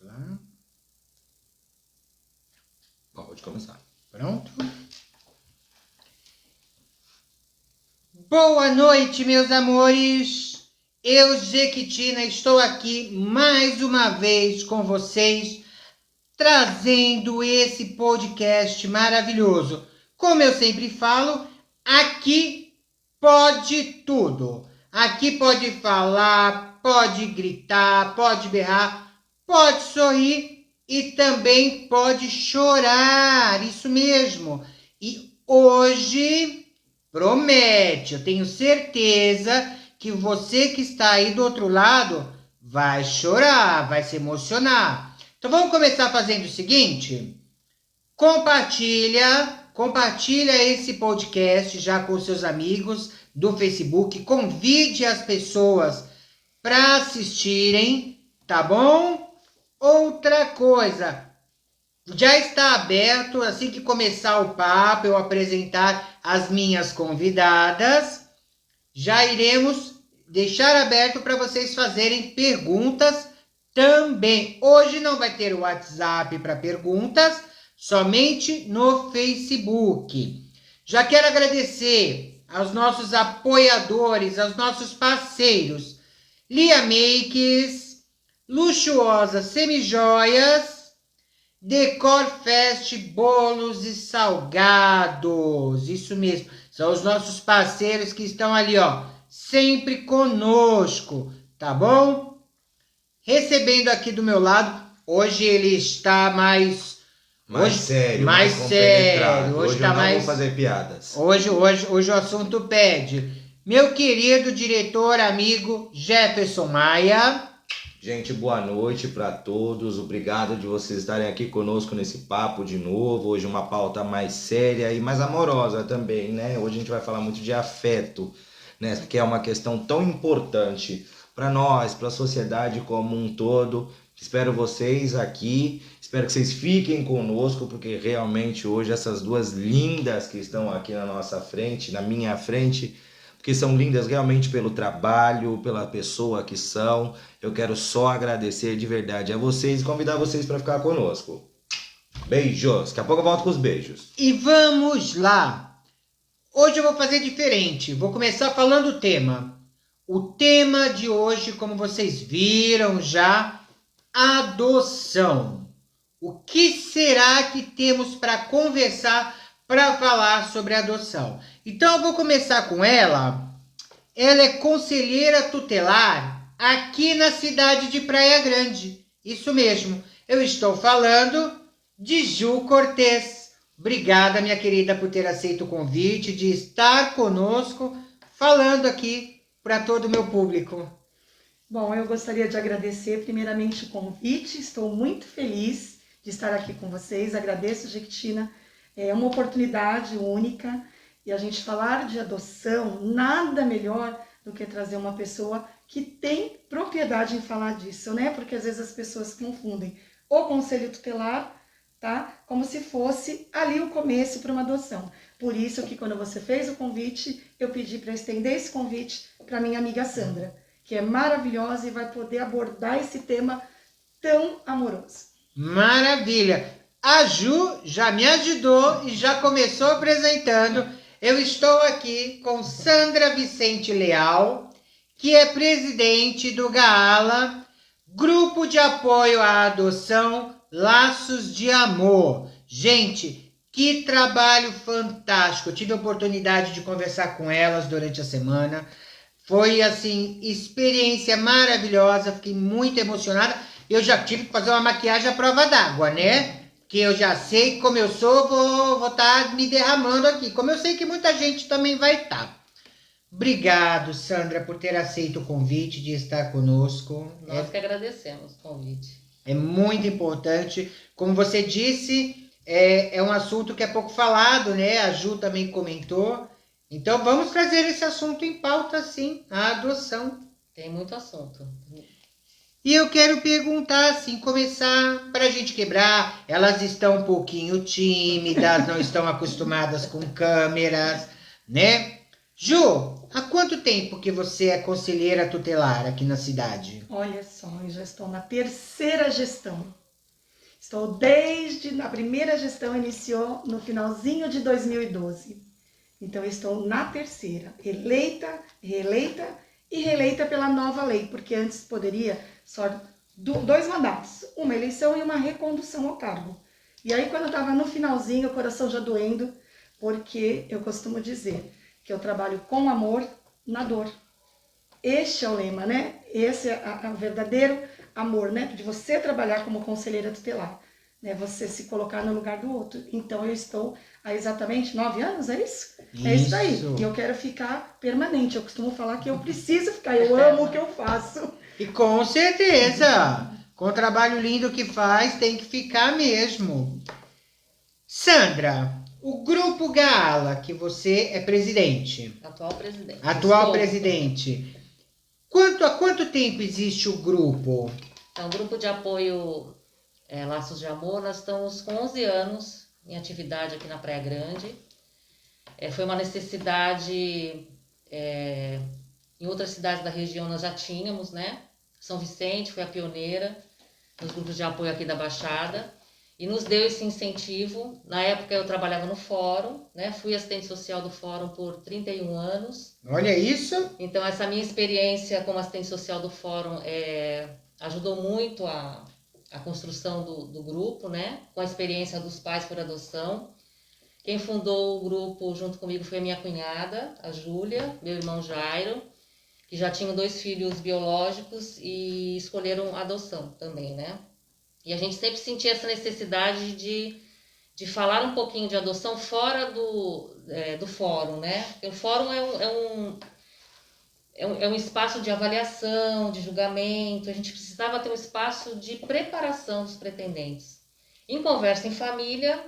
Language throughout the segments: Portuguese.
lá. Pode começar. Pronto. Boa noite, meus amores. Eu, Jequitina, estou aqui mais uma vez com vocês, trazendo esse podcast maravilhoso. Como eu sempre falo, aqui pode tudo. Aqui pode falar, pode gritar, pode berrar, pode sorrir e também pode chorar. Isso mesmo. E hoje promete, eu tenho certeza que você que está aí do outro lado vai chorar, vai se emocionar. Então vamos começar fazendo o seguinte: compartilha esse podcast já com seus amigos do Facebook, convide as pessoas para assistirem, tá bom? Outra coisa, já está aberto, assim que começar o papo, eu apresentar as minhas convidadas, já iremos deixar aberto para vocês fazerem perguntas também. Hoje não vai ter o WhatsApp para perguntas, somente no Facebook. Já quero agradecer aos nossos apoiadores, aos nossos parceiros, Lia Makes, Luxuosa Semijoias, Decor Fest Bolos e Salgados. Isso mesmo, são os nossos parceiros que estão ali, ó, sempre conosco, tá bom? Recebendo aqui do meu lado, hoje ele está mais sério, mais sério. Hoje tá eu não mais vou fazer piadas. Hoje o assunto pede. Meu querido diretor amigo Jefferson Maia. Gente, boa noite para todos. Obrigado de vocês estarem aqui conosco nesse papo de novo. Hoje uma pauta mais séria e mais amorosa também, né? Hoje a gente vai falar muito de afeto, né? Que é uma questão tão importante para nós, para a sociedade como um todo. Espero vocês aqui, espero que vocês fiquem conosco, porque realmente hoje essas duas lindas que estão aqui na nossa frente, na minha frente, porque são lindas realmente pelo trabalho, pela pessoa que são. Eu quero só agradecer de verdade a vocês e convidar vocês para ficar conosco. Beijos, daqui a pouco eu volto com os beijos. E vamos lá. Hoje eu vou fazer diferente, vou começar falando o tema. O tema de hoje, como vocês viram já, adoção. O que será que temos para conversar, para falar sobre adoção? Então eu vou começar com ela. Ela é conselheira tutelar aqui na cidade de Praia Grande. Isso mesmo, eu estou falando de Ju Cortez. Obrigada, minha querida, por ter aceito o convite de estar conosco, falando aqui para todo o meu público. Bom, eu gostaria de agradecer primeiramente o convite, estou muito feliz de estar aqui com vocês, agradeço, Jequitina, é uma oportunidade única e a gente falar de adoção, nada melhor do que trazer uma pessoa que tem propriedade em falar disso, né? Porque às vezes as pessoas confundem o conselho tutelar, tá? Como se fosse ali o começo para uma adoção. Por isso que quando você fez o convite, eu pedi para estender esse convite para minha amiga Sandra, que é maravilhosa e vai poder abordar esse tema tão amoroso. Maravilha! A Ju já me ajudou e já começou apresentando. Eu estou aqui com Sandra Vicente Leal, que é presidente do GAALA, Grupo de Apoio à Adoção Laços de Amor. Gente, que trabalho fantástico! Eu tive a oportunidade de conversar com elas durante a semana. Foi, assim, experiência maravilhosa, fiquei muito emocionada. Eu já tive que fazer uma maquiagem à prova d'água, né? Que eu já sei como eu sou, vou estar me derramando aqui. Como eu sei que muita gente também vai estar. Obrigado, Sandra, por ter aceito o convite de estar conosco. Nós que agradecemos o convite. É muito importante. Como você disse, é um assunto que é pouco falado, né? A Ju também comentou. Então vamos trazer esse assunto em pauta, sim, a adoção. Tem muito assunto. E eu quero perguntar, assim, começar para a gente quebrar. Elas estão um pouquinho tímidas, não estão acostumadas com câmeras, né? Ju, há quanto tempo que você é conselheira tutelar aqui na cidade? Olha só, eu já estou na terceira gestão. Estou desde a primeira gestão, iniciou no finalzinho de 2012. Então, eu estou na terceira, eleita, reeleita e reeleita pela nova lei, porque antes poderia só dois mandatos, uma eleição e uma recondução ao cargo. E aí, quando eu estava no finalzinho, o coração já doendo, porque eu costumo dizer que eu trabalho com amor na dor. Este é o lema, né? Esse é o verdadeiro amor, né? De você trabalhar como conselheira tutelar, né? Você se colocar no lugar do outro. Então, eu estou há exatamente 9 anos, é isso? É isso aí. E eu quero ficar permanente. Eu costumo falar que eu preciso ficar, eu amo o que eu faço. E com certeza, com o trabalho lindo que faz, tem que ficar mesmo. Sandra, o Grupo Gala, que você é presidente. Atual presidente. Atual presidente. Há quanto tempo existe o grupo? Então, o grupo de apoio Laços de Amor, nós estamos com 11 anos em atividade aqui na Praia Grande. Foi uma necessidade, em outras cidades da região nós já tínhamos, né? São Vicente foi a pioneira nos grupos de apoio aqui da Baixada e nos deu esse incentivo. Na época eu trabalhava no fórum, né? Fui assistente social do fórum por 31 anos. Olha isso! Então essa minha experiência como assistente social do fórum ajudou muito a construção do grupo, né? Com a experiência dos pais por adoção. Quem fundou o grupo junto comigo foi a minha cunhada, a Júlia, meu irmão Jairo, que já tinham 2 filhos biológicos e escolheram adoção também, né? E a gente sempre sentia essa necessidade de falar um pouquinho de adoção fora do fórum, né? Porque o fórum é um espaço de avaliação, de julgamento. A gente precisava ter um espaço de preparação dos pretendentes. Em conversa em família,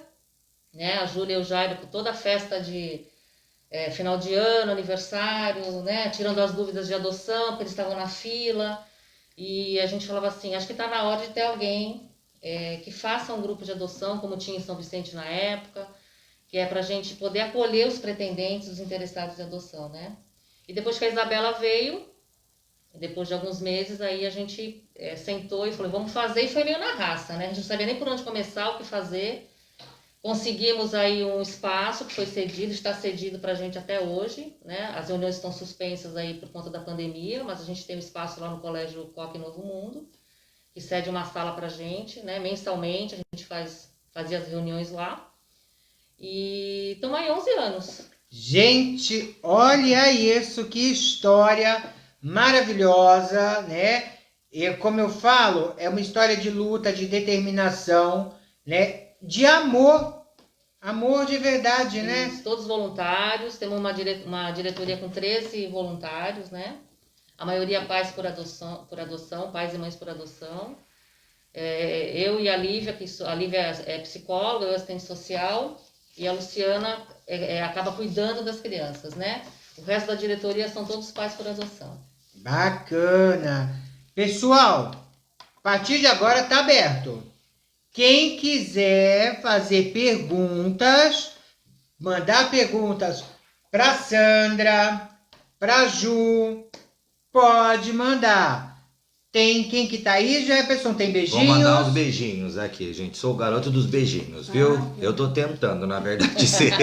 né? A Júlia e o Jairo, com toda a festa de final de ano, aniversário, né? Tirando as dúvidas de adoção, porque eles estavam na fila. E a gente falava assim, acho que está na hora de ter alguém que faça um grupo de adoção, como tinha em São Vicente na época, que é para a gente poder acolher os pretendentes, os interessados em adoção, né? E depois que a Isabela veio, depois de alguns meses, aí a gente sentou e falou, vamos fazer, e foi meio na raça, né? A gente não sabia nem por onde começar, o que fazer. Conseguimos aí um espaço que foi cedido, está cedido para a gente até hoje, né? As reuniões estão suspensas aí por conta da pandemia, mas a gente tem um espaço lá no Colégio Coque Novo Mundo, que cede uma sala para a gente, né? Mensalmente a gente fazia as reuniões lá. E estamos aí 11 anos. Gente, olha isso, que história maravilhosa, né? E como eu falo, é uma história de luta, de determinação, né? De amor de verdade, né? Isso, todos voluntários, temos uma diretoria com 13 voluntários, né? A maioria pais por adoção, pais e mães por adoção. Eu e a Lívia, a Lívia é psicóloga, eu assistente social, e a Luciana acaba cuidando das crianças, né? O resto da diretoria são todos pais por adoção. Bacana! Pessoal, a partir de agora tá aberto. Quem quiser fazer perguntas, mandar perguntas para Sandra, para Ju, pode mandar. Tem quem que tá aí, Jefferson? Tem beijinhos? Vou mandar uns beijinhos aqui, gente. Sou o garoto dos beijinhos, viu? Eu tô tentando, na verdade, ser.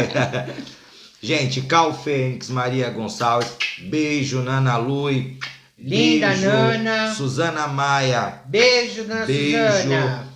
Gente, Cal Fênix, Maria Gonçalves, beijo, Nana Lui. Linda beijo, Nana. Suzana Maia. Beijo, Dona Suzana.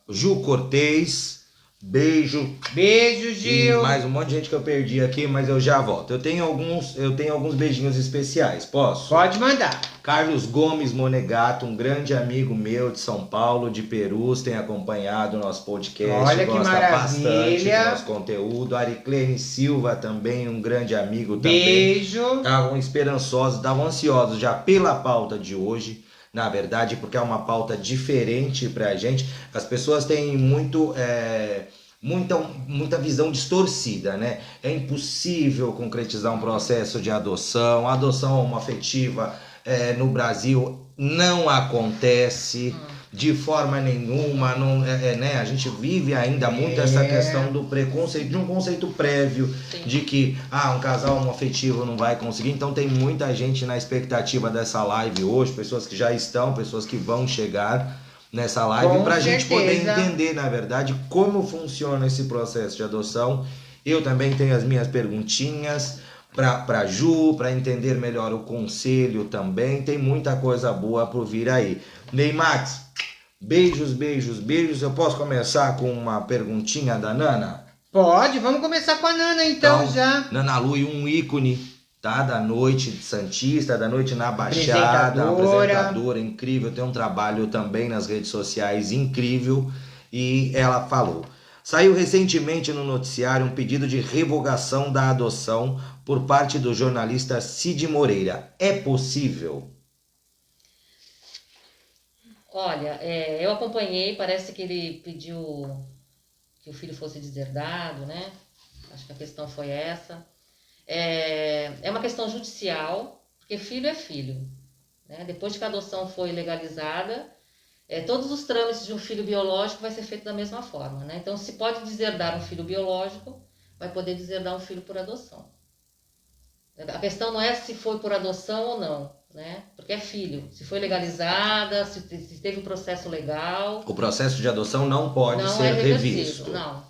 Ju Cortez, beijo. Beijo, Gil. E mais um monte de gente que eu perdi aqui, mas eu já volto. Eu tenho alguns beijinhos especiais, posso? Pode mandar. Carlos Gomes Monegato, um grande amigo meu de São Paulo, de Perus, tem acompanhado o nosso podcast. Olha que gosta maravilha. bastante do nosso conteúdo. Ariclene Silva também, um grande amigo também. Beijo. Estavam esperançosos, estavam ansiosos já pela pauta de hoje. Na verdade, porque é uma pauta diferente pra gente. As pessoas têm muita visão distorcida, né? É impossível concretizar um processo de adoção. A adoção homoafetiva no Brasil não acontece. de forma nenhuma, não, né? A gente vive ainda muito essa questão do preconceito, de um conceito prévio, Sim. de que um casal homoafetivo não vai conseguir. Então tem muita gente na expectativa dessa live hoje, pessoas que já estão, pessoas que vão chegar nessa live, para a gente poder entender, na verdade, como funciona esse processo de adoção. Eu também tenho as minhas perguntinhas para Ju, para entender melhor o conselho também. Tem muita coisa boa por vir aí. Ney Max, beijos, beijos, beijos. Eu posso começar com uma perguntinha da Nana? Pode, vamos começar com a Nana então já. Nana Lu, um ícone, tá? Da noite santista, da noite na Baixada, apresentadora incrível, tem um trabalho também nas redes sociais incrível. E ela falou: saiu recentemente no noticiário um pedido de revogação da adoção por parte do jornalista Cid Moreira. É possível? Olha, eu acompanhei, parece que ele pediu que o filho fosse deserdado, né? Acho que a questão foi essa. É uma questão judicial, porque filho é filho, né? Depois que a adoção foi legalizada, todos os trâmites de um filho biológico vai ser feito da mesma forma, né? Então, se pode deserdar um filho biológico, vai poder deserdar um filho por adoção. A questão não é se foi por adoção ou não, né? Porque é filho. Se foi legalizada, se teve um processo legal. O processo de adoção não pode ser revisto. Não,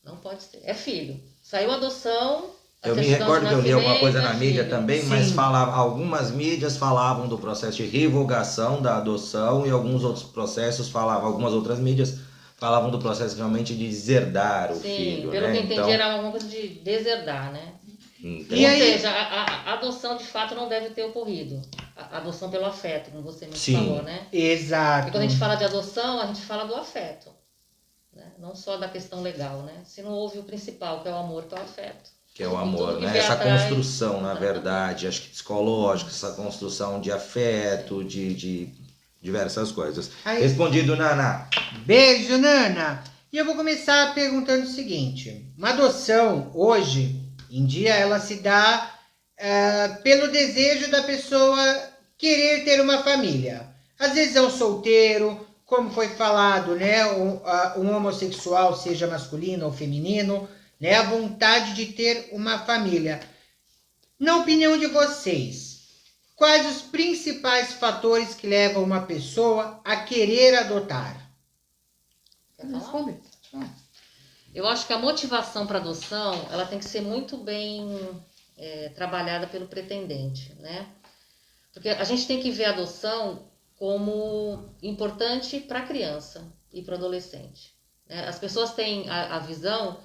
não pode ser. É filho. Saiu a adoção. Eu me recordo que eu li alguma coisa na mídia também, Sim. mas algumas mídias falavam do processo de revogação da adoção e alguns outros processos algumas outras mídias falavam do processo realmente de deserdar o filho. Sim, pelo né? que entendi era alguma coisa de deserdar, né? E Ou aí... seja, a adoção de fato não deve ter ocorrido. A adoção pelo afeto, como você mesmo falou, né? Exato. E quando a gente fala de adoção, a gente fala do afeto, né? Não só da questão legal, né? Se não houve o principal, que é o amor, que é o afeto. Que é o amor, né? Essa construção, na verdade, acho que psicológica, essa construção de afeto, de diversas coisas. Aí... Respondido, Nana. Beijo, Nana. E eu vou começar perguntando o seguinte. Uma adoção, hoje em dia, ela se dá pelo desejo da pessoa querer ter uma família. Às vezes é um solteiro, como foi falado, né? Um homossexual, seja masculino ou feminino, né? A vontade de ter uma família. Na opinião de vocês, quais os principais fatores que levam uma pessoa a querer adotar? Responde. Eu acho que a motivação para adoção, ela tem que ser muito bem trabalhada pelo pretendente, né? Porque a gente tem que ver a adoção como importante para a criança e para o adolescente, né? As pessoas têm a visão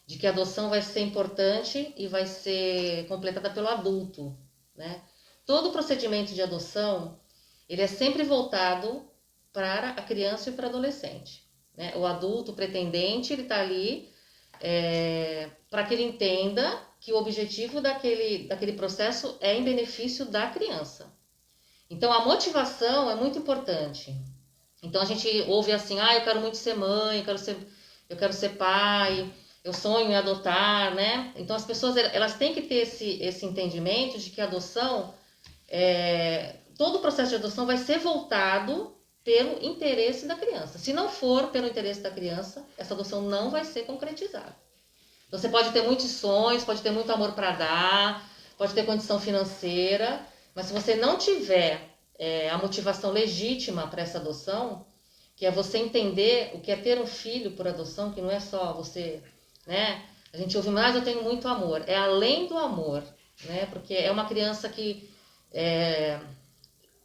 de que a adoção vai ser importante e vai ser completada pelo adulto, né? Todo o procedimento de adoção, ele é sempre voltado para a criança e para o adolescente, né? O adulto, o pretendente, ele está ali para que ele entenda que o objetivo daquele processo é em benefício da criança. Então, a motivação é muito importante. Então, a gente ouve assim, eu quero muito ser mãe, eu quero ser pai, eu sonho em adotar, né? Então, as pessoas elas têm que ter esse entendimento de que a adoção, todo o processo de adoção vai ser voltado pelo interesse da criança. Se não for pelo interesse da criança, essa adoção não vai ser concretizada. Você pode ter muitos sonhos, pode ter muito amor para dar, pode ter condição financeira, mas se você não tiver a motivação legítima para essa adoção, que é você entender o que é ter um filho por adoção, que não é só você, né? A gente ouve, mas eu tenho muito amor. É além do amor, né? Porque é uma criança que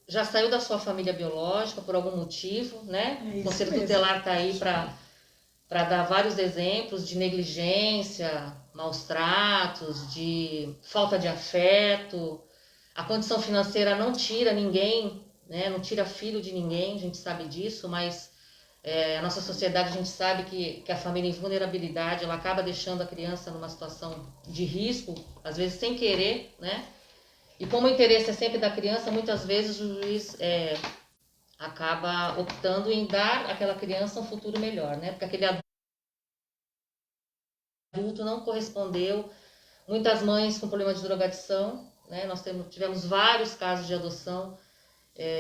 já saiu da sua família biológica por algum motivo, né? O Conselho Tutelar está aí para dar vários exemplos de negligência, maus tratos, de falta de afeto. A condição financeira não tira ninguém, né? Não tira filho de ninguém, a gente sabe disso, mas a nossa sociedade, a gente sabe que a família em vulnerabilidade, ela acaba deixando a criança numa situação de risco, às vezes sem querer, né? E como o interesse é sempre da criança, muitas vezes o juiz acaba optando em dar àquela criança um futuro melhor, né? Porque aquele adulto não correspondeu. Muitas mães com problema de drogadição, né? Nós tivemos vários casos de adoção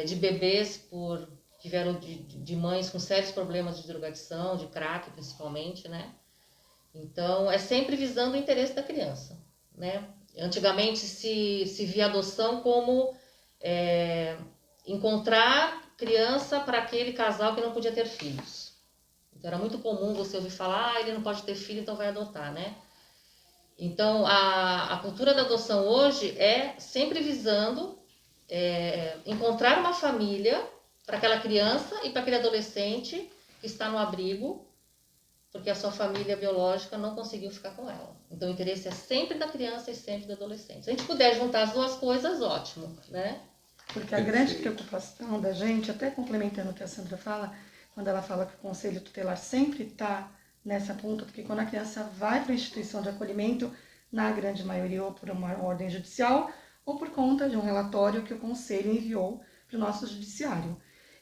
de bebês por que vieram de mães com sérios problemas de drogadição, de crack principalmente, né? Então, é sempre visando o interesse da criança, né? Antigamente se via adoção como encontrar criança para aquele casal que não podia ter filhos. Então, era muito comum você ouvir falar, ele não pode ter filho, então vai adotar, né? Então, a cultura da adoção hoje é sempre visando encontrar uma família para aquela criança e para aquele adolescente que está no abrigo, porque a sua família biológica não conseguiu ficar com ela. Então, o interesse é sempre da criança e sempre do adolescente. Se a gente puder juntar as duas coisas, ótimo, né? Porque a grande preocupação da gente, até complementando o que a Sandra fala, quando ela fala que o Conselho Tutelar sempre está nessa ponta, porque quando a criança vai para a instituição de acolhimento, na grande maioria ou por uma ordem judicial, ou por conta de um relatório que o Conselho enviou para o nosso judiciário.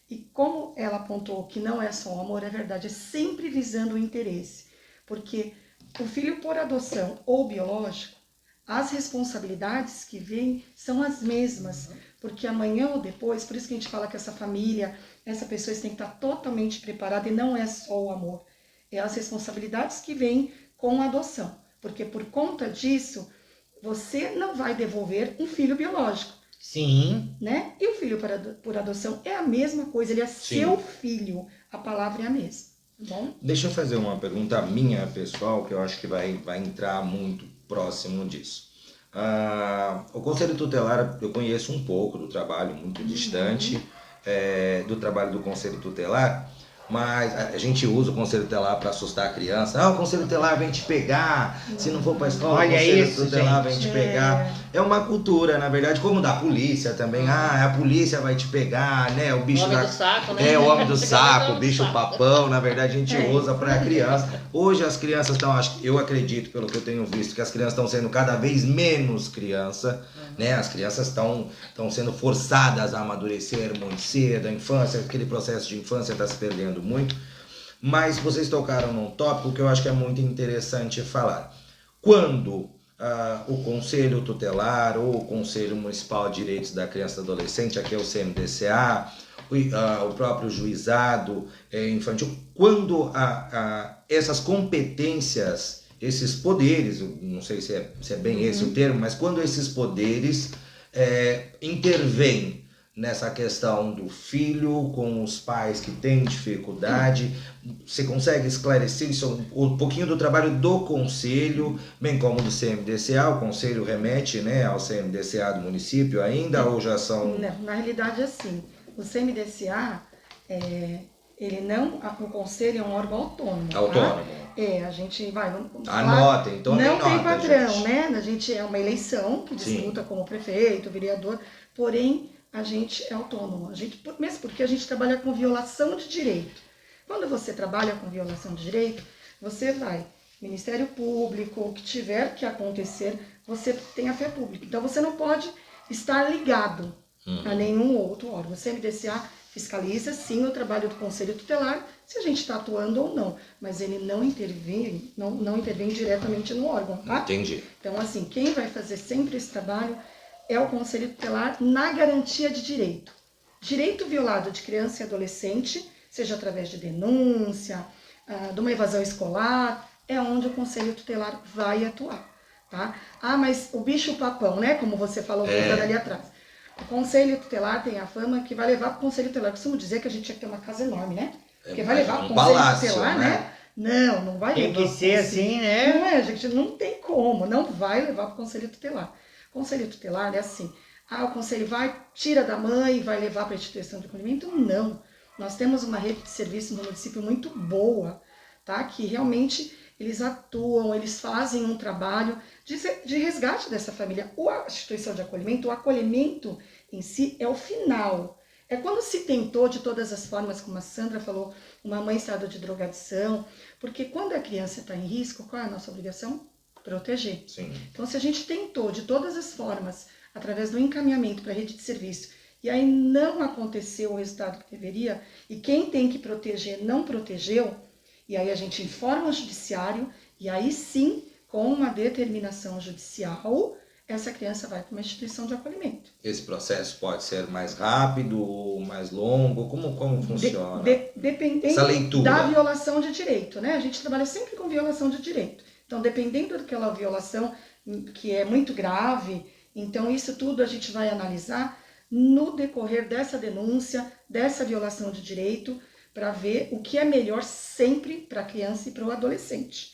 E como ela apontou que não é só o amor, é verdade, é sempre visando o interesse. Porque o filho por adoção ou biológico, as responsabilidades que vêm são as mesmas. Porque amanhã ou depois, por isso que a gente fala que essa família, essa pessoa tem que estar totalmente preparada e não é só o amor. É as responsabilidades que vêm com a adoção. Porque por conta disso, você não vai devolver um filho biológico. Sim. Né? E o filho por adoção é a mesma coisa, ele é seu filho. A palavra é a mesma. Tá bom? Deixa eu fazer uma pergunta minha, pessoal, que eu acho que vai entrar muito próximo disso. O Conselho Tutelar, eu conheço um pouco do trabalho, muito distante do trabalho do Conselho Tutelar, mas a gente usa o Conselho Tutelar para assustar a criança. O Conselho Tutelar vem te pegar, se não for para a escola, Olha o Conselho isso, Tutelar gente. vem te pegar. É uma cultura, na verdade, como da polícia também. A polícia vai te pegar, né? O bicho O homem do saco, né? É, o homem do Chega saco, no o bicho saco. papão, na verdade a gente usa para criança. Hoje as crianças estão, eu acredito, pelo que eu tenho visto, que as crianças estão sendo cada vez menos criança, né? As crianças estão sendo forçadas a amadurecer muito cedo, a infância, aquele processo de infância está se perdendo muito. Mas vocês tocaram num tópico que eu acho que é muito interessante falar. Quando o Conselho Tutelar ou o Conselho Municipal de Direitos da Criança e do Adolescente, aqui é o CMDCA, o próprio juizado infantil, quando essas competências, esses poderes, não sei se é bem esse o termo, mas quando esses poderes intervêm nessa questão do filho com os pais que têm dificuldade, você consegue esclarecer isso, um pouquinho do trabalho do Conselho, bem como do CMDCA, o Conselho remete, né, ao CMDCA do município ainda, ou já são... Não, na realidade é assim, o CMDCA, ele não, o Conselho é um órgão autônomo. Autônomo. Tá? A gente vai... Anotem, então não tem nota, padrão, gente. Né? A gente é uma eleição que disputa como prefeito, vereador, porém a gente é autônomo, mesmo porque a gente trabalha com violação de direito. Quando você trabalha com violação de direito, você vai, Ministério Público, o que tiver que acontecer, você tem a fé pública. Então você não pode estar ligado a nenhum outro órgão. O CMDCA fiscaliza, sim, o trabalho do Conselho Tutelar, se a gente está atuando ou não, mas ele não intervém, não intervém diretamente no órgão, tá? Entendi. Então, assim, quem vai fazer sempre esse trabalho é o Conselho Tutelar na garantia de direito. Direito violado de criança e adolescente, seja através de denúncia, de uma evasão escolar, é onde o Conselho Tutelar vai atuar, tá? Mas o bicho papão, né, como você falou ali atrás. O Conselho Tutelar tem a fama que vai levar para o Conselho Tutelar. Eu costumo dizer que a gente tinha que ter uma casa enorme, né? Porque vai levar para o Conselho palácio, Tutelar, né? Não vai Tem levar. que ser assim, né? Não é, gente, não tem como, não vai levar para o Conselho Tutelar. Conselho Tutelar é assim, o conselho vai, tira da mãe e vai levar para a instituição de acolhimento? Não. Nós temos uma rede de serviço no município muito boa, tá? Que realmente eles atuam, eles fazem um trabalho de resgate dessa família. A instituição de acolhimento, o acolhimento em si é o final. É quando se tentou de todas as formas, como a Sandra falou, uma mãe em estado de drogadição, porque quando a criança está em risco, qual é a nossa obrigação? Proteger. Sim. Então, se a gente tentou de todas as formas, através do encaminhamento para a rede de serviço, e aí não aconteceu o resultado que deveria, e quem tem que proteger não protegeu, e aí a gente informa o judiciário, e aí sim, com uma determinação judicial, essa criança vai para uma instituição de acolhimento. Esse processo pode ser mais rápido ou mais longo? Como funciona? Dependendo Essa leitura. da violação de direito, né? A gente trabalha sempre com violação de direito. Então, dependendo daquela violação que é muito grave, então isso tudo a gente vai analisar no decorrer dessa denúncia, dessa violação de direito, para ver o que é melhor sempre para a criança e para o adolescente.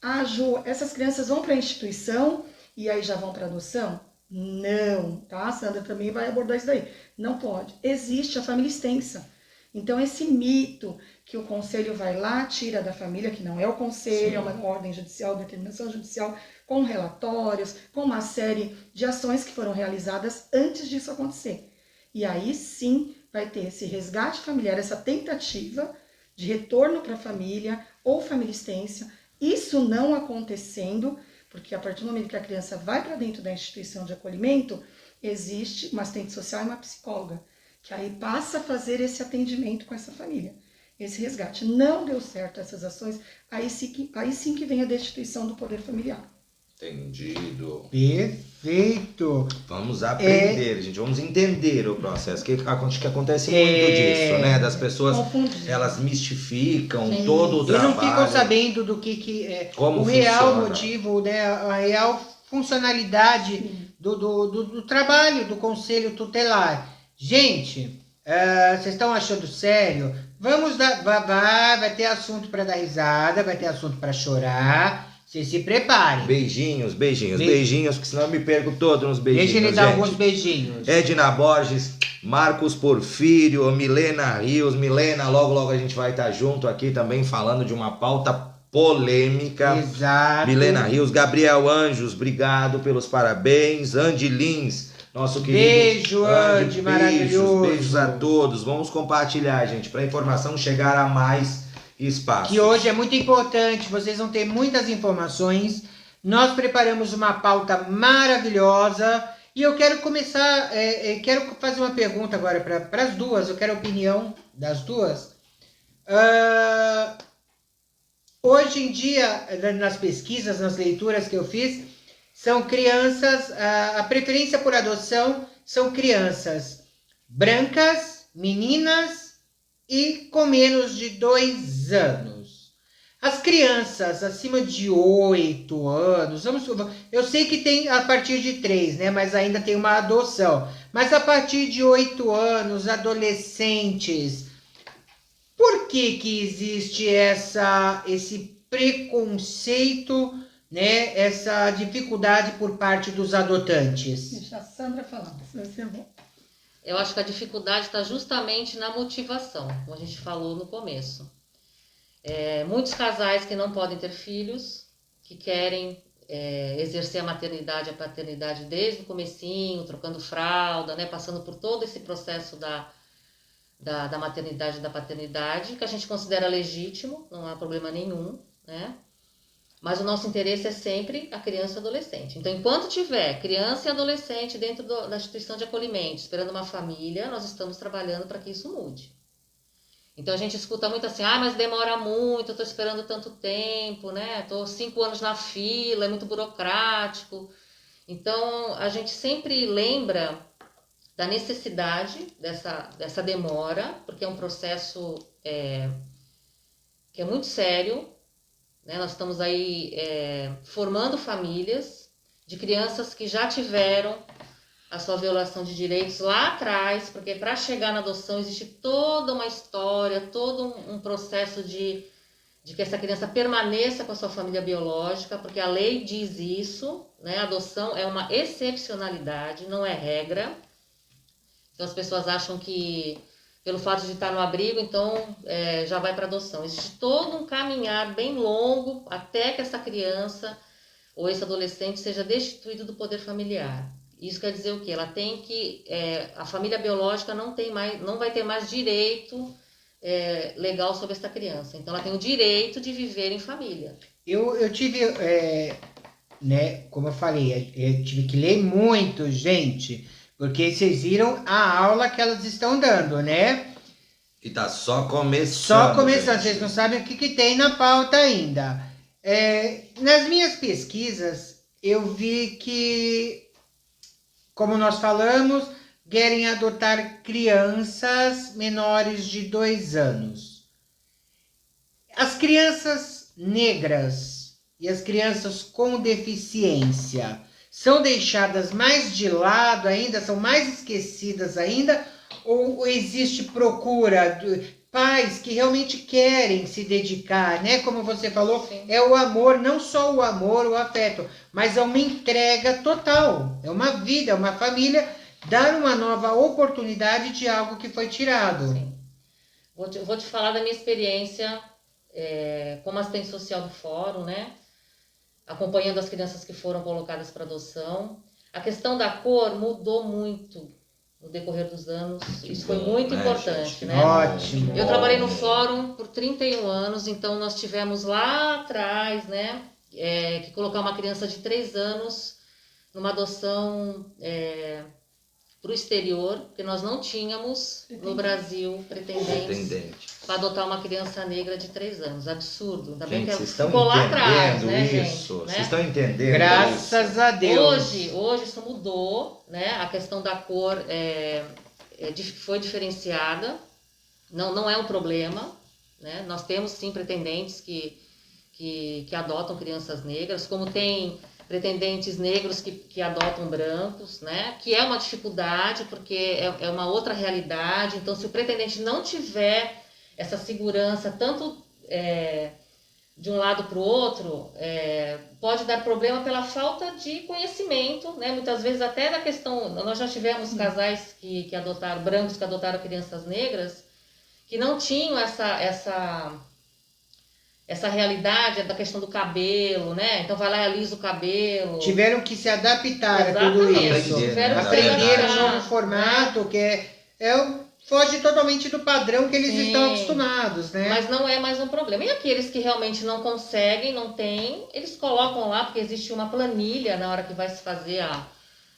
Ah, Ju, essas crianças vão para a instituição e aí já vão para adoção? Não, tá? A Sandra também vai abordar isso daí. Não pode. Existe a família extensa. Então, esse mito que o conselho vai lá, tira da família, que não é o conselho, Sim. é uma ordem judicial, determinação judicial, com relatórios, com uma série de ações que foram realizadas antes disso acontecer. E aí sim vai ter esse resgate familiar, essa tentativa de retorno para a família ou família extensa. Isso não acontecendo, porque a partir do momento que a criança vai para dentro da instituição de acolhimento, existe uma assistente social e uma psicóloga, que aí passa a fazer esse atendimento com essa família, esse resgate. Não deu certo essas ações, aí sim que vem a destituição do poder familiar. Entendido. Perfeito. Vamos aprender, gente. Vamos entender o processo. Que acontece muito disso, né? Das pessoas, Confundir. elas mistificam Sim. todo o E trabalho. não ficam sabendo do que é Como o real funciona. motivo, né, a real funcionalidade do trabalho do conselho tutelar. Gente, vocês estão achando sério? Vamos dar, vai ter assunto para dar risada, vai ter assunto para chorar. Vocês se preparem. Beijinhos, porque senão eu me perco todo nos beijinhos. Deixa ele dar gente. alguns beijinhos. Edna Borges, Marcos Porfírio, Milena Rios. Milena, logo a gente vai estar junto aqui também falando de uma pauta polêmica. Exato. Milena Rios, Gabriel Anjos, obrigado pelos parabéns. Andy Lins, nosso querido. Beijo, Andy, maravilhoso. Beijos a todos. Vamos compartilhar, gente, para a informação chegar a mais espaço. Que hoje é muito importante, vocês vão ter muitas informações. Nós preparamos uma pauta maravilhosa e eu quero começar, quero fazer uma pergunta agora para as duas, eu quero a opinião das duas. Hoje em dia, nas pesquisas, nas leituras que eu fiz, são crianças, a preferência por adoção são crianças brancas, meninas e com menos de 2 anos. As crianças acima de 8 anos, eu sei que tem a partir de 3, né? Mas ainda tem uma adoção. Mas a partir de 8 anos, adolescentes, por que existe esse preconceito, né? Essa dificuldade por parte dos adotantes? Deixa a Sandra falar, senão vai ser bom. Eu acho que a dificuldade está justamente na motivação, como a gente falou no começo. Muitos casais que não podem ter filhos, que querem exercer a maternidade e a paternidade desde o comecinho, trocando fralda, né, passando por todo esse processo da maternidade e da paternidade, que a gente considera legítimo, não há problema nenhum, né? Mas o nosso interesse é sempre a criança e o adolescente. Então, enquanto tiver criança e adolescente dentro da instituição de acolhimento, esperando uma família, nós estamos trabalhando para que isso mude. Então, a gente escuta muito assim, mas demora muito, eu estou esperando tanto tempo, né? Estou 5 anos na fila, é muito burocrático. Então, a gente sempre lembra da necessidade dessa demora, porque é um processo que é muito sério. Nós estamos aí formando famílias de crianças que já tiveram a sua violação de direitos lá atrás, porque para chegar na adoção existe toda uma história, todo um processo de que essa criança permaneça com a sua família biológica, porque a lei diz isso, né? A adoção é uma excepcionalidade, não é regra. Então as pessoas acham que pelo fato de estar no abrigo, então já vai para adoção. Existe todo um caminhar bem longo até que essa criança ou esse adolescente seja destituído do poder familiar. Isso quer dizer o quê? Ela tem que... a família biológica não vai ter mais direito legal sobre essa criança. Então, ela tem o direito de viver em família. Eu tive, né, como eu falei, eu tive que ler muito, gente... Porque vocês viram a aula que elas estão dando, né? E tá só começando. Só começando, gente. vocês não sabem o que tem na pauta ainda. Nas minhas pesquisas, eu vi que como nós falamos, querem adotar crianças menores de 2 anos. As crianças negras e as crianças com deficiência são deixadas mais de lado ainda, são mais esquecidas ainda, ou existe procura de pais que realmente querem se dedicar, né? Como você falou, Sim. é o amor, não só o amor, o afeto, mas é uma entrega total, é uma vida, é uma família, dar uma nova oportunidade de algo que foi tirado. Sim. Vou te falar da minha experiência como assistente social do fórum, né? Acompanhando as crianças que foram colocadas para adoção. A questão da cor mudou muito no decorrer dos anos. Isso foi muito importante, gente? né? Ótimo. Eu trabalhei no fórum por 31 anos, então nós tivemos lá atrás, né, que colocar uma criança de 3 anos numa adoção para o exterior, porque nós não tínhamos no Brasil pretendentes para adotar uma criança negra de 3 anos. Absurdo. Ainda bem Gente, que vocês estão ficou lá atrás, entendendo né, isso? gente? Vocês Né? estão entendendo Graças isso? a Deus. Hoje isso mudou, né? A questão da cor foi diferenciada, não é um problema, né? Nós temos sim pretendentes que adotam crianças negras, como tem pretendentes negros que adotam brancos, né? Que é uma dificuldade, porque é uma outra realidade. Então, se o pretendente não tiver essa segurança, tanto de um lado para o outro, pode dar problema pela falta de conhecimento, né? Muitas vezes até da questão, nós já tivemos casais que adotaram, brancos que adotaram crianças negras, que não tinham essa realidade da questão do cabelo, né? Então vai lá e alisa o cabelo. Tiveram que se adaptar a tudo Exatamente, isso. tiveram que se Aprenderam um adaptar, novo formato, que foge totalmente do padrão que eles Sim. estão acostumados, né? Mas não é mais um problema. E aqueles que realmente não conseguem, não têm, eles colocam lá, porque existe uma planilha na hora que vai se fazer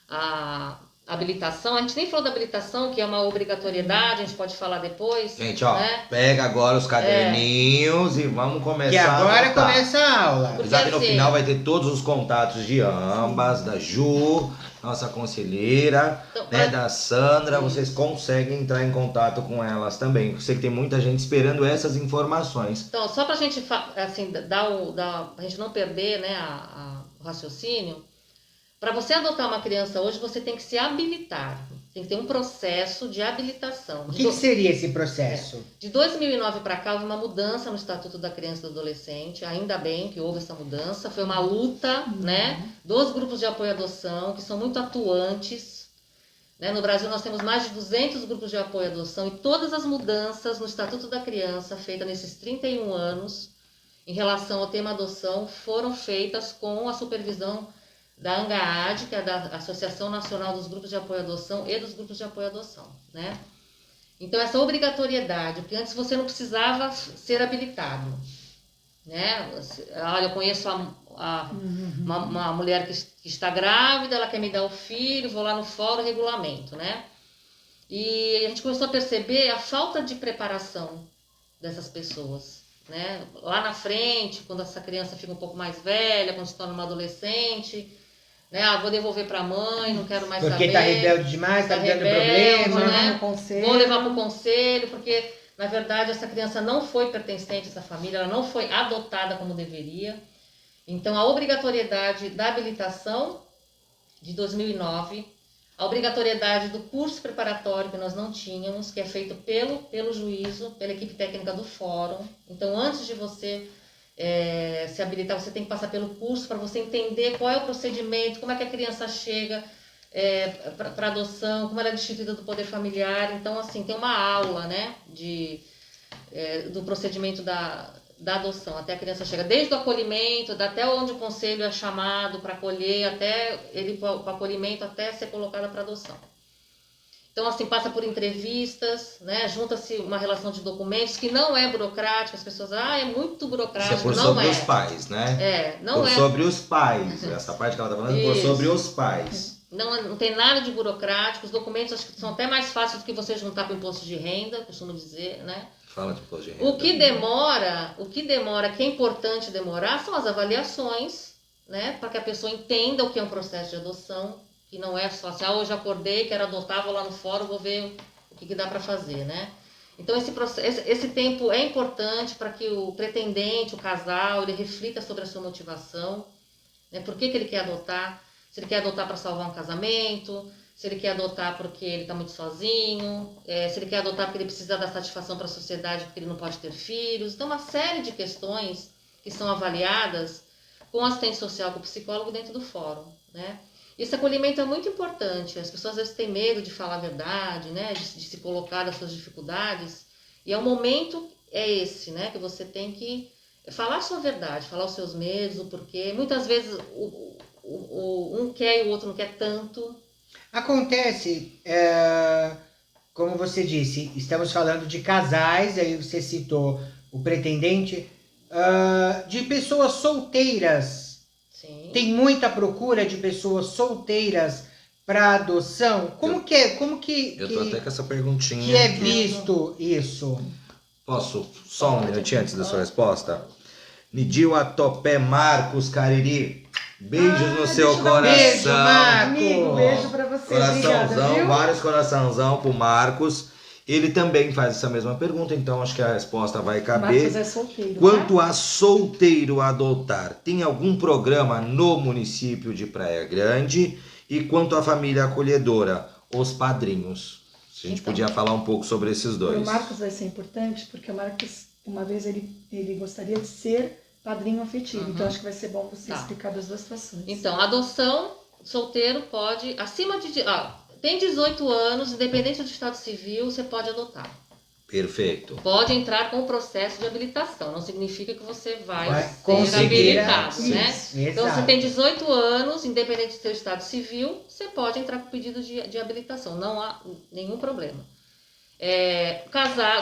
a habilitação. A gente nem falou da habilitação, que é uma obrigatoriedade, a gente pode falar depois. Gente, ó, né? pega agora os caderninhos e vamos começar Que agora a anotar. começa a aula. Porque Apesar que no assim- final vai ter todos os contatos de ambas, da Ju, nossa conselheira, Então, né, da Sandra, vocês conseguem entrar em contato com elas também. Eu sei que tem muita gente esperando essas informações. Então, só para a gente assim, a gente não perder, né, o raciocínio, para você adotar uma criança hoje, você tem que se habilitar. Tem que ter um processo de habilitação. O que seria esse processo? De 2009 para cá, houve uma mudança no Estatuto da Criança e do Adolescente. Ainda bem que houve essa mudança. Foi uma luta, né, dos grupos de apoio à adoção, que são muito atuantes. Né? No Brasil, nós temos mais de 200 grupos de apoio à adoção e todas as mudanças no Estatuto da Criança, feitas nesses 31 anos, em relação ao tema adoção, foram feitas com a supervisão da ANGAAD, que é da Associação Nacional dos Grupos de Apoio à Adoção e dos Grupos de Apoio à Adoção, né? Então, essa obrigatoriedade, porque antes você não precisava ser habilitado, né? Olha, eu conheço uma mulher que está grávida, ela quer me dar o filho, vou lá no fórum, regulamento, né? E a gente começou a perceber a falta de preparação dessas pessoas, né? Lá na frente, quando essa criança fica um pouco mais velha, quando se torna uma adolescente, né? Vou devolver para a mãe, não quero mais Porque saber. tá rebelde demais, tá dando rebelde, problema. né? No conselho. Vou levar para o conselho, porque na verdade essa criança não foi pertencente a essa família, ela não foi adotada como deveria. Então a obrigatoriedade da habilitação de 2009, a obrigatoriedade do curso preparatório que nós não tínhamos, que é feito pelo juízo, pela equipe técnica do fórum. Então antes de você se habilitar, você tem que passar pelo curso para você entender qual é o procedimento, como é que a criança chega para adoção, como ela é destituída do poder familiar. Então, assim, tem uma aula, né, do procedimento da adoção, até a criança chega, desde o acolhimento, até onde o conselho é chamado para acolher, até ele para o acolhimento, até ser colocada para adoção. Então, assim, passa por entrevistas, né? Junta-se uma relação de documentos que não é burocrática. As pessoas, é muito burocrático. Isso é por não sobre é. os pais, né? Não por é. sobre os pais. Essa parte que ela tá falando, por Isso. sobre os pais. Não tem nada de burocrático. Os documentos acho que são até mais fáceis do que você juntar para o imposto de renda, costumo dizer, né? Fala de imposto de renda. O que demora, que é importante demorar, são as avaliações, né? Para que a pessoa entenda o que é um processo de adoção, que não é só assim, hoje acordei, quero adotar, vou lá no fórum, vou ver o que dá para fazer, né? Então esse tempo é importante para que o pretendente, o casal, ele reflita sobre a sua motivação, né? Por que ele quer adotar? Se ele quer adotar para salvar um casamento, se ele quer adotar porque ele está muito sozinho, se ele quer adotar porque ele precisa dar satisfação para a sociedade porque ele não pode ter filhos. Então, uma série de questões que são avaliadas com assistente social, com o psicólogo dentro do fórum, né? Esse acolhimento é muito importante. As pessoas às vezes têm medo de falar a verdade, né? De se colocar das suas dificuldades. E é o momento esse, né? Que você tem que falar a sua verdade, falar os seus medos, o porquê. Muitas vezes um quer e o outro não quer tanto. Acontece, como você disse, estamos falando de casais, aí você citou o pretendente, de pessoas solteiras. Sim. Tem muita procura de pessoas solteiras para adoção? Como que é? Eu tô até com essa perguntinha. Que é aqui. visto isso? Posso? Só um minutinho antes da sua resposta? Nidil Atopé Marcos Cariri. Beijos no seu deixa eu dar um coração. beijo, Marcos. Amigo, beijo pra você. Coraçãozão, Obrigada, viu? vários coraçãozão pro Marcos. Ele também faz essa mesma pergunta, então acho que a resposta vai caber. Marcos é solteiro. Quanto né? a solteiro adotar, tem algum programa no município de Praia Grande? E quanto à família acolhedora, os padrinhos? Se a gente Então, podia falar um pouco sobre esses dois. O Marcos vai ser importante, porque o Marcos, uma vez ele gostaria de ser padrinho afetivo. Uhum. Então acho que vai ser bom você Tá. explicar das duas situações. Então, adoção, solteiro pode, acima de... tem 18 anos, independente do estado civil, você pode adotar. Perfeito. Pode entrar com o processo de habilitação. Não significa que você vai ser conseguir habilitado, né? isso, Então, exato. você tem 18 anos, independente do seu estado civil, você pode entrar com pedido de habilitação. Não há nenhum problema.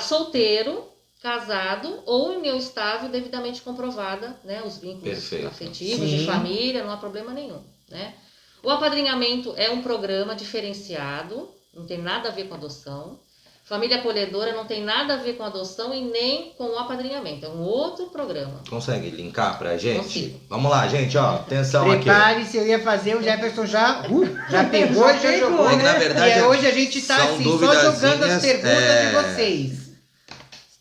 Solteiro, casado ou em união estável devidamente comprovada, né? Os vínculos Perfeito. afetivos, Sim. de família, não há problema nenhum, né? O apadrinhamento é um programa diferenciado, não tem nada a ver com adoção. Família acolhedora não tem nada a ver com adoção e nem com o apadrinhamento. É um outro programa. Consegue linkar pra gente? Consigo. Vamos lá, gente, ó. Atenção aqui. Prepare-se, eu ia fazer, o Jefferson já pegou e já pegou, jogou. né? Na verdade, E hoje a gente tá são assim, só jogando as duvidazinhas, perguntas de vocês.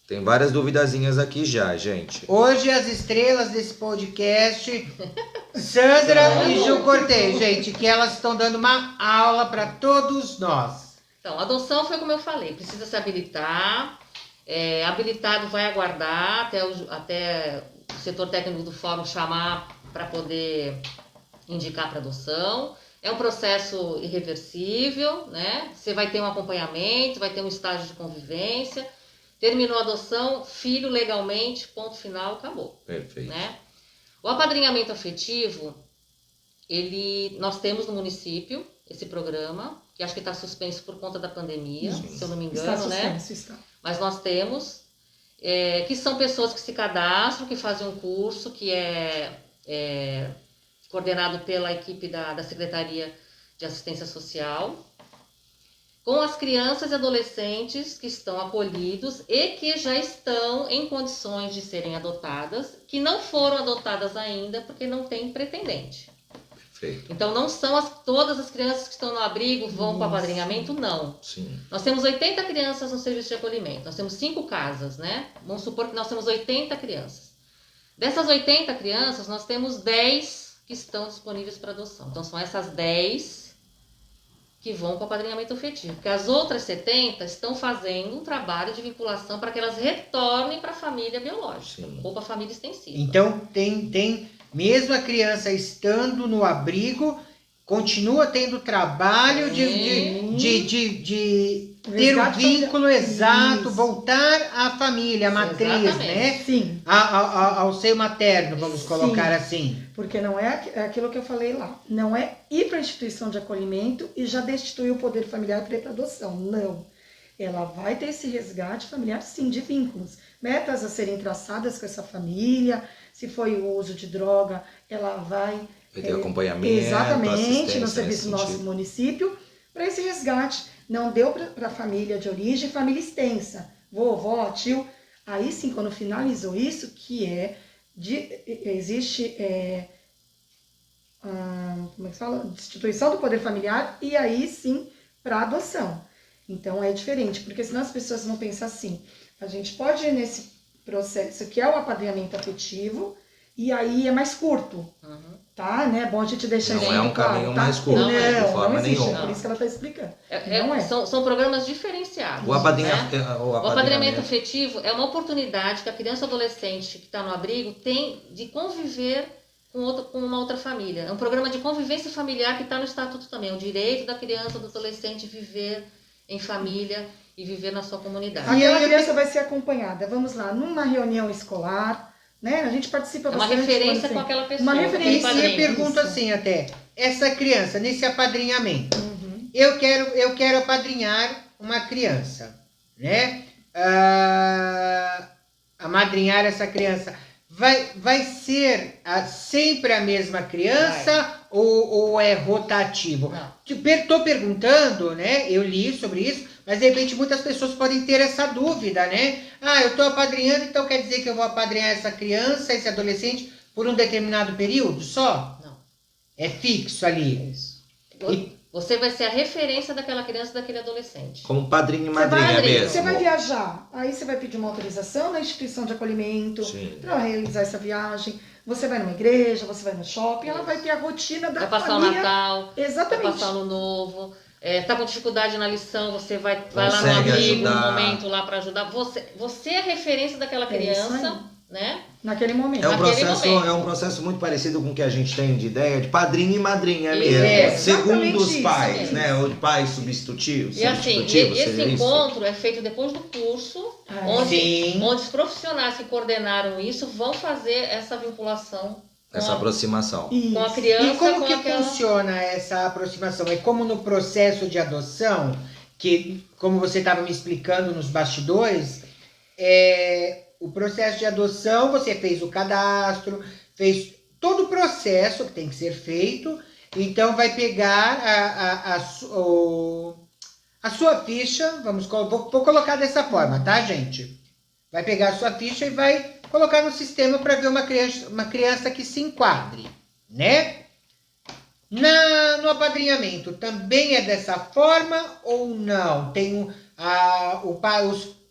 Tem várias duvidazinhas aqui já, gente. Hoje as estrelas desse podcast, Sandra e Ju Cortez, gente, que elas estão dando uma aula para todos nós. Então, adoção foi como eu falei, precisa se habilitar. Habilitado vai aguardar até o setor técnico do fórum chamar para poder indicar para adoção. É um processo irreversível, né? Você vai ter um acompanhamento, vai ter um estágio de convivência. Terminou a adoção, filho legalmente, ponto final, acabou. Perfeito. Né? O apadrinhamento afetivo, nós temos no município esse programa, que acho que está suspenso por conta da pandemia, se eu não me engano, Está né? suspenso, está. Mas nós temos, que são pessoas que se cadastram, que fazem um curso que é coordenado pela equipe da Secretaria de Assistência Social, com as crianças e adolescentes que estão acolhidos e que já estão em condições de serem adotadas, que não foram adotadas ainda porque não tem pretendente. Perfeito. Então não são todas as crianças que estão no abrigo vão para o apadrinhamento, não. Sim. Nós temos 80 crianças no serviço de acolhimento, nós temos 5 casas, né? Vamos supor que nós temos 80 crianças. Dessas 80 crianças, nós temos 10 que estão disponíveis para adoção. Então são essas 10 que vão para o apadrinhamento afetivo. Porque as outras 70 estão fazendo um trabalho de vinculação para que elas retornem para a família biológica. Sim. Ou para a família extensiva. Então, tem mesmo a criança estando no abrigo, continua tendo trabalho de ter o Resgate vínculo exato, Isso. voltar à família, à matriz, Exatamente. né? Sim, Ao seio materno, vamos Sim. colocar assim. porque não é aquilo que eu falei lá. Não é ir para a instituição de acolhimento e já destituir o poder familiar para ir para adoção. Não. Ela vai ter esse resgate familiar, sim, de vínculos. Metas a serem traçadas com essa família. Se foi o uso de droga, ela vai... Vai ter acompanhamento, Exatamente, assistência no serviço do nesse nosso sentido. município, para esse resgate. Não deu para a família de origem, família extensa, vovó, tio. Aí sim, quando finalizou isso, que existe como é que fala? Destituição do poder familiar e aí sim para adoção. Então é diferente, porque senão as pessoas vão pensar assim, a gente pode ir nesse processo que é o apadrinhamento afetivo e aí é mais curto, tá? Né? É bom a gente deixar Não isso é um muito claro, caminho tá? mais curto, não, de forma não existe, nenhuma. é por isso que ela está explicando. Não é. São programas diferenciados. O né? apadrinhamento, O apadrinhamento afetivo é uma oportunidade que a criança ou adolescente que está no abrigo tem de conviver com uma outra família. É um programa de convivência familiar que está no Estatuto também. O direito da criança ou do adolescente viver em família e viver na sua comunidade. Aquela criança vai ser acompanhada, vamos lá, numa reunião escolar, né? A gente participa É uma bastante. referência com aquela pessoa. Uma referência. E eu pergunto assim até, essa criança, nesse apadrinhamento, eu quero apadrinhar uma criança, né? Amadrinhar essa criança. Vai ser sempre a mesma criança ou é rotativo? Estou perguntando, né? Eu li sobre isso, mas de repente muitas pessoas podem ter essa dúvida, né? Eu estou apadrinhando, então quer dizer que eu vou apadrinhar essa criança, esse adolescente, por um determinado período só? Não. É fixo ali. Isso. Você vai ser a referência daquela criança e daquele adolescente. Como padrinho e madrinha mesmo. Você vai viajar, aí você vai pedir uma autorização na instituição de acolhimento para realizar essa viagem. Você vai numa igreja, você vai no shopping, ela vai ter a rotina da família. Vai passar o Natal, exatamente. Vai passar o Ano Novo. Tá com dificuldade na lição, você vai lá no amigo, no momento lá para ajudar. Você é a referência daquela criança, né? Naquele momento. É um processo muito parecido com o que a gente tem de ideia de padrinho e madrinha mesmo. Segundo os pais, né? Ou de pais substitutivos. E assim, esse encontro é feito depois do curso, onde os profissionais que coordenaram isso vão fazer essa vinculação. Essa aproximação. Com a criança. E como que funciona essa aproximação? É como no processo de adoção, que, como você estava me explicando nos bastidores, o processo de adoção, você fez o cadastro, fez todo o processo que tem que ser feito, então vai pegar a sua ficha, vou colocar dessa forma, tá, gente? Vai pegar a sua ficha e vai colocar no sistema para ver uma criança que se enquadre, né? No apadrinhamento também é dessa forma ou não? Tem os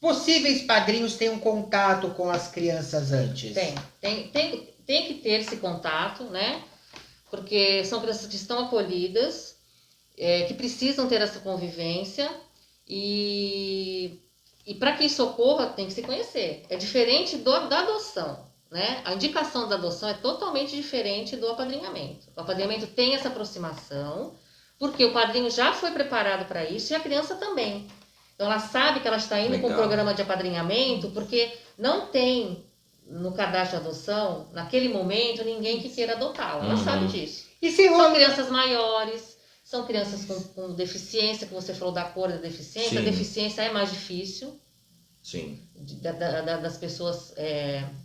possíveis padrinhos têm um contato com as crianças antes? Tem que ter esse contato, né? Porque são crianças que estão acolhidas, que precisam ter essa convivência e para que isso ocorra, tem que se conhecer. É diferente da adoção, né? A indicação da adoção é totalmente diferente do apadrinhamento. O apadrinhamento tem essa aproximação, porque o padrinho já foi preparado para isso e a criança também. Então ela sabe que ela está indo com o programa de apadrinhamento, porque não tem no cadastro de adoção, naquele momento, ninguém que queira adotá-la. Ela sabe disso. São crianças maiores, são crianças com deficiência, que você falou da cor da deficiência. Sim. A deficiência é mais difícil. Sim. Das pessoas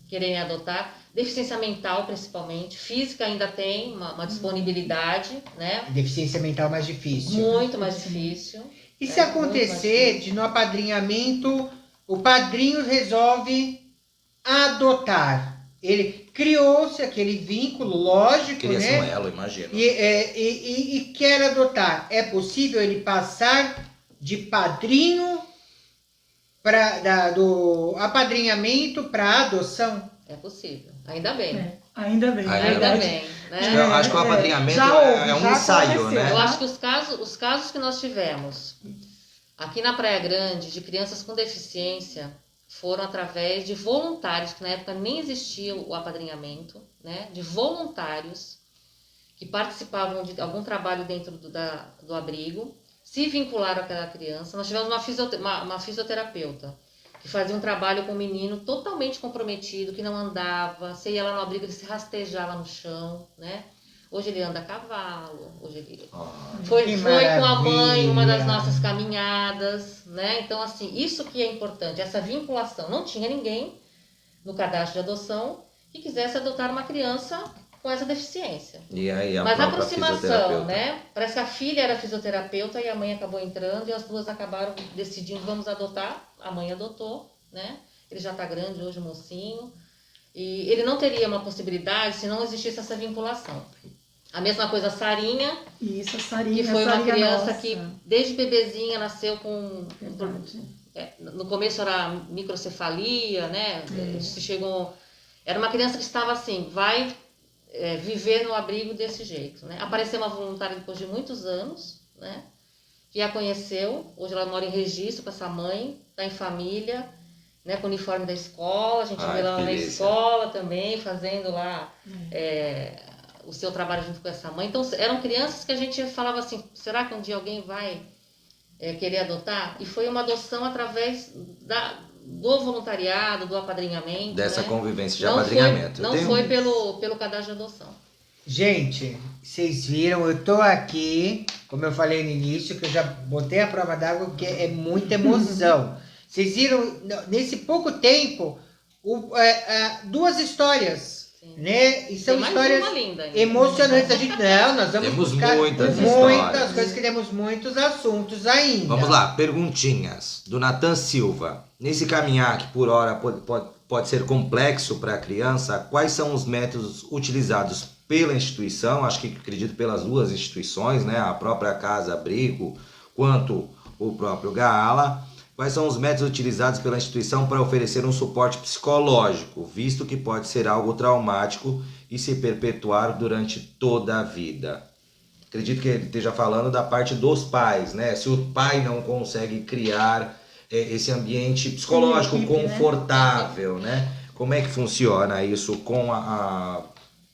quererem adotar. Deficiência mental, principalmente. Física ainda tem uma disponibilidade, né? Deficiência mental mais difícil. Muito mais difícil. E se acontecer de no apadrinhamento, o padrinho resolve adotar? Ele criou-se aquele vínculo, lógico, Cria-se né? um elo, imagino. E quer adotar. É possível ele passar de padrinho do apadrinhamento para adoção? É possível. Ainda bem. Ainda bem. Né? Acho que o apadrinhamento é um ensaio, né? Eu acho que os casos que nós tivemos aqui na Praia Grande de crianças com deficiência foram através de voluntários, que na época nem existia o apadrinhamento, né? De voluntários que participavam de algum trabalho dentro do abrigo, se vincularam àquela criança. Nós tivemos uma fisioterapeuta que fazia um trabalho com um menino totalmente comprometido, que não andava, você ia lá no abrigo, ele se rastejava no chão, né? Hoje ele anda a cavalo, hoje ele foi com a mãe uma das nossas caminhadas, né? Então, assim, isso que é importante, essa vinculação. Não tinha ninguém no cadastro de adoção que quisesse adotar uma criança com essa deficiência. E aí mas a aproximação, né? Parece que a filha era fisioterapeuta e a mãe acabou entrando e as duas acabaram decidindo, vamos adotar. A mãe adotou, né? Ele já está grande hoje, mocinho. E ele não teria uma possibilidade se não existisse essa vinculação. A mesma coisa a Sarinha, Isso, a Sarinha. que foi a uma Sarinha criança nossa. que desde bebezinha nasceu com... Verdade. No começo era microcefalia, né? Se chegou... Era uma criança que estava assim, vai viver no abrigo desse jeito, né? Apareceu uma voluntária depois de muitos anos, né? Que a conheceu, hoje ela mora em Registro com essa mãe, está em família, né? Com o uniforme da escola, a gente vê ela na escola também, fazendo lá o seu trabalho junto com essa mãe. Então eram crianças que a gente falava assim, será que um dia alguém vai querer adotar? E foi uma adoção através do voluntariado, do apadrinhamento. Dessa né? convivência de apadrinhamento. Não foi pelo cadastro de adoção. Gente, vocês viram, eu tô aqui, como eu falei no início, que eu já botei a prova d'água, porque é muita emoção. Vocês viram, nesse pouco tempo, duas histórias, né? E são Tem mais histórias uma linda ainda. emocionantes. A gente, nós vamos Temos buscar muitas muitas histórias. coisas, que temos muitos assuntos ainda. Vamos lá, perguntinhas do Natan Silva. Nesse caminhar que por hora pode ser complexo para a criança, quais são os métodos utilizados pela instituição? Acredito pelas duas instituições, né? A própria Casa Abrigo quanto o próprio Gaala. Quais são os métodos utilizados pela instituição para oferecer um suporte psicológico, visto que pode ser algo traumático e se perpetuar durante toda a vida? Acredito que ele esteja falando da parte dos pais, né? Se o pai não consegue criar esse ambiente psicológico confortável, né? Como é que funciona isso com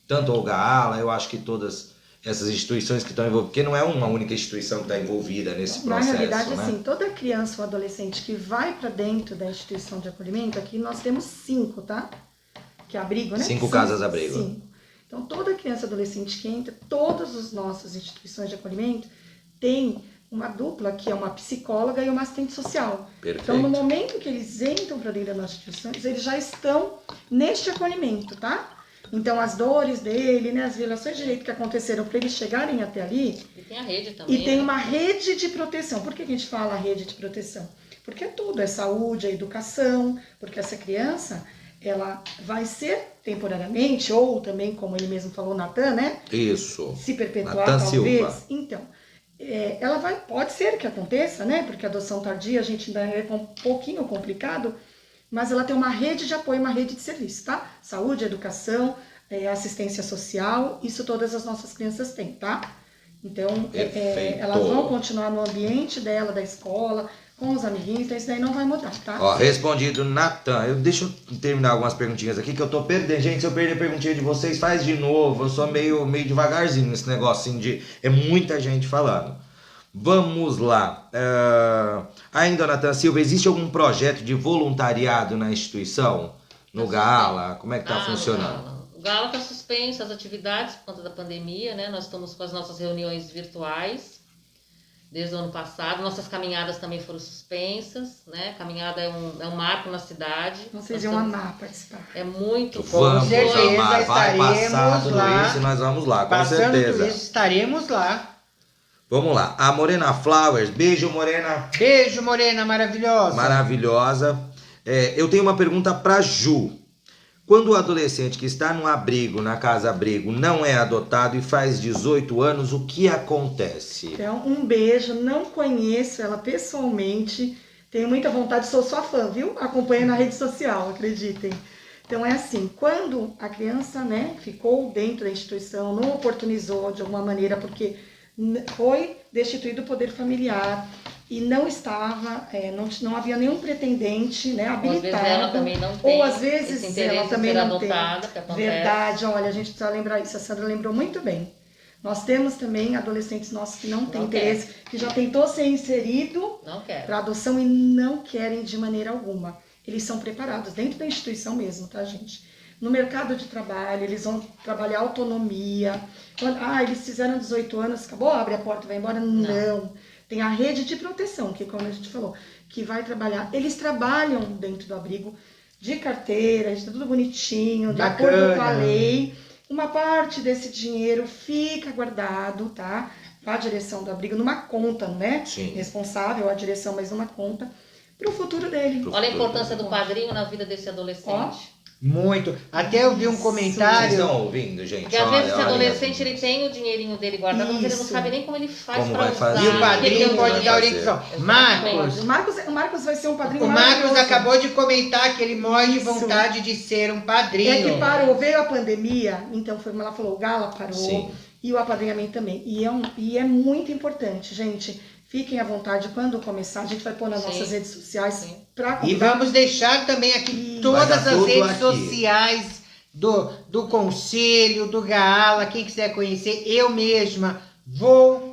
tanto o Gaala, eu acho que todas essas instituições que estão envolvidas, porque não é uma única instituição que está envolvida nesse processo. Na realidade, né? assim, toda criança ou adolescente que vai para dentro da instituição de acolhimento, aqui nós temos 5, tá? Que é abrigo, né? 5 casas-abrigo. 5. Então, toda criança e adolescente que entra, todas as nossas instituições de acolhimento tem uma dupla, que é uma psicóloga e uma assistente social. Perfeito. Então, no momento que eles entram para dentro das nossas instituições, eles já estão neste acolhimento, tá? Então, as dores dele, né, as violações de direito que aconteceram para eles chegarem até ali... E tem a rede também. E tem uma rede de proteção. Por que a gente fala rede de proteção? Porque é tudo, é saúde, é educação, porque essa criança, ela vai ser temporariamente, ou também, como ele mesmo falou, Natan, né? Isso. Se perpetuar, Natan talvez. Silva. Então, ela pode ser que aconteça, né? Porque a adoção tardia, a gente ainda é um pouquinho complicado, mas ela tem uma rede de apoio, uma rede de serviço, tá? Saúde, educação, assistência social, isso todas as nossas crianças têm, tá? Então, elas vão continuar no ambiente dela, da escola, com os amiguinhos, então isso daí não vai mudar, tá? Ó, respondido, Natan. Deixa eu terminar algumas perguntinhas aqui que eu tô perdendo. Gente, se eu perder a perguntinha de vocês, faz de novo. Eu sou meio devagarzinho nesse negócio, assim, é muita gente falando. Vamos lá. Ainda, Natan Silva, existe algum projeto de voluntariado na instituição? No Gaala? Como é que tá funcionando? O Gaala está suspenso as atividades por conta da pandemia, né? Nós estamos com as nossas reuniões virtuais desde o ano passado. Nossas caminhadas também foram suspensas, né? Caminhada é um marco na cidade. Vocês iam amar participar. É muito Vamos certeza, amar. Vai passar tudo lá. isso e nós vamos lá, com Passando certeza. tudo isso, estaremos lá. Vamos lá. A Morena Flowers. Beijo, Morena. Beijo, Morena, maravilhosa. Maravilhosa. Eu tenho uma pergunta para Ju. Quando o adolescente que está no abrigo, na casa abrigo, não é adotado e faz 18 anos, o que acontece? Então, um beijo, não conheço ela pessoalmente, tenho muita vontade, sou sua fã, viu? Acompanha na rede social, acreditem. Então é assim, quando a criança, né, ficou dentro da instituição, não oportunizou de alguma maneira, porque foi destituído o poder familiar, e não estava, não havia nenhum pretendente, né, habilitado. Ou às vezes ela também não tem. Ou às vezes ela também não adotada, tem. Que acontece. Verdade, olha, a gente precisa lembrar isso, a Sandra lembrou muito bem. Nós temos também adolescentes nossos que não têm interesse, que já tentou ser inserido para adoção e não querem de maneira alguma. Eles são preparados dentro da instituição mesmo, tá, gente? No mercado de trabalho, eles vão trabalhar autonomia. Eles fizeram 18 anos, acabou, abre a porta e vai embora. Não. Tem a rede de proteção, que como a gente falou, que vai trabalhar. Eles trabalham dentro do abrigo de carteira, de tudo bonitinho, de acordo com a lei. Uma parte desse dinheiro fica guardado, tá? A direção do abrigo numa conta, né? Sim. Responsável a direção, mas numa conta, para o futuro dele. Olha a importância do padrinho na vida desse adolescente. Muito. Até eu vi um Vocês comentário. estão ouvindo, gente? Porque às vezes esse Olha, adolescente ele tem o dinheirinho dele guardado, mas ele não Isso. sabe nem como ele faz Como pra vai usar. fazer. E o Ele padrinho tem pode que dar fazer. orientação. Exatamente. Marcos, O Marcos vai ser um padrinho o Marcos maravilhoso. acabou de comentar que ele morre de Isso. vontade de ser um É padrinho. que parou, veio a pandemia, então foi como ela falou, o Gala parou Sim. e o apadrinhamento também. E é muito importante, gente. Fiquem à vontade quando começar. A gente vai pôr nas Sim. nossas redes sociais Sim. para E vamos deixar também aqui Vai todas dar as tudo redes aqui. sociais do Conselho, do Gala. Quem quiser conhecer, eu mesma vou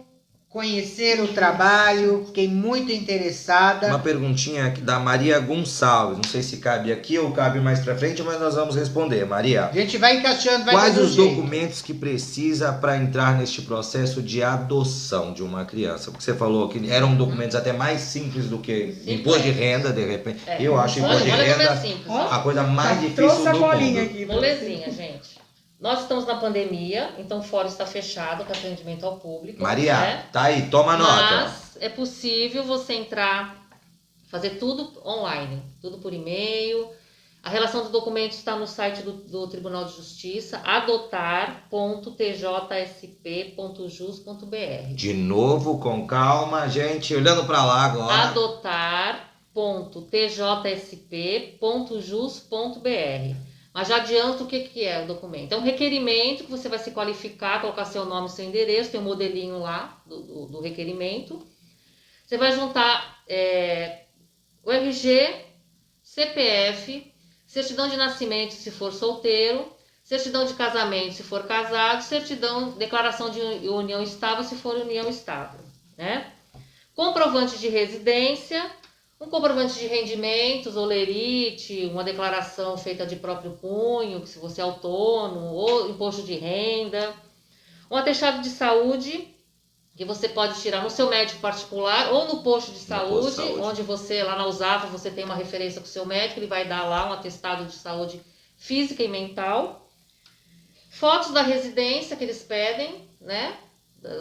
conhecer o trabalho. Fiquei muito interessada. Uma perguntinha aqui da Maria Gonçalves. Não sei se cabe aqui ou cabe mais pra frente, mas nós vamos responder. Maria, A gente vai encaixando, vai quais dando os jeito. documentos que precisa para entrar neste processo de adoção de uma criança? Porque você falou que eram documentos até mais simples do que imposto de renda, de repente. É. Eu acho imposto de Olha como é renda simples. Ó. a coisa mais difícil trouxe a do bolinha mundo. aqui. Molezinha, gente. Nós estamos na pandemia, então o fórum está fechado com atendimento ao público. Maria, né? tá aí, toma nota. Mas é possível você entrar, fazer tudo online, tudo por e-mail. A relação dos documentos está no site do Tribunal de Justiça, adotar.tjsp.jus.br. De novo, com calma, gente, olhando para lá agora. adotar.tjsp.jus.br. Mas já adianto o que é o documento. É um requerimento que você vai se qualificar, colocar seu nome e seu endereço, tem um modelinho lá do requerimento. Você vai juntar o RG, CPF, certidão de nascimento se for solteiro, certidão de casamento se for casado, declaração de união estável se for união estável, né? Comprovante de residência, um comprovante de rendimentos, olerite, uma declaração feita de próprio punho, se você é autônomo, ou imposto de renda, um atestado de saúde, que você pode tirar no seu médico particular ou no posto de saúde, onde você, lá na USAF, você tem uma referência com o seu médico, ele vai dar lá um atestado de saúde física e mental. Fotos da residência que eles pedem, né?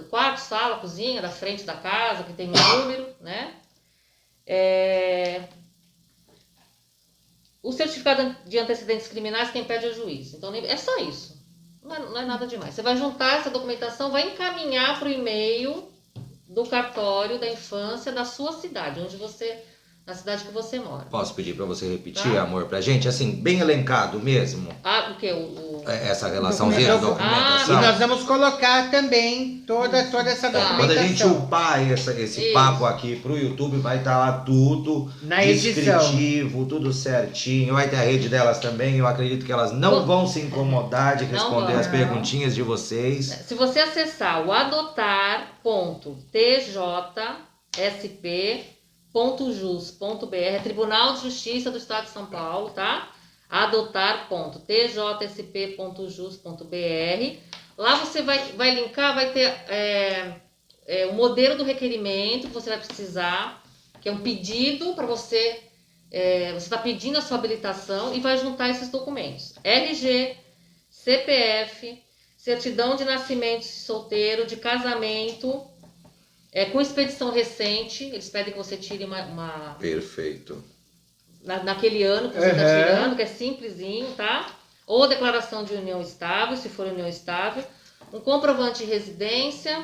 Quarto, sala, cozinha, da frente da casa, que tem um número, né? O certificado de antecedentes criminais quem pede é o juiz. Então é só isso. Não é nada demais. Você vai juntar essa documentação, vai encaminhar para o e-mail do cartório da infância da sua cidade, na cidade que você mora. Posso pedir para você repetir, amor, pra gente? Assim, bem elencado mesmo. O que? Essa relaçãozinha, documentação. E nós vamos colocar também toda essa documentação. Quando a gente upar esse papo aqui pro YouTube, vai estar lá tudo Na edição. descritivo, tudo certinho. Vai ter a rede delas também. Eu acredito que elas não vão se incomodar de responder as perguntinhas de vocês. Se você acessar o adotar.tjsp.jus.br, é Tribunal de Justiça do Estado de São Paulo, tá? adotar.tjsp.jus.br. Lá você vai linkar, vai ter o modelo do requerimento que você vai precisar, que é um pedido para você. Você está pedindo a sua habilitação e vai juntar esses documentos: RG, CPF, certidão de nascimento solteiro, de casamento, com expedição recente. Eles pedem que você tire uma Perfeito. naquele ano que você está tirando, que é simplesinho, tá? Ou declaração de união estável, se for união estável, um comprovante de residência,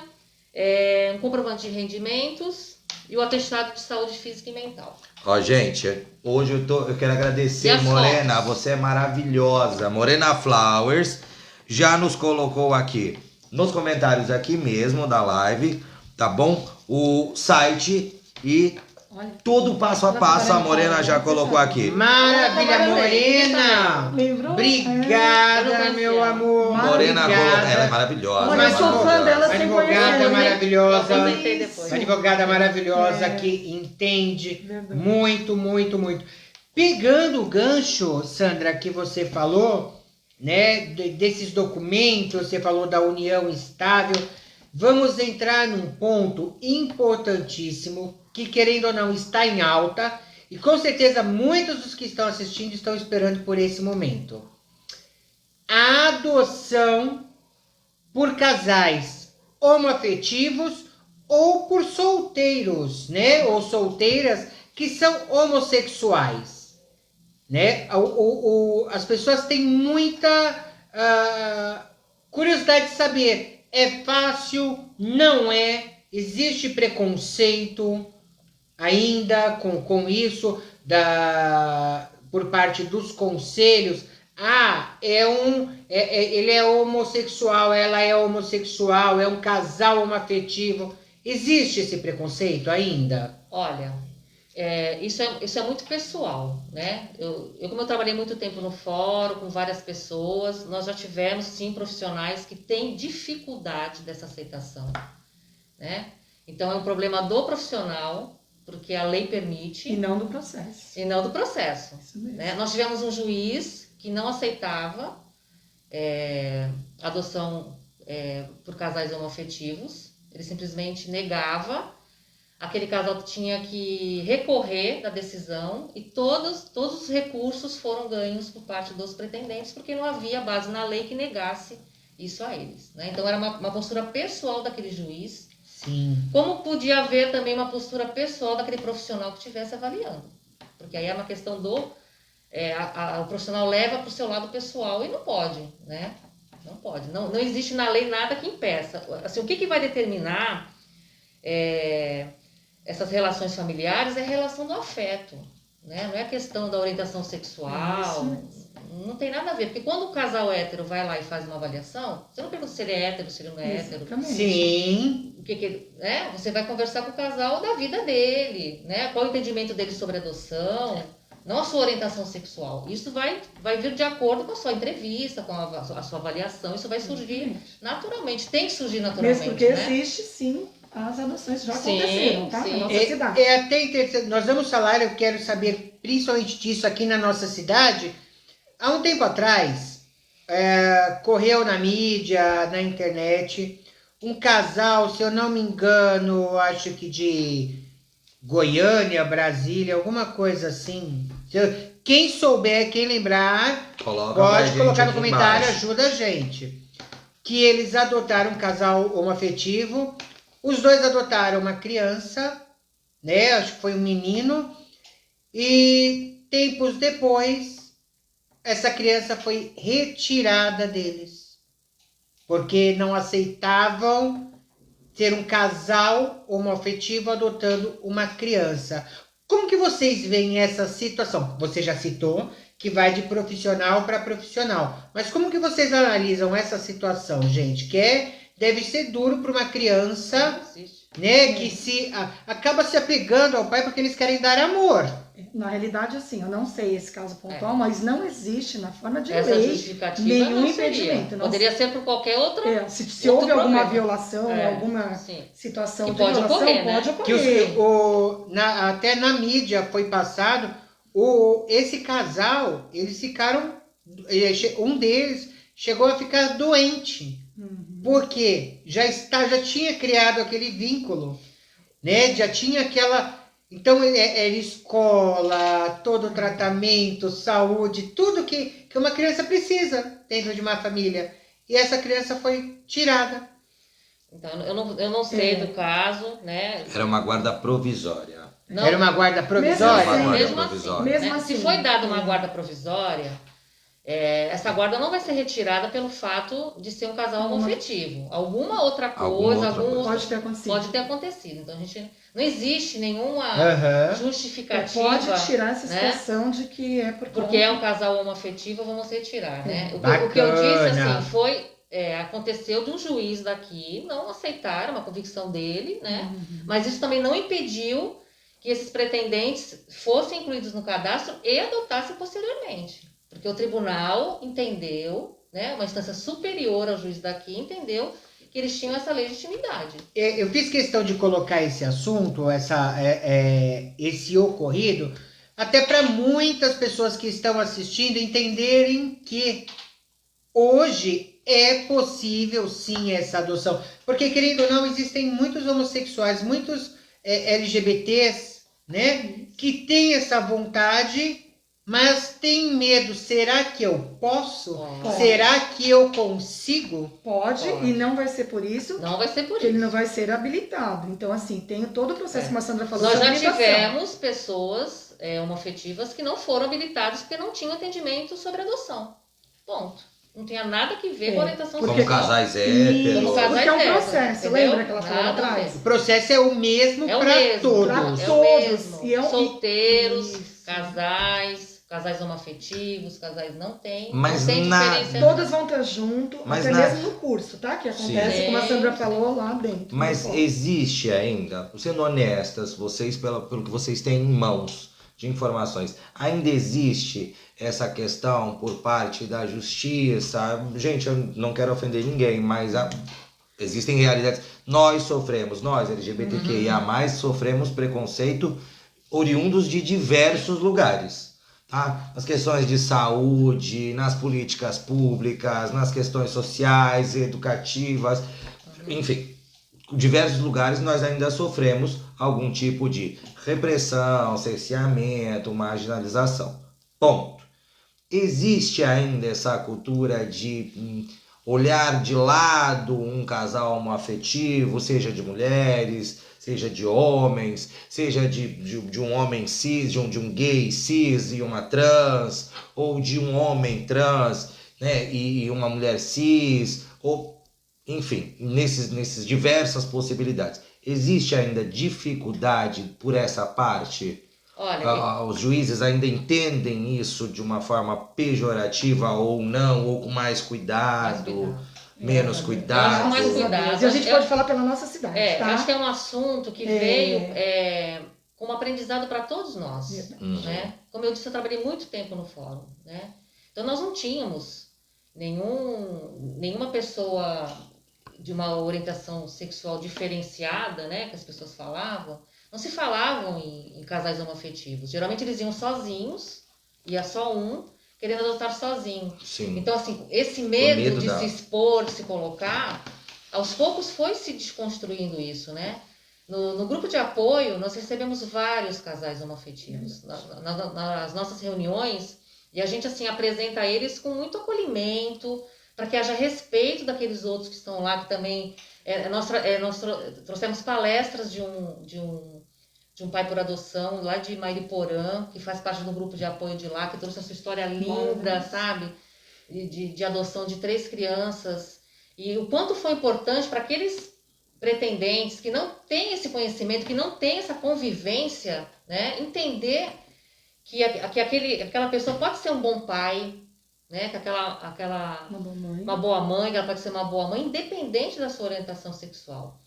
um comprovante de rendimentos e o atestado de saúde física e mental. Ó, gente, hoje eu quero agradecer, Morena, fotos? você é maravilhosa. Morena Flowers já nos colocou aqui nos comentários aqui mesmo da live, tá bom? O site e tudo passo a passo a Morena já colocou aqui. Maravilha, Morena! Lembrou? Obrigada, meu amor. Morena, Obrigada. ela é maravilhosa. Olha, eu sou fã dela sem Advogada conhecer. maravilhosa. Eu comentei depois. Uma advogada maravilhosa que entende muito, muito, muito. Pegando o gancho, Sandra, que você falou, né, desses documentos, você falou da união estável, vamos entrar num ponto importantíssimo que, querendo ou não, está em alta e com certeza muitos dos que estão assistindo estão esperando por esse momento. A adoção por casais homoafetivos ou por solteiros, né? Ou solteiras que são homossexuais. né? As pessoas têm muita curiosidade de saber, é fácil, não é, existe preconceito ainda com isso por parte dos conselhos. Ele é homossexual, ela é homossexual, é um casal homoafetivo. Existe esse preconceito ainda? Olha, isso é muito pessoal, né? Como eu trabalhei muito tempo no fórum, com várias pessoas, nós já tivemos, sim, profissionais que têm dificuldade dessa aceitação, né? Então, é um problema do profissional, porque a lei permite. E não do processo. E não do processo. Isso mesmo. Né? Nós tivemos um juiz que não aceitava adoção por casais homoafetivos. Ele simplesmente negava. Aquele casal tinha que recorrer da decisão e todos os recursos foram ganhos por parte dos pretendentes, porque não havia base na lei que negasse isso a eles. Né? Então, era uma postura pessoal daquele juiz. Sim. Como podia haver também uma postura pessoal daquele profissional que estivesse avaliando. Porque aí é uma questão o profissional leva para o seu lado pessoal e não pode, né? Não pode. Não existe na lei nada que impeça. Assim, o que vai determinar essas relações familiares é a relação do afeto, né? Não é a questão da orientação sexual. Não tem nada a ver. Porque quando o casal hétero vai lá e faz uma avaliação, você não pergunta se ele é hétero, se ele não é hétero. Sim. Você vai conversar com o casal da vida dele, né? Qual o entendimento dele sobre adoção, não a sua orientação sexual. Isso vai vir de acordo com a sua entrevista, com a sua avaliação. Isso vai surgir naturalmente. Tem que surgir naturalmente. Mesmo porque né? existe, sim, as adoções já Sim, aconteceram, tá? sim. Na nossa cidade. É até interessante. Nós vamos falar, eu quero saber principalmente disso aqui na nossa cidade. Há um tempo atrás, correu na mídia, na internet, um casal, se eu não me engano, acho que de Goiânia, Brasília, alguma coisa assim. Quem souber, quem lembrar, pode colocar no comentário, ajuda a gente. Que eles adotaram um casal homoafetivo, os dois adotaram uma criança, né? Acho que foi um menino, e tempos depois essa criança foi retirada deles, porque não aceitavam ter um casal homoafetivo adotando uma criança. Como que vocês veem essa situação? Você já citou que vai de profissional para profissional, mas como que vocês analisam essa situação, gente? Deve ser duro para uma criança, né, que acaba se apegando ao pai porque eles querem dar amor. Na realidade, assim, eu não sei esse caso pontual, mas não existe na forma de essa lei justificativa nenhum não impedimento. Poderia ser por qualquer outra. Se houve alguma violação, alguma situação que de pode violação, ocorrer, né? pode ocorrer. Até na mídia foi passado, esse casal, eles ficaram, um deles chegou a ficar doente, porque já tinha criado aquele vínculo, né? Já tinha aquela. Então, era escola, todo o tratamento, saúde, tudo que uma criança precisa dentro de uma família. E essa criança foi tirada. Então, eu não sei do caso, né? Era uma guarda provisória. Não, era uma guarda provisória? Mesmo assim, se foi dada uma guarda provisória, essa guarda não vai ser retirada pelo fato de ser um casal homoafetivo. Alguma outra coisa, pode ter acontecido. Então, não existe nenhuma justificativa. Pode tirar essa situação, né, de que é porque é um casal homoafetivo, vamos retirar, né? O que eu disse, assim, aconteceu de um juiz daqui não aceitar uma convicção dele, né? Mas isso também não impediu que esses pretendentes fossem incluídos no cadastro e adotassem posteriormente. Porque o tribunal entendeu, né, uma instância superior ao juiz daqui entendeu que eles tinham essa legitimidade. Eu fiz questão de colocar esse assunto, esse ocorrido, até para muitas pessoas que estão assistindo entenderem que hoje é possível sim essa adoção. Porque, querendo ou não, existem muitos homossexuais, muitos LGBTs, né, que têm essa vontade, mas tem medo. Será que eu posso? Pode. Será que eu consigo? Pode, e não vai ser por isso. Não vai ser por que isso. Ele não vai ser habilitado. Então, assim, tem todo o processo que a Sandra falou. Nós já tivemos pessoas homoafetivas que não foram habilitadas porque não tinham atendimento sobre adoção. Ponto. Não tinha nada que ver com a orientação Como sexual. casais héteros. Como casais Porque é um héteros, processo, entendeu? lembra que ela falou lá Nada a atrás? O processo é o mesmo É o para mesmo, todos. pra É o todos. mesmo. E é um- Solteiros, Isso. casais homoafetivos, casais não tem. Mas não tem na- diferença. Todas vão estar junto, Mas até na- mesmo no curso, tá? Que acontece, Sim. como a Sandra falou, lá dentro. Mas no fórum. existe ainda, sendo honestas, vocês, pelo que vocês têm em mãos de informações, ainda existe essa questão por parte da justiça? Gente, eu não quero ofender ninguém, mas existem realidades. Nós sofremos, nós LGBTQIA+, sofremos preconceito oriundos de diversos lugares. Tá? Nas questões de saúde, nas políticas públicas, nas questões sociais, educativas, enfim, em diversos lugares nós ainda sofremos algum tipo de repressão, cerceamento, marginalização. Ponto. Existe ainda essa cultura de olhar de lado um casal homoafetivo, seja de mulheres, seja de homens, seja de um homem cis, de um gay cis e uma trans, ou de um homem trans, né, e uma mulher cis, ou enfim, nesses diversas possibilidades. Existe ainda dificuldade por essa parte? Olha, Os juízes ainda entendem isso de uma forma pejorativa ou não, ou com mais cuidado, menos Eu cuidado? acho mais cuidado. E a gente Eu- pode falar pela nossa cidade, tá? acho que é um assunto que veio como aprendizado para todos nós. Verdade. Né? Como eu disse, eu trabalhei muito tempo no fórum. Né? Então nós não tínhamos nenhuma pessoa de uma orientação sexual diferenciada, né, que as pessoas falavam. Não se falavam em casais homoafetivos. Geralmente eles iam sozinhos, ia só um, querendo adotar sozinho. Sim. Então, assim, esse medo medo de da- se expor, de se colocar, aos poucos foi se desconstruindo isso, né? No grupo de apoio, nós recebemos vários casais homoafetivos nas nossas reuniões, e a gente, assim, apresenta eles com muito acolhimento, para que haja respeito daqueles outros que estão lá, que também... nós trouxemos palestras de um pai por adoção, lá de Mairiporã, que faz parte do grupo de apoio de lá, que trouxe a sua história linda, sabe? De adoção de 3 crianças. E o quanto foi importante para aqueles pretendentes que não têm esse conhecimento, que não têm essa convivência, né? Entender que aquela pessoa pode ser um bom pai, né? Que uma boa mãe, que ela pode ser uma boa mãe, independente da sua orientação sexual.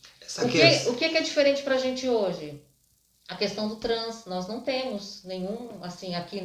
O que é diferente pra gente hoje? A questão do trans. Nós não temos nenhum, assim, aqui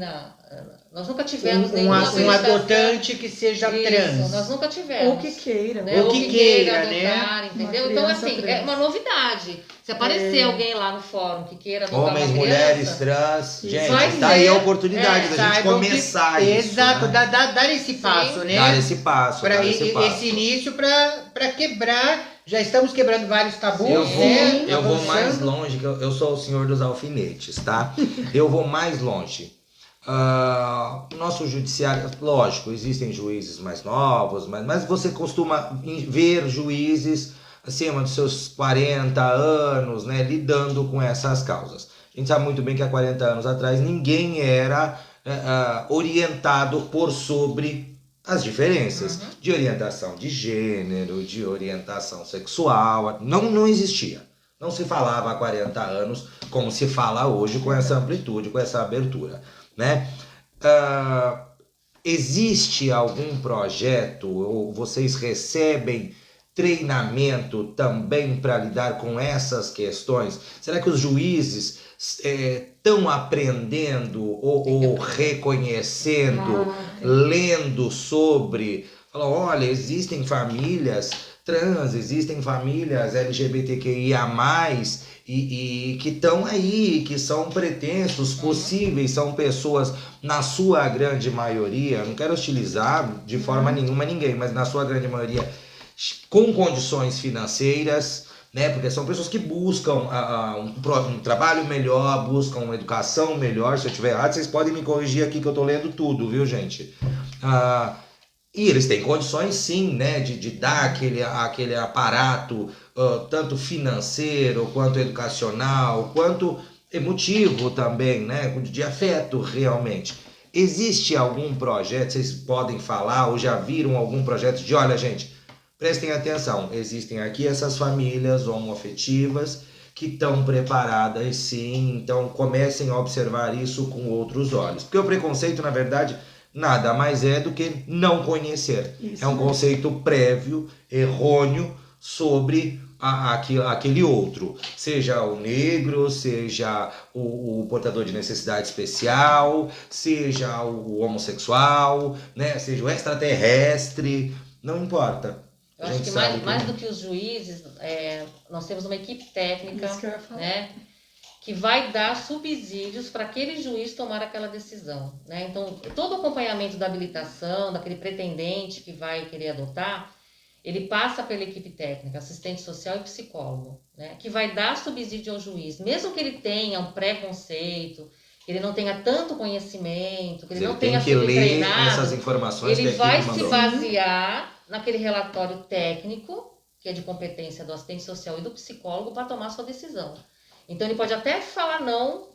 nós nunca tivemos nenhum Um adotante que seja trans. Nós nunca tivemos. Ou que queira. Né? Ou que queira, né? adotar, entendeu? Uma Então, criança assim, trans. é uma novidade. Se aparecer alguém lá no fórum que queira adotar Homens, uma mulheres, criança, trans, Isso. gente, Vai tá aí a ser- oportunidade da gente Saibam que- começar isso. Exato, né? dar esse passo, né? Dar esse passo, Para dar esse passo. esse início para quebrar. Já estamos quebrando vários tabus, Eu né? vou Avançando. mais longe, que eu sou o senhor dos alfinetes, tá? Eu vou mais longe. Nosso judiciário, lógico, existem juízes mais novos, mas você costuma ver juízes acima dos seus 40 anos, né, lidando com essas causas. A gente sabe muito bem que há 40 anos atrás ninguém era orientado por sobre as diferenças de orientação de gênero, de orientação sexual, não existia. Não se falava há 40 anos como se fala hoje, com essa amplitude, com essa abertura, né? Existe algum projeto, ou vocês recebem treinamento também para lidar com essas questões? Será que os juízes estão aprendendo ou reconhecendo, lendo sobre? Falam, olha, existem famílias trans, existem famílias LGBTQIA+, e que estão aí, que são pretensos, possíveis, são pessoas, na sua grande maioria, não quero hostilizar de forma nenhuma ninguém, mas na sua grande maioria, com condições financeiras, né? Porque são pessoas que buscam um trabalho melhor, buscam uma educação melhor. Se eu estiver errado, vocês podem me corrigir aqui que eu estou lendo tudo, viu, gente? E eles têm condições, sim, né, de dar aquele aparato, tanto financeiro, quanto educacional, quanto emotivo também, né? De afeto realmente. Existe algum projeto, vocês podem falar ou já viram algum projeto de, olha gente, prestem atenção, existem aqui essas famílias homoafetivas que estão preparadas sim, então comecem a observar isso com outros olhos. Porque o preconceito, na verdade, nada mais é do que não conhecer. Isso é um conceito prévio, errôneo, sobre aquele outro. Seja o negro, seja o portador de necessidade especial, seja o homossexual, né? Seja o extraterrestre, não importa. Eu acho que mais do que os juízes, nós temos uma equipe técnica, Isso que eu ia falar. né, que vai dar subsídios para aquele juiz tomar aquela decisão, né? Então, todo o acompanhamento da habilitação, daquele pretendente que vai querer adotar, ele passa pela equipe técnica, assistente social e psicólogo, né, que vai dar subsídio ao juiz, mesmo que ele tenha um preconceito, que ele não tenha tanto conhecimento, que ele não tenha sido treinado, essas informações ele que vai mandou. se basear naquele relatório técnico, que é de competência do assistente social e do psicólogo, para tomar sua decisão. Então ele pode até falar não,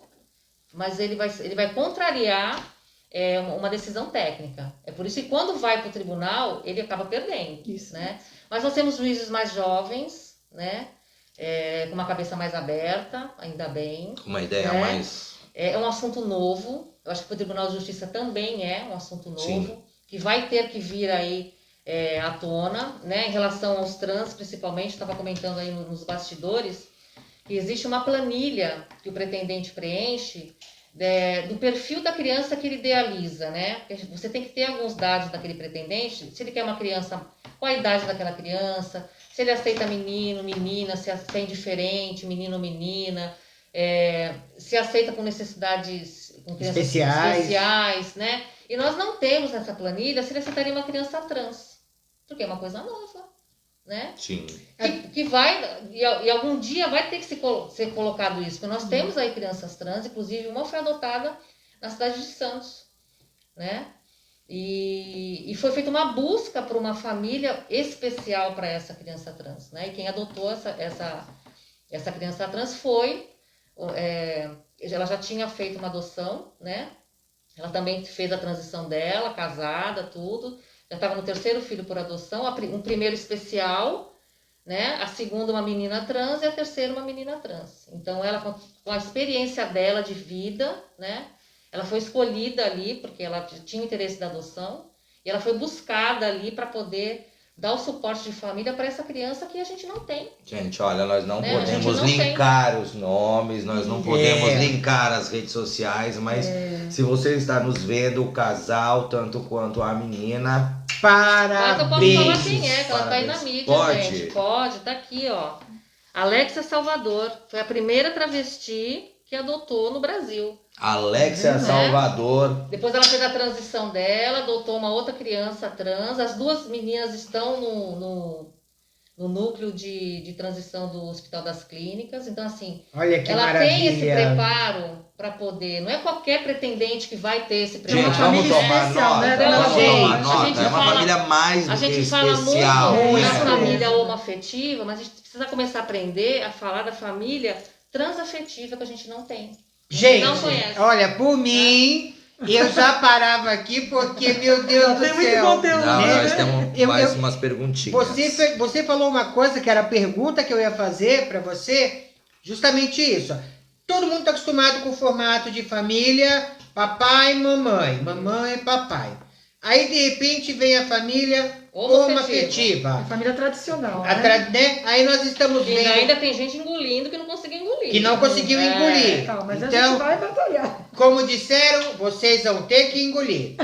mas ele vai contrariar uma decisão técnica. É por isso que quando vai para o tribunal, ele acaba perdendo. Isso. Né? Mas nós temos juízes mais jovens, né? Com uma cabeça mais aberta, ainda bem. Uma ideia né? mais... É um assunto novo. Eu acho que para o Tribunal de Justiça também é um assunto novo, Sim. que vai ter que vir aí à tona, né? Em relação aos trans, principalmente, estava comentando aí nos bastidores, que existe uma planilha que o pretendente preenche do perfil da criança que ele idealiza, né? Você tem que ter alguns dados daquele pretendente, se ele quer uma criança, qual a idade daquela criança, se ele aceita menino, menina, se é indiferente, menino ou menina, se aceita com necessidades com crianças especiais, né? E nós não temos nessa planilha se ele aceitaria uma criança trans, porque é uma coisa nova, né? Sim. Que vai, e algum dia vai ter que ser colocado isso, porque nós temos aí crianças trans, inclusive uma foi adotada na cidade de Santos, né? E foi feita uma busca por uma família especial para essa criança trans, né? E quem adotou essa criança trans foi, ela já tinha feito uma adoção, né? Ela também fez a transição dela, casada, tudo. Já estava no terceiro filho por adoção, um primeiro especial, né? A segunda uma menina trans e a terceira uma menina trans. Então ela, com a experiência dela de vida, né? Ela foi escolhida ali porque ela tinha interesse da adoção e ela foi buscada ali para poder dar o suporte de família para essa criança que a gente não tem. Gente, olha, nós não Né? podemos não linkar os nomes, nós não podemos linkar as redes sociais, mas se você está nos vendo, o casal, tanto quanto a menina, Mas eu posso falar parabéns. quem é, que ela tá aí na mídia, Pode? gente. Pode, tá aqui, ó. Alexia Salvador foi a primeira travesti que adotou no Brasil. Alexia Salvador. Depois ela fez a transição dela, adotou uma outra criança trans. As duas meninas estão no núcleo de transição do Hospital das Clínicas. Então, assim, Olha que ela maravilha. tem esse preparo para poder. Não é qualquer pretendente que vai ter esse preparo. Gente, vamos família tomar especial, nota. né, dona Vamos Gente, tomar a nota. gente É uma fala- família mais A do que gente fala especial. muito né? da né? família homoafetiva, mas a gente precisa começar a aprender a falar da família transafetiva que a gente não tem. Gente, Não conhece. olha, por mim, eu já parava aqui porque, meu Deus Já do tem muito céu. conteúdo. Não, né? nós temos Eu- mais eu- umas perguntinhas. Você falou uma coisa que era a pergunta que eu ia fazer para você, justamente isso. Todo mundo está acostumado com o formato de família, papai e mamãe, mamãe e papai. Aí, de repente, vem a família homoafetiva. É família tradicional, né? Né? Aí nós estamos E vendo ainda tem gente engolindo que não conseguiu engolir. que não conseguiu engolir. Tá, mas a Então, gente vai batalhar. como disseram, vocês vão ter que engolir.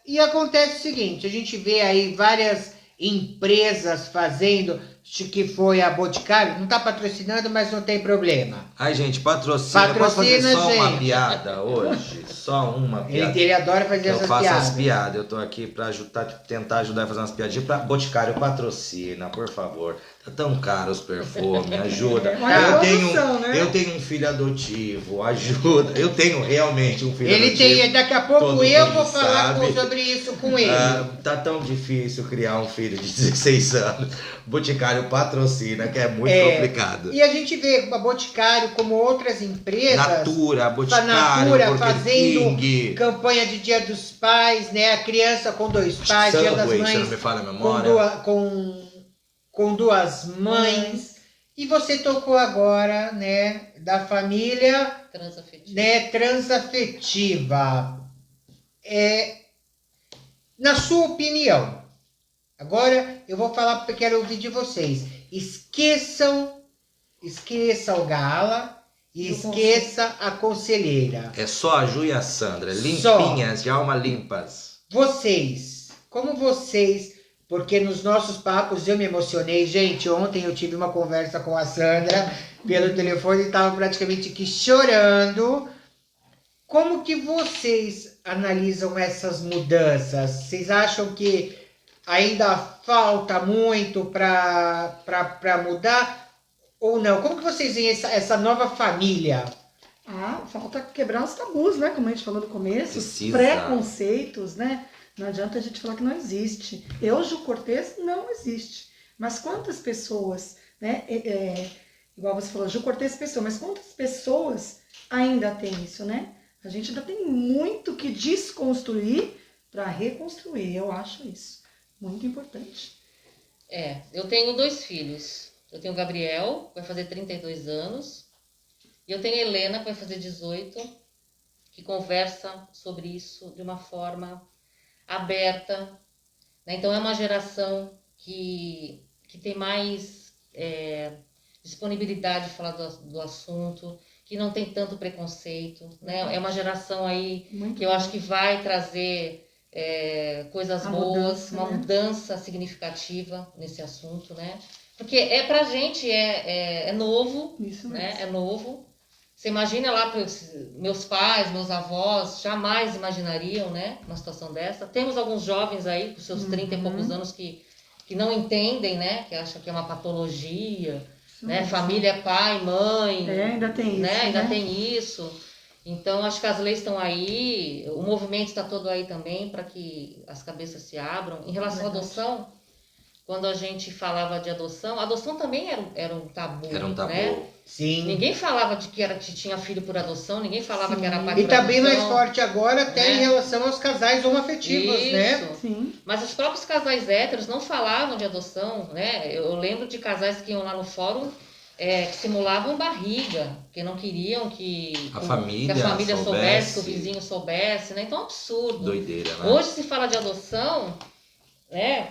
E acontece o seguinte, a gente vê aí várias empresas fazendo, acho que foi a Boticário, não está patrocinando, mas não tem problema. Ai, gente, patrocina. Posso fazer Patrocina, só uma gente. piada hoje? Só uma piada. Ele adora fazer Eu essas faço piadas. as piadas, eu tô aqui pra ajudar, tentar ajudar a fazer umas piadinhas. Boticário, patrocina, por favor. Tá tão caro os perfumes, ajuda. Olha a produção, né? Eu tenho um filho adotivo, ajuda. Eu tenho realmente um filho Ele adotivo. tem, daqui a pouco todo eu mundo vou falar sabe. sobre isso com ele. Tá tão difícil criar um filho de 16 anos. Boticário, Boticário patrocina, que é muito complicado. E a gente vê a Boticário como outras empresas. Natura, Boticário, Natura Burger fazendo King. campanha de Dia dos Pais, né? A criança com 2 pais, Dia das Subway, se não Mães me falha a com, memória. com 2 mães. E você tocou agora, né, da família Transafetiva. né, transafetiva. Na sua opinião, agora eu vou falar porque eu quero ouvir de vocês. Esqueçam o Gala e esqueça a conselheira. É só a Ju e a Sandra, Só. limpinhas, de alma limpas. Vocês, como vocês, porque nos nossos papos eu me emocionei. Gente, ontem eu tive uma conversa com a Sandra pelo telefone e estava praticamente aqui chorando. Como que vocês analisam essas mudanças? Vocês acham que ainda falta muito para mudar ou não? Como que vocês veem essa nova família? Falta quebrar os tabus, né? Como a gente falou no começo, os Precisa. preconceitos, né? Não adianta a gente falar que não existe. Eu, Ju Cortez, não existe. Mas quantas pessoas, né? Igual você falou, Ju Cortez pessoa, mas quantas pessoas ainda tem isso, né? A gente ainda tem muito que desconstruir para reconstruir. Eu acho isso muito importante. Eu tenho 2 filhos. Eu tenho o Gabriel, que vai fazer 32 anos. E eu tenho a Helena, que vai fazer 18, que conversa sobre isso de uma forma aberta. Né? Então, é uma geração que tem mais disponibilidade de falar do assunto, que não tem tanto preconceito. Né? É uma geração aí Muito que eu bom. acho que vai trazer coisas A boas, mudança, uma né? mudança significativa nesse assunto, né? Porque pra gente é novo, Isso né? mesmo. É novo. Você imagina lá para meus pais, meus avós, jamais imaginariam, né, uma situação dessa. Temos alguns jovens aí, com seus 30 e poucos anos, que não entendem, né, que acham que é uma patologia, né, família é pai, mãe, Ainda tem isso, né, ainda né? tem isso. Então, acho que as leis estão aí, o movimento está todo aí também para que as cabeças se abram. Em relação à adoção, quando a gente falava de adoção, a adoção também era um tabu, Era um tabu. né? Sim. Ninguém falava de que tinha filho por adoção, ninguém falava Sim. que era pai E por tá adoção. bem mais forte agora até né? em relação aos casais homoafetivos, né? Isso. Sim. Mas os próprios casais héteros não falavam de adoção, né? Eu lembro de casais que iam lá no fórum que simulavam barriga, porque não queriam que A família soubesse, que o soubesse. vizinho soubesse, né? Então é um absurdo. Doideira, né? Hoje se fala de adoção,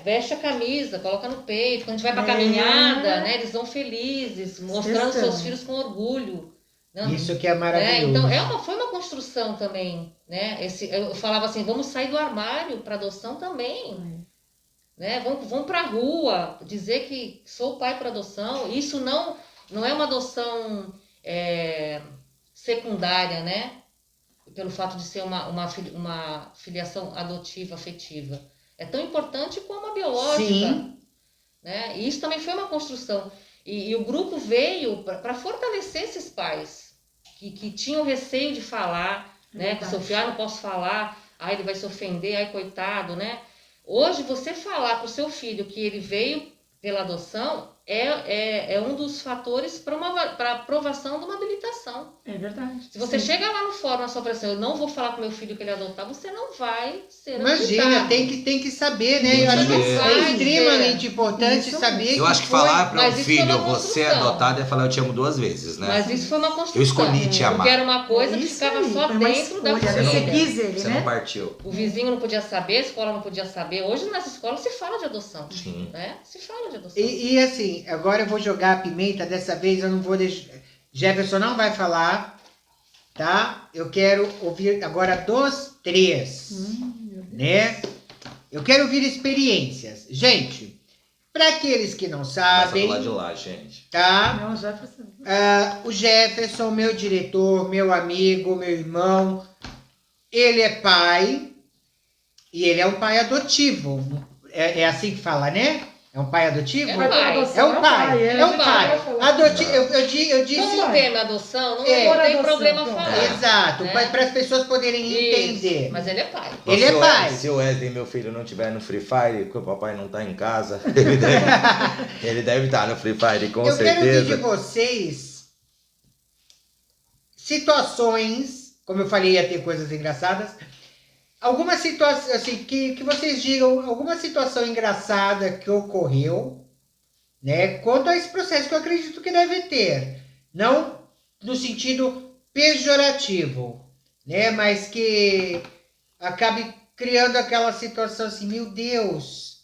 veste a camisa, coloca no peito, quando a gente vai pra caminhada, né? Eles vão felizes, mostrando Questão. seus filhos com orgulho. Né? Isso que é maravilhoso. Então foi uma construção também, né? Eu falava assim, vamos sair do armário para adoção também, né? Vamos para a rua dizer que sou pai para adoção. Isso não é uma adoção secundária, né? Pelo fato de ser uma filiação adotiva, afetiva. É tão importante como a biológica. Sim. Né? E isso também foi uma construção. E o grupo veio para fortalecer esses pais que tinham receio de falar, né? Que seu filho, não posso falar, ele vai se ofender, coitado, né? Hoje, você falar para o seu filho que ele veio pela adoção é um dos fatores para a aprovação de uma habilitação. É verdade. Se você Sim. chega lá no fórum na sua pressão, eu não vou falar com meu filho que ele adotar, você não vai ser Imagina, habilitado. tem que saber, né? Tem Eu acho que que é saber. extremamente importante Isso saber Eu acho que foi- falar para Mas um isso foi filho uma você é construção. adotado é falar eu te amo 2 vezes, né? Mas isso foi uma construção. Eu escolhi te amar. Porque era uma coisa que Isso ficava aí, só foi uma dentro da escolha, Você família. Você quis ele, Você né? não partiu. O vizinho não podia saber, a escola não podia saber. Hoje nas escolas se fala de adoção. Sim. Né? Se fala de adoção. E assim, agora eu vou jogar a pimenta, dessa vez eu não vou deixar. Jefferson não vai falar, tá? Eu quero ouvir agora dos 3, Meu Deus. né? Eu quero ouvir experiências. Gente, para aqueles que não Começa sabem, do lado de lá, gente. tá? Não, já foi. O Jefferson, meu diretor, meu amigo, meu irmão, ele é pai e ele é um pai adotivo. É assim que fala, né? É um pai adotivo? É Vai pra pai. adoção, É o pai, é é o a gente pai. vai falar. Adotivo, eu disse. Como o tema é adoção, não É. tem Adoção, problema pronto. falar. Exato, né? para as pessoas poderem entender. Isso, mas ele é pai. Ele é pai. Se o Wesley, meu filho, não estiver no Free Fire, porque o papai não tá em casa, ele deve estar no Free Fire, com Eu quero ouvir de certeza. vocês situações, como eu falei, ia ter coisas engraçadas. Alguma situação, assim, que vocês digam, alguma situação engraçada que ocorreu, né? Quanto a esse processo que eu acredito que deve ter. Não no sentido pejorativo, né? Mas que acabe criando aquela situação assim, meu Deus,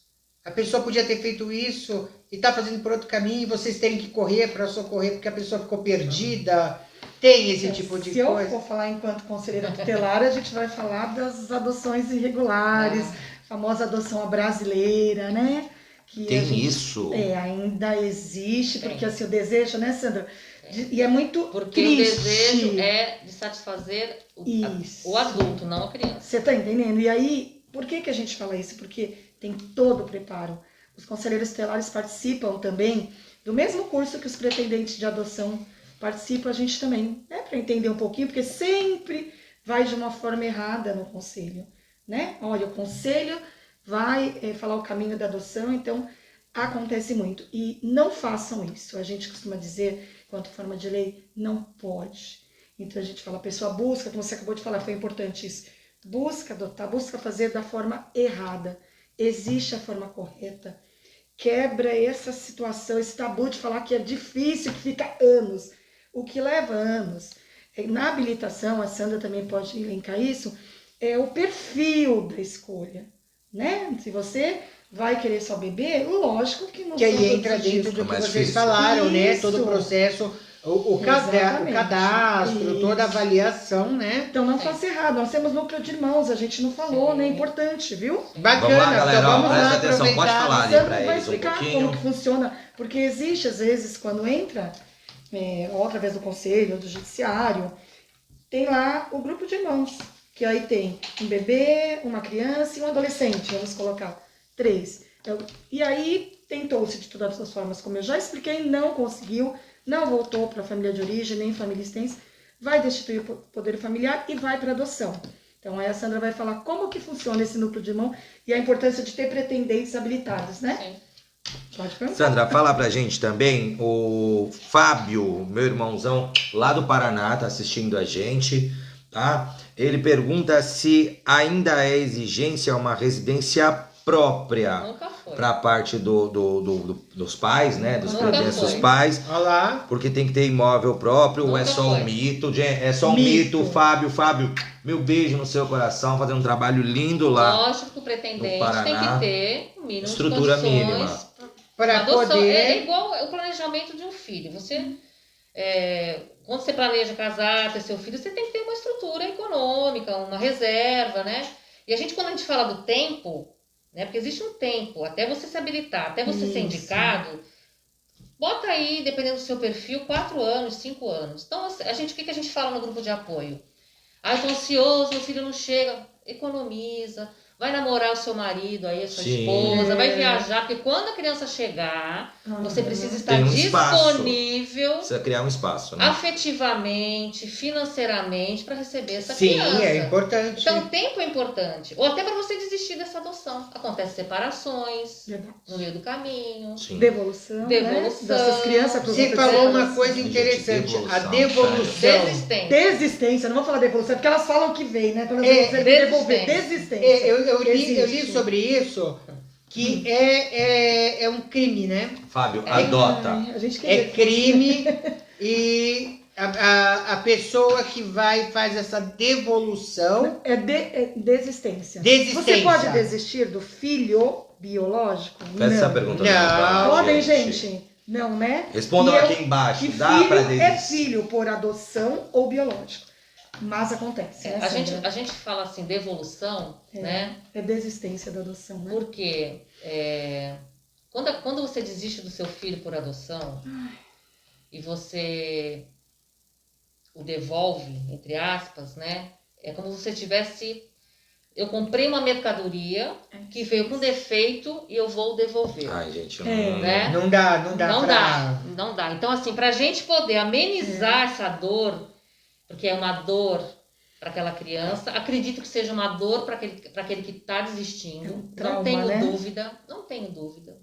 a pessoa podia ter feito isso e tá fazendo por outro caminho e vocês terem que correr para socorrer porque a pessoa ficou perdida. Tem esse tipo de Se eu coisa. for falar enquanto conselheira tutelar, a gente vai falar das adoções irregulares, famosa adoção brasileira, né? Que a Tem gente- isso. ainda existe, Tem. porque assim, o desejo, né, Sandra? E é muito Porque triste. o desejo é de satisfazer Isso. o adulto, não a criança. Você tá entendendo? E aí, por que a gente fala isso? Porque tem todo o preparo. Os conselheiros tutelares participam também do mesmo curso que os pretendentes de adoção participam, a gente também, né? Para entender um pouquinho, porque sempre vai de uma forma errada no conselho, né? Olha, o conselho vai falar o caminho da adoção, então acontece muito. E não façam isso. A gente costuma dizer, quanto forma de lei, não pode. Então a gente fala, a pessoa busca, como você acabou de falar, foi importante isso. Busca adotar, busca fazer da forma errada. Existe a forma correta. Quebra essa situação, esse tabu de falar que é difícil, que fica anos. O que leva anos, na habilitação, a Sandra também pode elencar isso, é o perfil da escolha, né? Se você vai querer só beber, lógico que não Que são aí todos entra os dentro dias. do É que mais vocês difícil. falaram, né? Isso. Todo o processo, o Exatamente. cadastro, Isso. toda a avaliação, né? Então não Sim. faça errado, nós temos núcleo de irmãos, a gente não falou, Sim. né? Importante, viu? Bacana, Vamos lá, galera, então ó, vamos presta lá atenção, pode aproveitar. falar ali Sandra pra vai eles um explicar pouquinho. como que funciona, porque existe, às vezes, quando entra, ou através do conselho, ou do judiciário, tem lá o grupo de irmãos, que aí tem um bebê, uma criança e um adolescente, vamos colocar 3. E aí tentou-se de todas as formas, como eu já expliquei, não conseguiu, não voltou para a família de origem, nem família extensa, vai destituir o poder familiar e vai para adoção. Então aí a Sandra vai falar como que funciona esse núcleo de irmão e a importância de ter pretendentes habilitados, né? Sim. Pode perguntar. Sandra, fala pra gente também, o Fábio, meu irmãozão lá do Paraná, tá assistindo a gente, tá? Ele pergunta se ainda é exigência uma residência própria Nunca foi. pra parte dos pais, né? Dos Nunca pretendentes dos foi. pais, Olha lá. porque tem que ter imóvel próprio ou é Nunca só um foi. mito? É só um Mito. mito, Fábio. Fábio, meu beijo no seu coração, fazendo um trabalho lindo lá. Lógico que o pretendente no Paraná, tem que ter o mínimo estrutura de condições mínima. Para adoção. poder. É igual o planejamento de um filho. Você, quando você planeja casar, ter seu filho, você tem que ter uma estrutura econômica, uma reserva, né? E quando a gente fala do tempo, né? Porque existe um tempo, até você se habilitar, até você ser Isso. indicado, bota aí, dependendo do seu perfil, 4 anos, 5 anos. Então, o que a gente fala no grupo de apoio? Ah, eu tô ansioso, meu filho não chega. Economiza. Vai namorar o seu marido aí, a sua Sim. esposa, vai viajar, porque quando a criança chegar, você precisa estar Tem um espaço. disponível Precisa criar um espaço, né? afetivamente, financeiramente, para receber essa Sim, criança. é importante. Então, o tempo é importante. Ou até para você desistir dessa adoção. Acontece separações Verdade. no meio do caminho. Sim. Devolução, Devolução. né? Dessas crianças por Você volta de falou uma separação. coisa Gente, interessante, a devolução, devolução. Desistência. Desistência, não vou falar devolução, porque elas falam que vem, né? Então elas É, vão dizer devolver. desistência. Desistência. Eu li Existe. sobre isso, que é um crime, né? Fábio, adota. Ai, a gente É quer crime e a pessoa que vai e faz essa devolução. é desistência. Desistência. Você pode desistir do filho biológico? Faz essa Não. pergunta. Não. Podem, gente? Não, né? Respondam E aqui embaixo. Que Dá filho pra é desistir? filho por adoção ou biológico. Mas acontece, né, A Sandra? gente fala assim, devolução, né? É desistência da adoção, né? Porque quando você desiste do seu filho por adoção e você o devolve, entre aspas, né? É como se você estivesse eu comprei uma mercadoria que veio com defeito e eu vou devolver. Ai, gente, né? Não dá Não dá. Então, assim, pra gente poder amenizar essa dor, porque é uma dor para aquela criança, acredito que seja uma dor para aquele que está desistindo. Trauma, não tenho né? dúvida.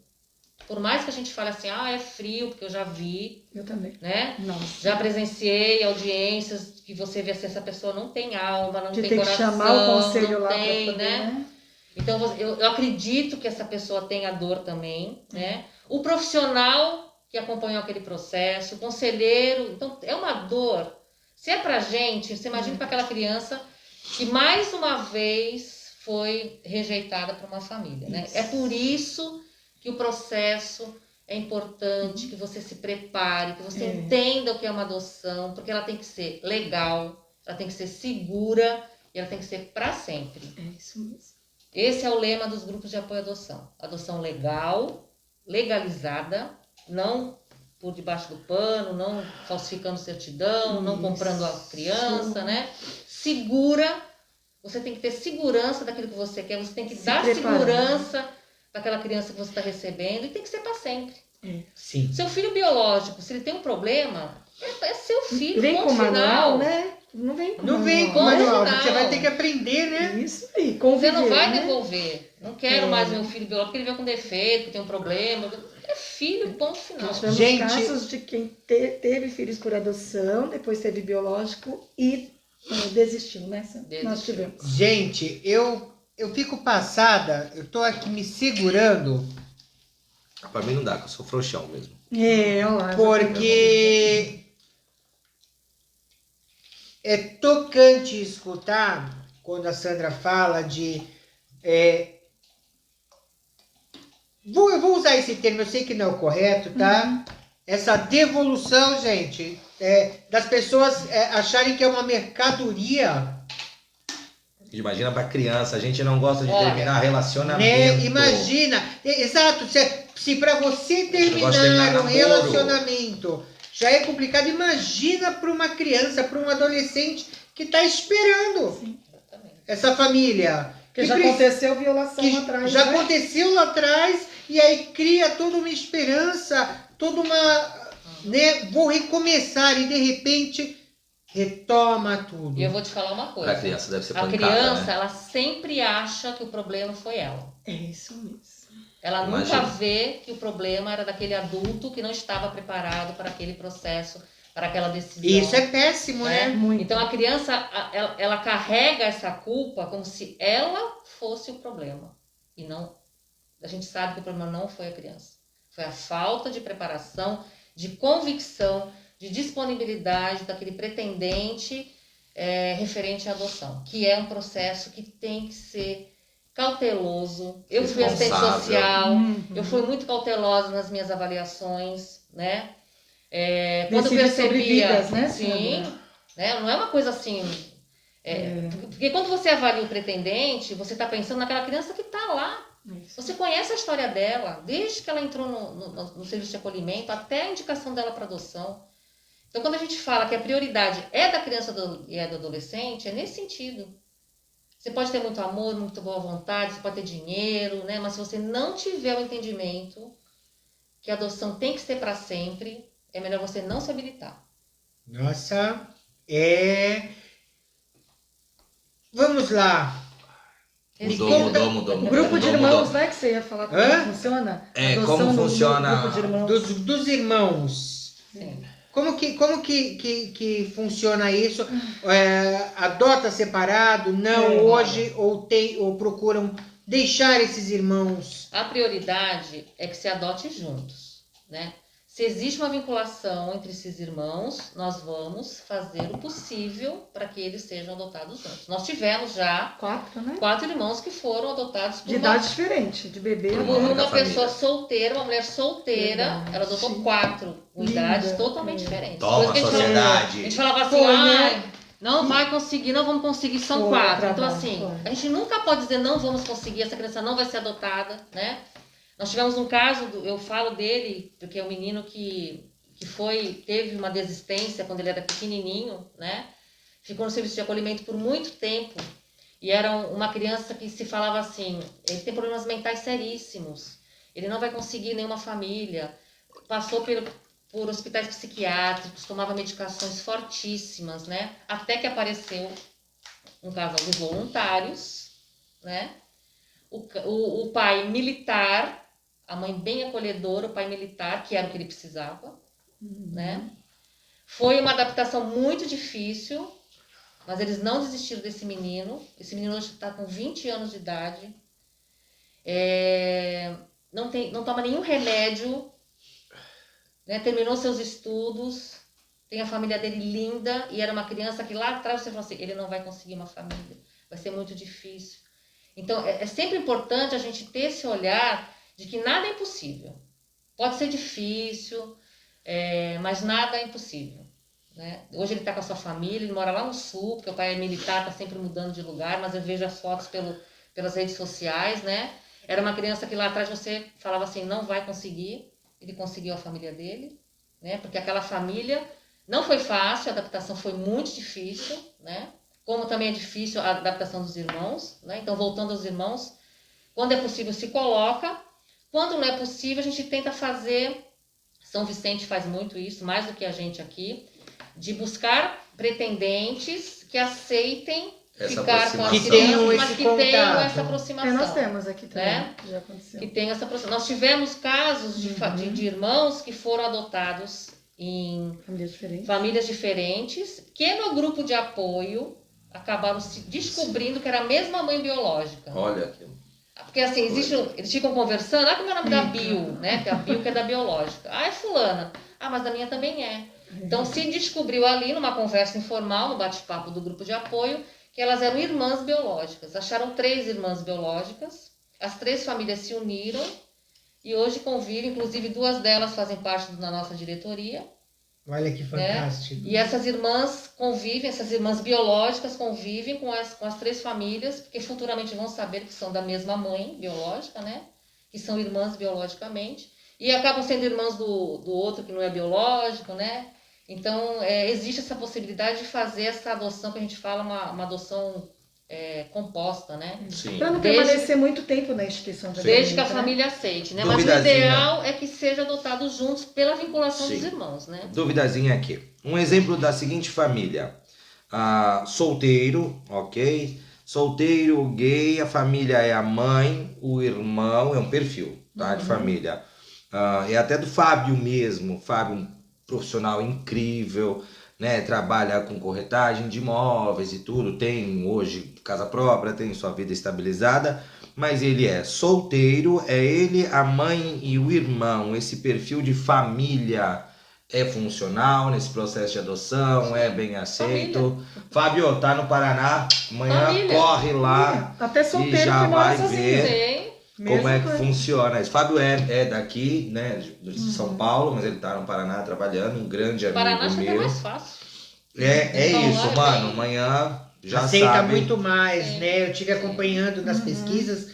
Por mais que a gente fale assim, é frio, porque eu já vi, Eu também. né? Nossa. Já presenciei audiências que você vê assim, essa pessoa não tem alma, não tem coração, que chamar o conselho não lá tem, pra poder, né? Então eu acredito que essa pessoa tenha dor também, né? O profissional que acompanhou aquele processo, o conselheiro, então é uma dor. Se é pra gente, você imagina para aquela criança que mais uma vez foi rejeitada por uma família, né? É por isso que o processo é importante, que você se prepare, que você entenda o que é uma adoção, porque ela tem que ser legal, ela tem que ser segura e ela tem que ser para sempre. É isso mesmo. Esse é o lema dos grupos de apoio à adoção. Adoção legal, legalizada, não por debaixo do pano, não falsificando certidão, não comprando a criança, né? Segura, você tem que ter segurança daquilo que você quer, você tem que dar segurança daquela criança que você está recebendo e tem que ser para sempre. Sim. Seu filho biológico, se ele tem um problema, é seu filho, vem ponto com final. manual, né? Não vem com Não vem com manual, você vai ter que aprender, né? Isso aí, conviver, Você não vai né? devolver. Não quero mais meu filho biológico, porque ele veio com defeito, que tem um problema. É filho, ponto final. Nós tivemos casos de quem teve filhos por adoção, depois teve biológico e desistiu, né? Nós tivemos. Gente, eu fico passada, eu tô aqui me segurando. Pra mim não dá, que eu sou frouxão mesmo. Olha lá. Porque é tocante escutar quando a Sandra fala de... eu vou usar esse termo, eu sei que não é o correto, tá? Essa devolução, gente, das pessoas acharem que é uma mercadoria. Imagina pra criança, a gente não gosta de Olha, terminar relacionamento. Né? Imagina, exato, se para você gosta de terminar terminar um namoro. relacionamento já é complicado, imagina para uma criança, para um adolescente que está esperando essa família. Porque já aconteceu violação lá atrás. Já né? aconteceu lá atrás e aí cria toda uma esperança, toda uma... Né, vou recomeçar e de repente retoma tudo. E eu vou te falar uma coisa. A criança deve ser A pancada, criança, né? ela sempre acha que o problema foi ela. É isso mesmo. Ela Imagina. nunca vê que o problema era daquele adulto que não estava preparado para aquele processo, para aquela decisão. Isso é péssimo, né? Muito. Então a criança, ela carrega essa culpa como se ela fosse o problema. E não, a gente sabe que o problema não foi a criança. Foi a falta de preparação, de convicção, de disponibilidade daquele pretendente referente à adoção, que é um processo que tem que ser cauteloso. Eu fui assistente social, eu fui muito cautelosa nas minhas avaliações, né? Quando eu percebia, vidas, né, sim, Sandra? né? Não é uma coisa assim. Porque quando você avalia o pretendente, você está pensando naquela criança que está lá. Isso. Você conhece a história dela, desde que ela entrou no serviço de acolhimento até a indicação dela para adoção. Então, quando a gente fala que a prioridade é da criança e é do adolescente, é nesse sentido. Você pode ter muito amor, muito boa vontade, você pode ter dinheiro, né? Mas se você não tiver o entendimento que a adoção tem que ser para sempre, é melhor você não se habilitar. Nossa, Vamos lá. Mudou. Grupo de irmãos, né? Que você ia falar como funciona? Como Adoção no funciona grupo de irmãos. Dos irmãos. Sim. Como que funciona isso? Adota separado? Não, hoje? Ou procuram deixar esses irmãos? A prioridade é que se adote juntos, né? Se existe uma vinculação entre esses irmãos, nós vamos fazer o possível para que eles sejam adotados juntos. Nós tivemos já 4 irmãos que foram adotados por de idade diferente, de bebê por uma pessoa solteira, uma mulher solteira. Verdade. Ela adotou 4 com idades totalmente diferentes. Toma, Coisa que sociedade. a gente falava assim, não vai conseguir, não vamos conseguir, são 4. Então assim, a gente nunca pode dizer não vamos conseguir, essa criança não vai ser adotada, né? Nós tivemos um caso, eu falo dele, porque é um menino que teve uma desistência quando ele era pequenininho, né? Ficou no serviço de acolhimento por muito tempo. E era uma criança que se falava assim, ele tem problemas mentais seríssimos, ele não vai conseguir nenhuma família, passou por hospitais psiquiátricos, tomava medicações fortíssimas, né? Até que apareceu um casal de voluntários, né? O pai militar, a mãe bem acolhedora, o pai militar, que era o que ele precisava, né? Foi uma adaptação muito difícil, mas eles não desistiram desse menino. Esse menino hoje está com 20 anos de idade. Não toma nenhum remédio, né? Terminou seus estudos, tem a família dele linda, e era uma criança que lá atrás você falou assim, ele não vai conseguir uma família, vai ser muito difícil. Então é sempre importante a gente ter esse olhar de que nada é impossível. Pode ser difícil, mas nada é impossível, né? Hoje ele está com a sua família, ele mora lá no sul, porque o pai é militar, está sempre mudando de lugar, mas eu vejo as fotos pelas redes sociais, né? Era uma criança que lá atrás você falava assim, não vai conseguir, ele conseguiu a família dele, né? Porque aquela família não foi fácil, a adaptação foi muito difícil, né? Como também é difícil a adaptação dos irmãos, né? Então, voltando aos irmãos, quando é possível se coloca, quando não é possível a gente tenta fazer, São Vicente faz muito isso, mais do que a gente aqui, de buscar pretendentes que aceitem Essa ficar com as aproximação. crianças, mas que tenham contato. essa aproximação. Nós temos aqui também, né? já aconteceu. Que tenham essa aproximação. Nós tivemos casos de irmãos que foram adotados em famílias diferentes, que no grupo de apoio acabaram se descobrindo que era a mesma mãe biológica. Olha que... Porque assim, eles ficam conversando, como é o nome da Bio, né? Que a Bio que é da biológica. É fulana. Mas a minha também é. Então se descobriu ali numa conversa informal, no bate-papo do grupo de apoio, que elas eram irmãs biológicas. Acharam 3 irmãs biológicas, as 3 famílias se uniram e hoje convivem, inclusive 2 delas fazem parte da nossa diretoria. Olha que fantástico. E essas irmãs convivem, essas irmãs biológicas convivem com as 3 famílias, porque futuramente vão saber que são da mesma mãe biológica, né? Que são irmãs biologicamente, e acabam sendo irmãs do outro que não é biológico, né? Então, existe essa possibilidade de fazer essa adoção, que a gente fala, uma adoção composta, né? Para não permanecer muito tempo na instituição de Desde que a acolhimento, né? família aceite, né? Mas o Duvidazinha. ideal é que seja adotado juntos pela vinculação Sim. dos irmãos, né? Duvidazinha aqui. Um exemplo da seguinte família. Solteiro, ok? Solteiro, gay, a família é a mãe, o irmão, é um perfil, tá? De família. É até do Fábio mesmo. Fábio, um profissional incrível, né? Trabalha com corretagem de imóveis e tudo. Tem hoje casa própria, tem sua vida estabilizada. Mas ele é solteiro, é ele, a mãe e o irmão. Esse perfil de família é funcional nesse processo de adoção, é bem aceito. Fábio, tá no Paraná, amanhã Família. corre lá Até e solteiro já que mora vai sozinho. ver Sim. como é que Mesma coisa. funciona. Esse Fábio é daqui, né, de São Paulo, mas ele tá no Paraná trabalhando, um grande amigo Paraná acho que é meu. mais fácil. É Então, isso, lá mano, tem- amanhã já Aceita sabe. muito mais, Sim. né? Eu tive acompanhando nas pesquisas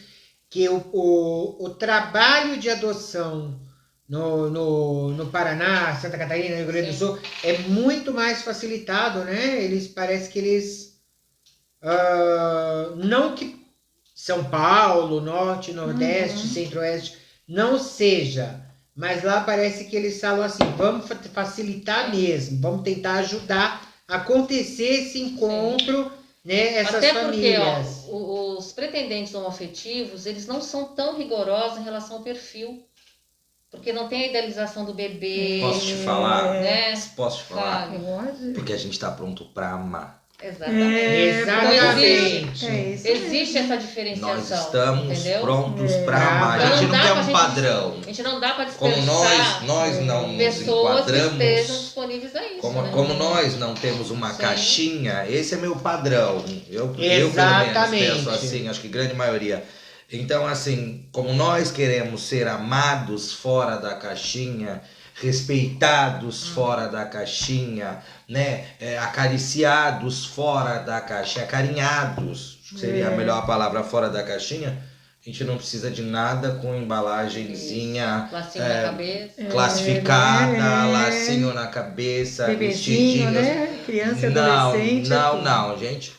que o trabalho de adoção no Paraná, Santa Catarina, Rio Grande do Sim. Sul, é muito mais facilitado, né? Parece que eles não que São Paulo, Norte, Nordeste, Centro-Oeste não seja, mas lá parece que eles falam assim, vamos facilitar mesmo, vamos tentar ajudar a acontecer esse encontro, né? Essas Até porque, famílias. os pretendentes homoafetivos, eles não são tão rigorosos em relação ao perfil. Porque não tem a idealização do bebê. Posso te falar? Né? Posso te falar? Fale. Pode. Porque a gente tá pronto pra amar. Exatamente. Exatamente. É isso. Existe essa Nós diferenciação. estamos entendeu? prontos pra amar. A Então gente não dá quer pra um gente- padrão. A gente não dá para Como dispensar nós não nos pessoas que estejam enquadramos, disponíveis a isso. como, né? como nós não temos uma Sim. caixinha, esse é meu padrão. Eu pelo Exatamente. menos penso assim, acho que grande maioria. Então, assim, como nós queremos ser amados fora da caixinha, respeitados fora da caixinha, né? Acariciados fora da caixinha, acarinhados, acho que seria a melhor palavra, fora da caixinha, a gente não precisa de nada com embalagenzinha Lacinho na cabeça. classificada, lacinho na cabeça, Bebezinho, vestidinhos. né? Criança e Não, adolescente. não, assim. não, gente.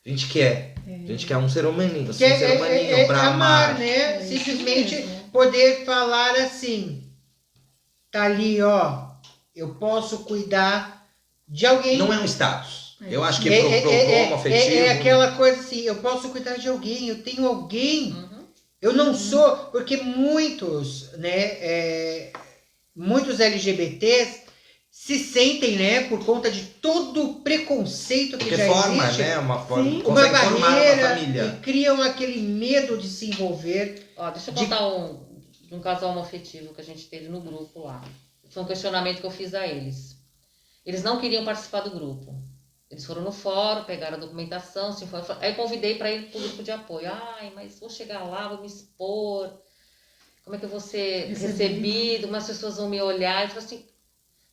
A gente quer A gente quer um ser humaninho, Que ser humaninho pra amar. né? É isso Simplesmente mesmo. poder falar assim, tá ali, ó, eu posso cuidar de alguém. Não é um status. É Eu acho que É, pro homoafetivo... é aquela coisa assim, eu posso cuidar de alguém, eu tenho alguém. Uhum. Eu não sou, porque muitos, né, muitos LGBTs se sentem, né, por conta de todo o preconceito que Porque já forma, existe, né? Uma forma, Sim. uma consegue formar uma barreira família. e criam aquele medo de se envolver. Ó, deixa eu De- contar de um casal homoafetivo que a gente teve no grupo lá. Foi um questionamento que eu fiz a eles. Eles não queriam participar do grupo. Eles foram no fórum, pegaram a documentação, se informaram. Aí eu convidei para ir para o grupo de apoio. Ai, mas vou chegar lá, vou me expor. Como é que eu vou ser recebido? Como as pessoas vão me olhar? Eu falei assim,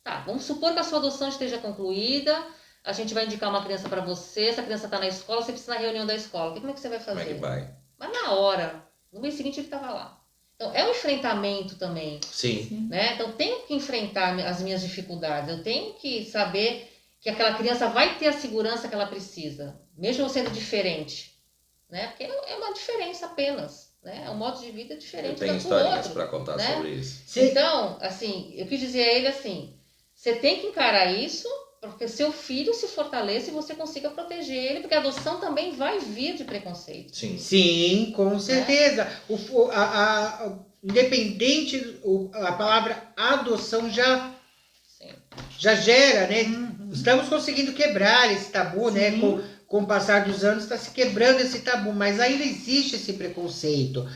tá, vamos supor que a sua adoção esteja concluída. A gente vai indicar uma criança para você. Essa criança está na escola, você precisa na reunião da escola. Como é que você vai fazer? Como é que vai? Mas na hora, no mês seguinte ele estava lá. Então, é um enfrentamento também, Sim. né? Então, eu tenho que enfrentar as minhas dificuldades. Eu tenho que saber que aquela criança vai ter a segurança que ela precisa, mesmo sendo diferente, né? Porque é uma diferença apenas, né? É um modo de vida Eu diferente tenho do historinhas outro, pra contar né? sobre isso. Então, assim, eu quis dizer a ele assim, você tem que encarar isso, porque seu filho se fortaleça e você consiga proteger ele, porque a adoção também vai vir de preconceito. Sim. Sim, com certeza. Independente, a palavra adoção já Sim. gera, né? Uhum. Estamos conseguindo quebrar esse tabu, né? Sim. Com o passar dos anos está se quebrando esse tabu, mas ainda existe esse preconceito.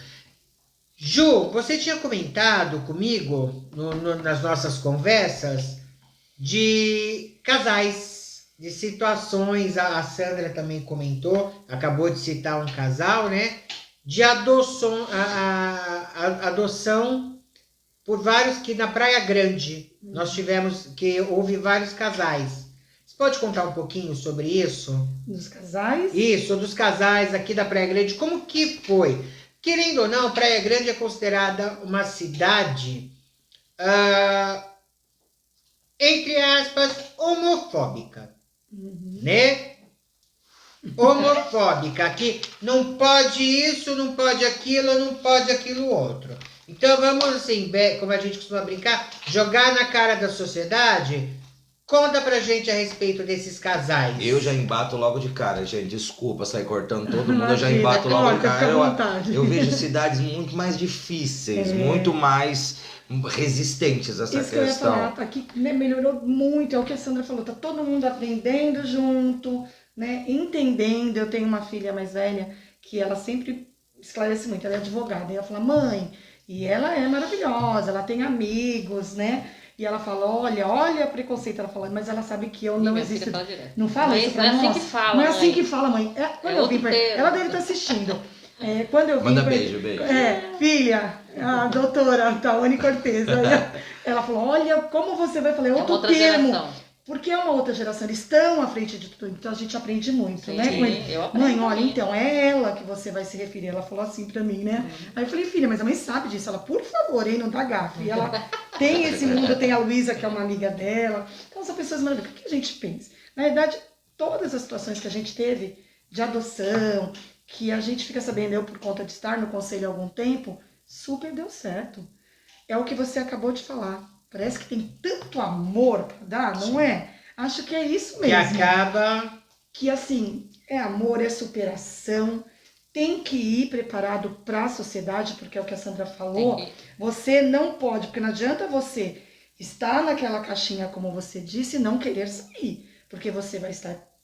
Ju, você tinha comentado comigo nas nossas conversas de casais, de situações, a Sandra também comentou, acabou de citar um casal, né? De adoção, adoção por vários, que na Praia Grande nós tivemos, que houve vários casais. Você pode contar um pouquinho sobre isso? Dos casais. Isso, dos casais aqui da Praia Grande, como que foi? Querendo ou não, Praia Grande é considerada uma cidade, entre aspas, homofóbica, né? Homofóbica, que não pode isso, não pode aquilo outro. Então vamos assim, como a gente costuma brincar, jogar na cara da sociedade. Conta pra gente a respeito desses casais. Eu já embato logo de cara, gente. Desculpa sair cortando todo mundo, eu já Imagina, embato logo de corta, cara. fica à vontade. Eu vejo cidades muito mais difíceis, muito mais resistentes a essa Isso que eu ia questão. falar, tá aqui, né, melhorou muito, é o que a Sandra falou, tá todo mundo aprendendo junto, né, entendendo. Eu tenho uma filha mais velha que ela sempre esclarece muito, ela é advogada, e ela fala, mãe, e ela é maravilhosa, ela tem amigos, né, e ela fala, olha o preconceito, ela fala, mas ela sabe que eu não Minha filha existo. fala direto. Não fala isso pra Não é assim nós? que fala, Não é mãe. assim que fala, mãe. Quando eu vim outro pra... termo. Ela deve estar assistindo. Quando eu vim Manda pra- beijo, beijo. filha, a doutora Tawane Cortez. Aí ela falou, olha, como você vai falar, é É uma outro outra termo. geração. Porque é uma outra geração, eles estão à frente de tudo, então a gente aprende muito, Sim, né? com eles. eu aprendo Mãe, olha, também. então é ela que você vai se referir. Ela falou assim pra mim, né? Aí eu falei, filha, mas a mãe sabe disso. Ela, por favor, hein, não dá gafe. E ela tem esse mundo, tem a Luísa, que é uma amiga dela. Então são pessoas maravilhosas. O que a gente pensa? Na verdade, todas as situações que a gente teve de adoção, que a gente fica sabendo, eu por conta de estar no conselho há algum tempo, super deu certo. É o que você acabou de falar. Parece que tem tanto amor pra dar, não é? Acho que é isso Que mesmo. acaba. Que assim, é amor, é superação. Tem que ir preparado para a sociedade, porque é o que a Sandra falou. Tem que- Você não pode, porque não adianta você estar naquela caixinha, como você disse, e não querer sair. Porque você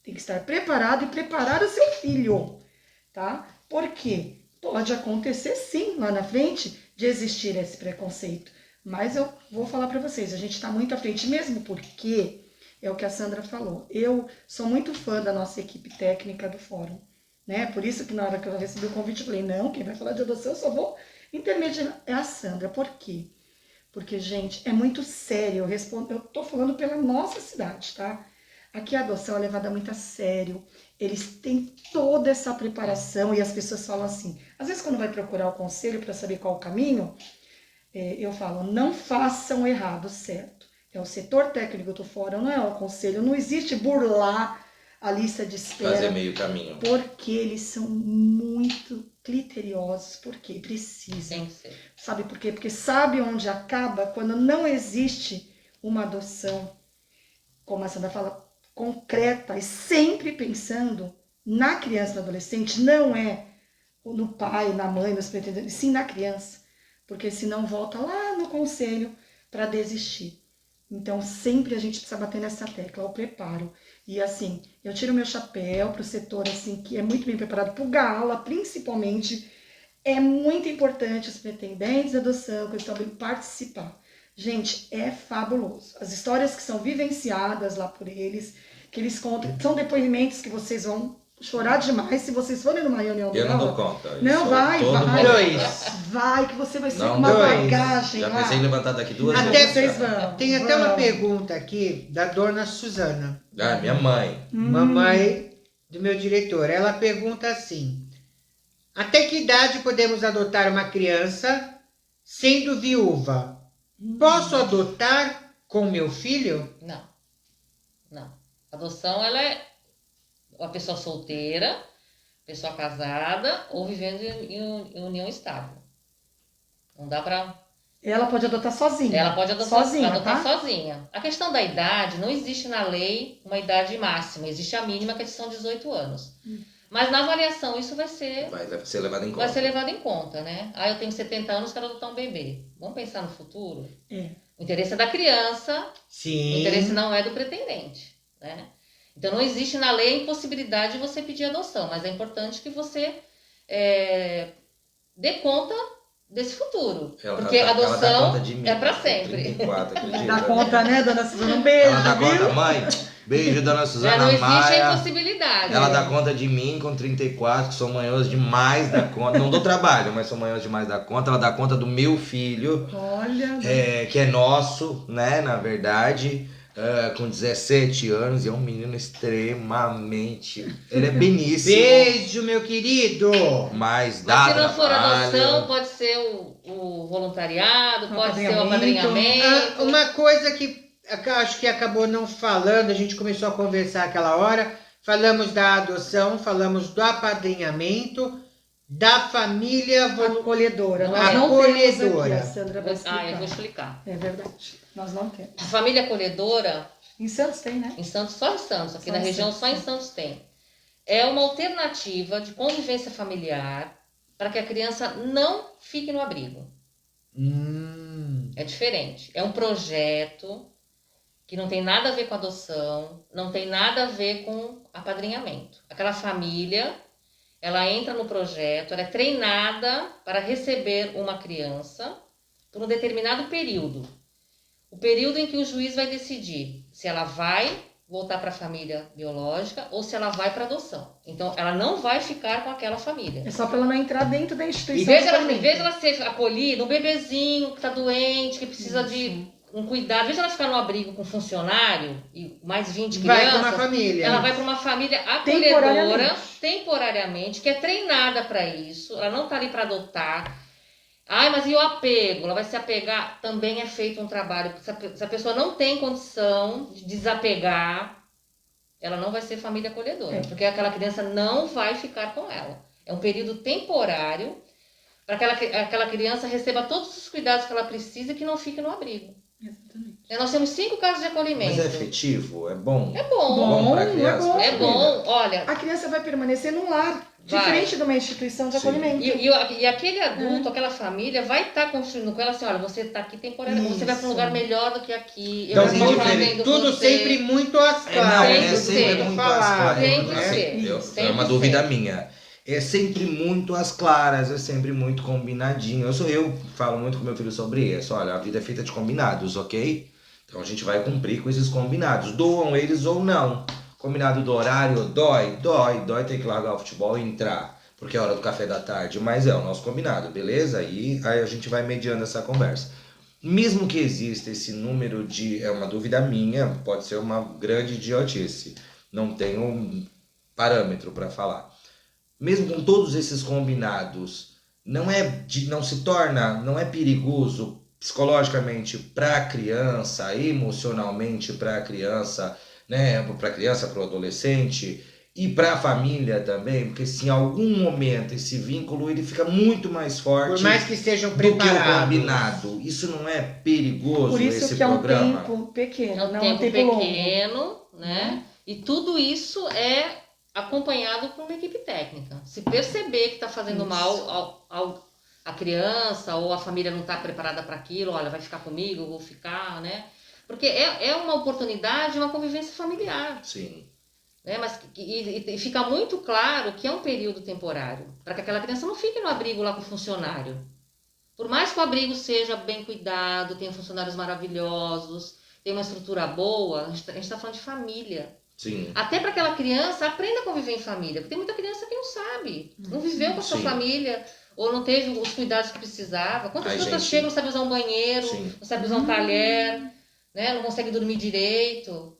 tem que estar preparado e preparar o seu filho, tá? Porque pode acontecer sim, lá na frente, de existir esse preconceito. Mas eu vou falar para vocês, a gente está muito à frente mesmo, porque é o que a Sandra falou. Eu sou muito fã da nossa equipe técnica do fórum, né? Por isso que na hora que eu recebi o convite, eu falei, não, quem vai falar de adoção eu só vou intermediar. É a Sandra. Por quê? Porque, gente, é muito sério. Eu tô falando pela nossa cidade, tá? Aqui a adoção é levada muito a sério. Eles têm toda essa preparação e as pessoas falam assim, às vezes quando vai procurar o conselho para saber qual o caminho, eu falo, não façam errado, certo? É o setor técnico do fórum, não é o conselho. Não existe burlar a lista de espera. Fazer meio caminho. Porque eles são muito criteriosos, porque precisam. Tem que ser. Sabe por quê? Porque sabe onde acaba quando não existe uma adoção, como a Sandra fala, concreta e sempre pensando na criança e no adolescente, não é no pai, na mãe, nos pretendentes, sim na criança. Porque senão volta lá no conselho para desistir. Então sempre a gente precisa bater nessa tecla, o preparo. E assim, eu tiro meu chapéu para o setor assim, que é muito bem preparado, para o Gala, principalmente. É muito importante os pretendentes de adoção que estão vindo participar. Gente, é fabuloso. As histórias que são vivenciadas lá por eles, que eles contam, são depoimentos que vocês vão chorar demais se vocês forem numa reunião do Eu não Gala. dou conta. Não, Isso, vai, todo vai. mundo- Vai, que você vai ser Não, uma dois. bagagem Já lá. pensei em levantar daqui 2 Até vezes. Vocês vão. Tem até uma vão. pergunta aqui da dona Suzana, Ah, minha mãe. mamãe do meu diretor. Ela pergunta assim: até que idade podemos adotar uma criança sendo viúva? Posso adotar com meu filho? Não. Não. Adoção, ela é uma pessoa solteira, pessoa casada ou vivendo em união estável. Não dá pra... Ela pode adotar sozinha. Ela pode adotar sozinha, tá? sozinha. A questão da idade, não existe na lei uma idade máxima, existe a mínima, que são 18 anos. Mas na avaliação isso vai ser Vai ser levado em conta. vai ser levado em conta, né? Ah, eu tenho 70 anos, quero adotar um bebê. Vamos pensar no futuro? É. O interesse é da criança, o Sim. interesse não é do pretendente, né? Então não existe na lei a impossibilidade de você pedir adoção, mas é importante que você dê conta desse futuro. Porque ela dá adoção conta de mim, é pra com sempre. 34, acredita? Dá conta, né, dona Suzana? Um beijo, Ela dá conta, viu? mãe. Beijo, dona Já Suzana não existe a Maia. impossibilidade. Ela dá conta de mim com 34, que sou manhoso demais da conta. Não dou trabalho, mas sou manhoso demais da conta. Ela dá conta do meu filho, Olha, que é nosso, né, na verdade, com 17 anos. E é um menino extremamente... Ele é beníssimo, Beijo, meu querido. mas dá Mas se não for trabalho. adoção, pode ser o voluntariado, pode ser o Apadrinhamento. apadrinhamento. Uma coisa que eu acho que acabou não falando, a gente começou a conversar aquela hora, falamos da adoção, falamos do apadrinhamento, da família acolhedora. Nós É. não temos Acolhedora. aqui, a Sandra vai explicar. Eu vou explicar. É verdade. Nós não temos. A família acolhedora, Em Santos tem, né? em Santos, só em Santos, aqui Só na em região Santos, só em né? Santos tem. É uma alternativa de convivência familiar para que a criança não fique no abrigo. É diferente. É um projeto que não tem nada a ver com adoção, não tem nada a ver com apadrinhamento. Aquela família, ela entra no projeto, ela é treinada para receber uma criança por um determinado período. O período em que o juiz vai decidir se ela vai voltar para a família biológica ou se ela vai para adoção. Então, ela não vai ficar com aquela família. É só pra ela não entrar dentro da Em instituição. vez, de ela, acolhimento. em vez ela ser acolhida, um bebezinho que está doente, que precisa de um cuidado, em vez de ela ficar no abrigo com funcionário e mais 20 Vai crianças, para uma família. ela vai para uma família acolhedora, Temporariamente. temporariamente, que é treinada para isso. Ela não está ali para adotar. Ai, mas e o apego? Ela vai se apegar? Também é feito um trabalho. Se a pessoa não tem condição de desapegar, ela não vai ser família acolhedora, porque aquela criança não vai ficar com ela. É um período temporário para que aquela criança receba todos os cuidados que ela precisa e que não fique no abrigo. Exatamente. Nós temos 5 casos de acolhimento. Mas é efetivo? É bom? É bom. Bom, pra criança, é bom. pra É família. bom. Olha, A criança vai permanecer num lar, Vai. diferente de uma instituição de Sim. acolhimento. e aquele adulto, aquela família vai estar construindo com ela assim, olha, você está aqui temporariamente, você vai para um Isso. lugar melhor do que aqui. Então, eu sim, estou diferente. fazendo Tudo você. sempre muito às Não, claras. Tem é que sempre ser. muito falar. às claras. Tem que né? ser. Tem É uma que dúvida ser. minha. É sempre muito às claras, é sempre muito combinadinho. Eu falo muito com meu filho sobre isso. Olha, a vida é feita de combinados, ok? Então a gente vai cumprir com esses combinados. Doam eles ou não. Combinado do horário, dói ter que largar o futebol e entrar. Porque é hora do café da tarde, mas é o nosso combinado, beleza? E aí a gente vai mediando essa conversa. Mesmo que exista esse número de... É uma dúvida minha, pode ser uma grande idiotice. Não tenho um parâmetro para falar. Mesmo com todos esses combinados, não é perigoso psicologicamente para a criança, emocionalmente para a criança, né? Para a criança, para o adolescente e para a família também, porque se em algum momento esse vínculo ele fica muito mais forte Por mais que estejam do que o preparados. combinado. Isso não é perigoso, Por isso esse que é um programa? tempo pequeno, É um não tempo um tempo longo. pequeno, né? E tudo isso é acompanhado por uma equipe técnica. Se perceber que está fazendo Isso. mal à criança ou a família não está preparada para aquilo, olha, vai ficar comigo, eu vou ficar, né? Porque é uma oportunidade, uma convivência familiar. Sim. Né? Mas e fica muito claro que é um período temporário, para que aquela criança não fique no abrigo lá com o funcionário. Por mais que o abrigo seja bem cuidado, tenha funcionários maravilhosos, tenha uma estrutura boa, a gente está falando de família. Sim. Até para aquela criança aprenda a conviver em família, porque tem muita criança que não sabe, não viveu com a sua Sim. família, ou não teve os cuidados que precisava. Quantas Ai, pessoas gente. chegam, não sabe usar um banheiro, Sim. não sabe usar um talher, né? Não consegue dormir direito.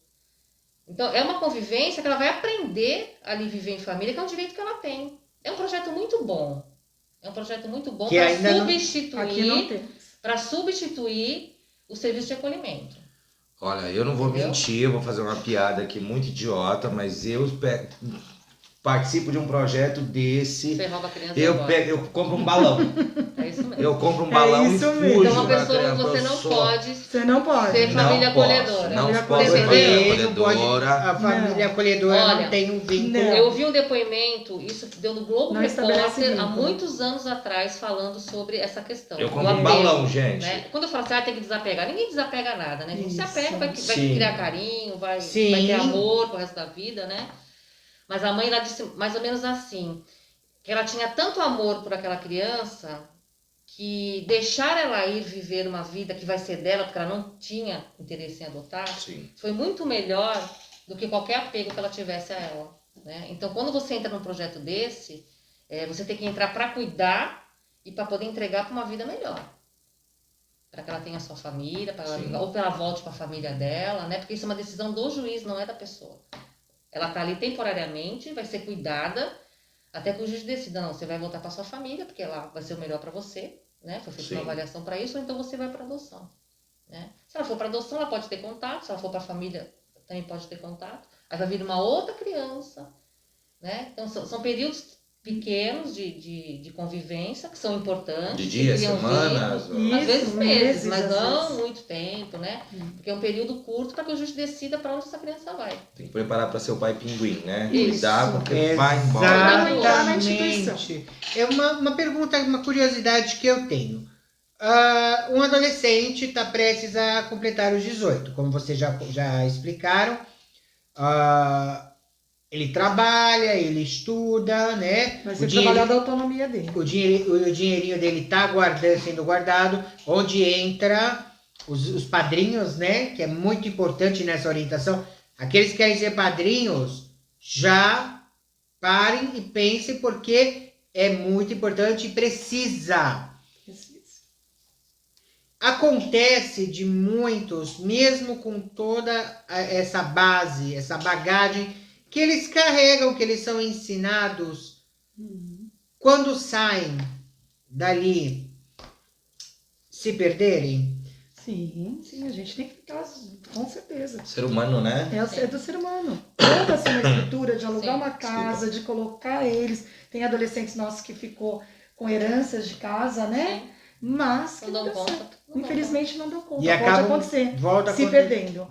Então, é uma convivência que ela vai aprender a ali viver em família, que é um direito que ela tem. É um projeto muito bom. É um projeto muito bom Que ainda não- Aqui não temos. para substituir o serviço de acolhimento. Olha, eu não vou Entendeu? mentir, eu vou fazer uma piada aqui muito idiota, mas eu participo de um projeto desse. Você rouba a criança Eu, agora. eu compro um balão. É isso mesmo. Eu compro um balão e isso fujo. mesmo. Então, uma da pessoa criança. você não Eu sou- pode Você não pode. ser família Não posso, acolhedora. não Família posso ser acolhedora. família Não pode, acolhedora. a família acolhedora Olha, não tem um vínculo. não. Eu vi um depoimento, isso deu no Globo Não estabelece Repórter há vínculo. muitos anos atrás, falando sobre essa questão. Eu do compro um apego, balão, gente. né? Quando eu falo assim, tem que desapegar, ninguém desapega nada, né? A gente se Isso. apega, vai Sim. criar carinho, vai Sim. ter amor pro resto da vida, né? Mas a mãe, ela disse mais ou menos assim, que ela tinha tanto amor por aquela criança que deixar ela ir viver uma vida que vai ser dela, porque ela não tinha interesse em adotar, Sim. foi muito melhor do que qualquer apego que ela tivesse a ela, né? Então, quando você entra num projeto desse, você tem que entrar para cuidar e para poder entregar para uma vida melhor. Para que ela tenha a sua família, Sim. ou para ela volte para a família dela, né? Porque isso é uma decisão do juiz, não é da pessoa. Ela está ali temporariamente, vai ser cuidada, até que o juiz decida, não, você vai voltar para sua família, porque lá vai ser o melhor para você, né? Foi feita Sim. uma avaliação para isso, ou então você vai para adoção, né? Se ela for para adoção, ela pode ter contato, se ela for para a família, também pode ter contato. Aí vai vir uma outra criança, né? Então são períodos pequenos de convivência que são importantes. De dias, que criam semanas, vínculos, ou- às vezes Isso, meses, mas às não vezes. muito tempo, né? Porque é um período curto para que o juiz decida para onde essa criança vai. Tem que preparar para ser o pai pinguim, né? Isso. Cuidar porque vai embora. entrar na instituição. Exatamente. É uma pergunta, uma curiosidade que eu tenho. Um adolescente está prestes a completar os 18, como vocês já explicaram. Ele trabalha, ele estuda, né? Vai ser trabalhar da autonomia dele. O dinheirinho dele está sendo guardado, onde entra os padrinhos, né? Que é muito importante nessa orientação. Aqueles que querem ser padrinhos, já parem e pensem, porque é muito importante e precisa. Acontece de muitos, mesmo com toda essa base, essa bagagem que eles carregam, que eles são ensinados, quando saem dali, se perderem. Sim, a gente tem que ficar, com certeza. Ser humano, né? É do ser humano. Toda essa estrutura de alugar Sim. uma casa, de colocar eles. Tem adolescentes nossos que ficou com heranças de casa, né? Sim. Mas que Não dão deu conta. certo. Infelizmente não deu conta. E Pode acabam, acontecer. volta a Se acontecer. perdendo.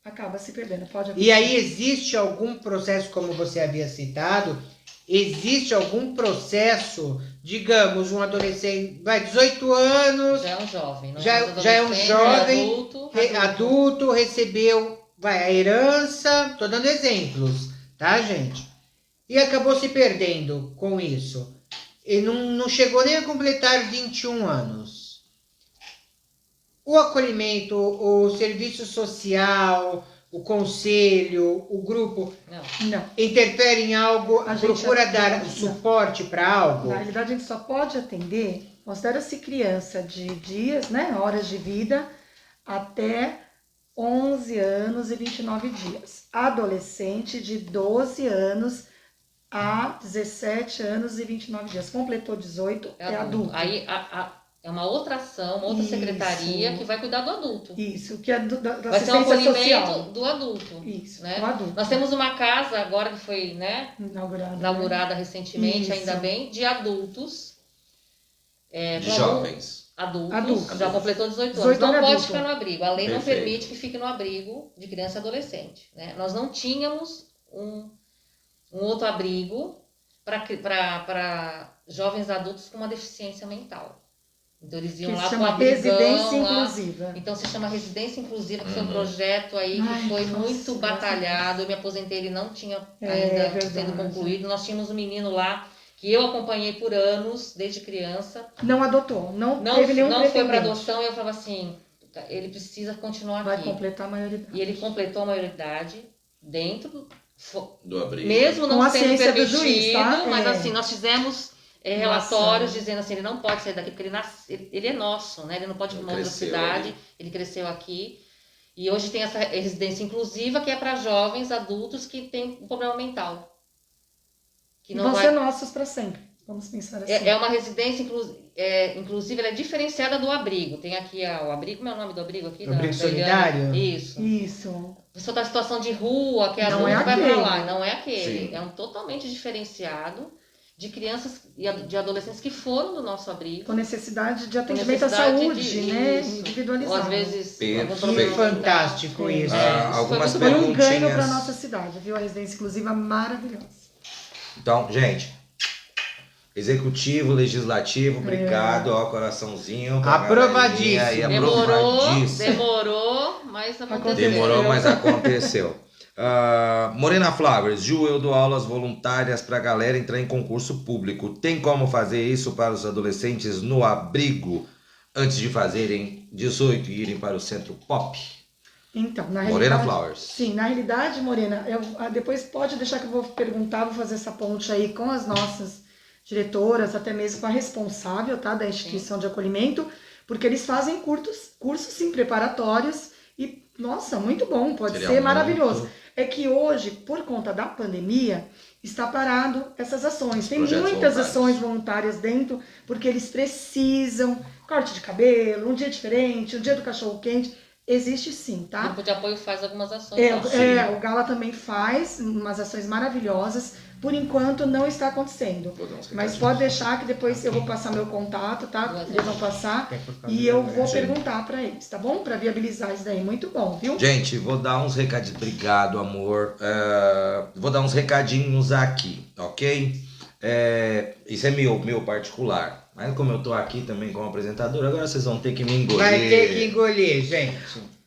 Acaba se perdendo. Pode acontecer. E aí existe algum processo, como você havia citado, existe algum processo, digamos, um adolescente, vai, 18 anos, Já é um jovem, não Já é um adolescente, jovem, adulto. adulto, recebeu, a herança, tô dando exemplos, tá, gente? E acabou se perdendo com isso. E não chegou nem a completar 21 anos. O acolhimento, o serviço social, o conselho, o grupo, Não. interfere em algo, A gente procura atende, dar não. suporte para algo? Na realidade, a gente só pode atender, considera-se criança de dias, né, horas de vida, até 11 anos e 29 dias. Adolescente de 12 anos a 17 anos e 29 dias. Completou 18, é adulto. Aí É uma outra ação, uma outra Isso. secretaria que vai cuidar do adulto. Isso, que é da Vai ser um assistência acolhimento social. do adulto. Isso, Né? do adulto. Nós temos uma casa agora que foi, né, inaugurada recentemente, Isso. ainda bem, de adultos. De jovens. Adultos. Já completou 18 anos. 18 Não anos pode adulto. ficar no abrigo. A lei não Perfeito. permite que fique no abrigo de criança e adolescente. Né? Nós não tínhamos um outro abrigo para jovens adultos com uma deficiência mental. Então eles iam Que lá se com chama abrigão residência lá. inclusiva. Então se chama Residência Inclusiva, que foi um projeto aí que Ai, foi nossa, muito graças a batalhado. Eu me aposentei, ele não tinha É, ainda verdade. sido concluído. Nós tínhamos um menino lá que eu acompanhei por anos, desde criança. Não adotou, não Não, teve nenhum não foi para pretendente. adoção, e eu falava assim, ele precisa continuar Vai aqui. completar a maioridade. E ele completou a maioridade dentro, Do abrigo. mesmo Com não a sendo ciência do permitido, juiz, tá? mas É. assim, nós fizemos relatórios dizendo assim, ele não pode sair daqui, porque ele é nosso, né? Ele não pode ir para uma outra Cresceu cidade, ali. ele cresceu aqui. E hoje tem essa residência inclusiva, que é para jovens adultos que têm um problema mental. Que E não vão vai... ser nossos para sempre. Vamos pensar assim. É uma residência inclusive, ela é diferenciada do abrigo. Tem aqui o abrigo, como é o nome do abrigo aqui? Abrigo da Eliana? solidário? Isso. Isso. A pessoa está em situação de rua, que Não adulto é vai aquele. para lá. Não é aquele. Sim. É um totalmente diferenciado de crianças e de adolescentes que foram do nosso abrigo. Com necessidade de com atendimento à necessidade saúde, né? isso. Individualizado. Ou às vezes Perfeito. algum Que problema fantástico Sim. isso. Ah, algumas Foi um ganho para perguntinhas. nossa cidade, viu? A residência inclusiva maravilhosa. Então, gente, executivo, legislativo, obrigado, ó, coraçãozinho. pra Aprovadíssimo. galerinha aí, Demorou, aprovadíssimo. mas aconteceu. Demorou, mas aconteceu. Morena Flowers, Ju, eu dou aulas voluntárias pra galera entrar em concurso público. Tem como fazer isso para os adolescentes no abrigo antes de fazerem 18 e irem para o centro pop? Então, na Morena realidade, Flowers. sim, na realidade, Morena, depois pode deixar que eu vou perguntar, vou fazer essa ponte aí com as nossas diretoras, até mesmo com a responsável, tá, da instituição de acolhimento, porque eles fazem cursos sim, preparatórios e, nossa, muito bom, pode Seria ser muito. maravilhoso. É que hoje, por conta da pandemia, está parado essas ações. Tem projetos muitas voluntários. ações voluntárias dentro, porque eles precisam, corte de cabelo, um dia diferente, um dia do cachorro quente, existe sim, O tá? grupo de apoio faz algumas ações. lá. O Gala também faz umas ações maravilhosas. Por enquanto não está acontecendo. Vou dar uns Mas recadinhos. pode deixar que depois eu vou passar meu contato, tá? Eles vão passar e eu vou perguntar para eles, tá bom? Para viabilizar isso daí. Muito bom, viu? Gente, vou dar uns recadinhos. Obrigado, amor. Vou dar uns recadinhos aqui, ok? Isso é meu particular. Mas como eu tô aqui também como apresentador, agora vocês vão ter que me engolir. Vai ter que engolir, gente.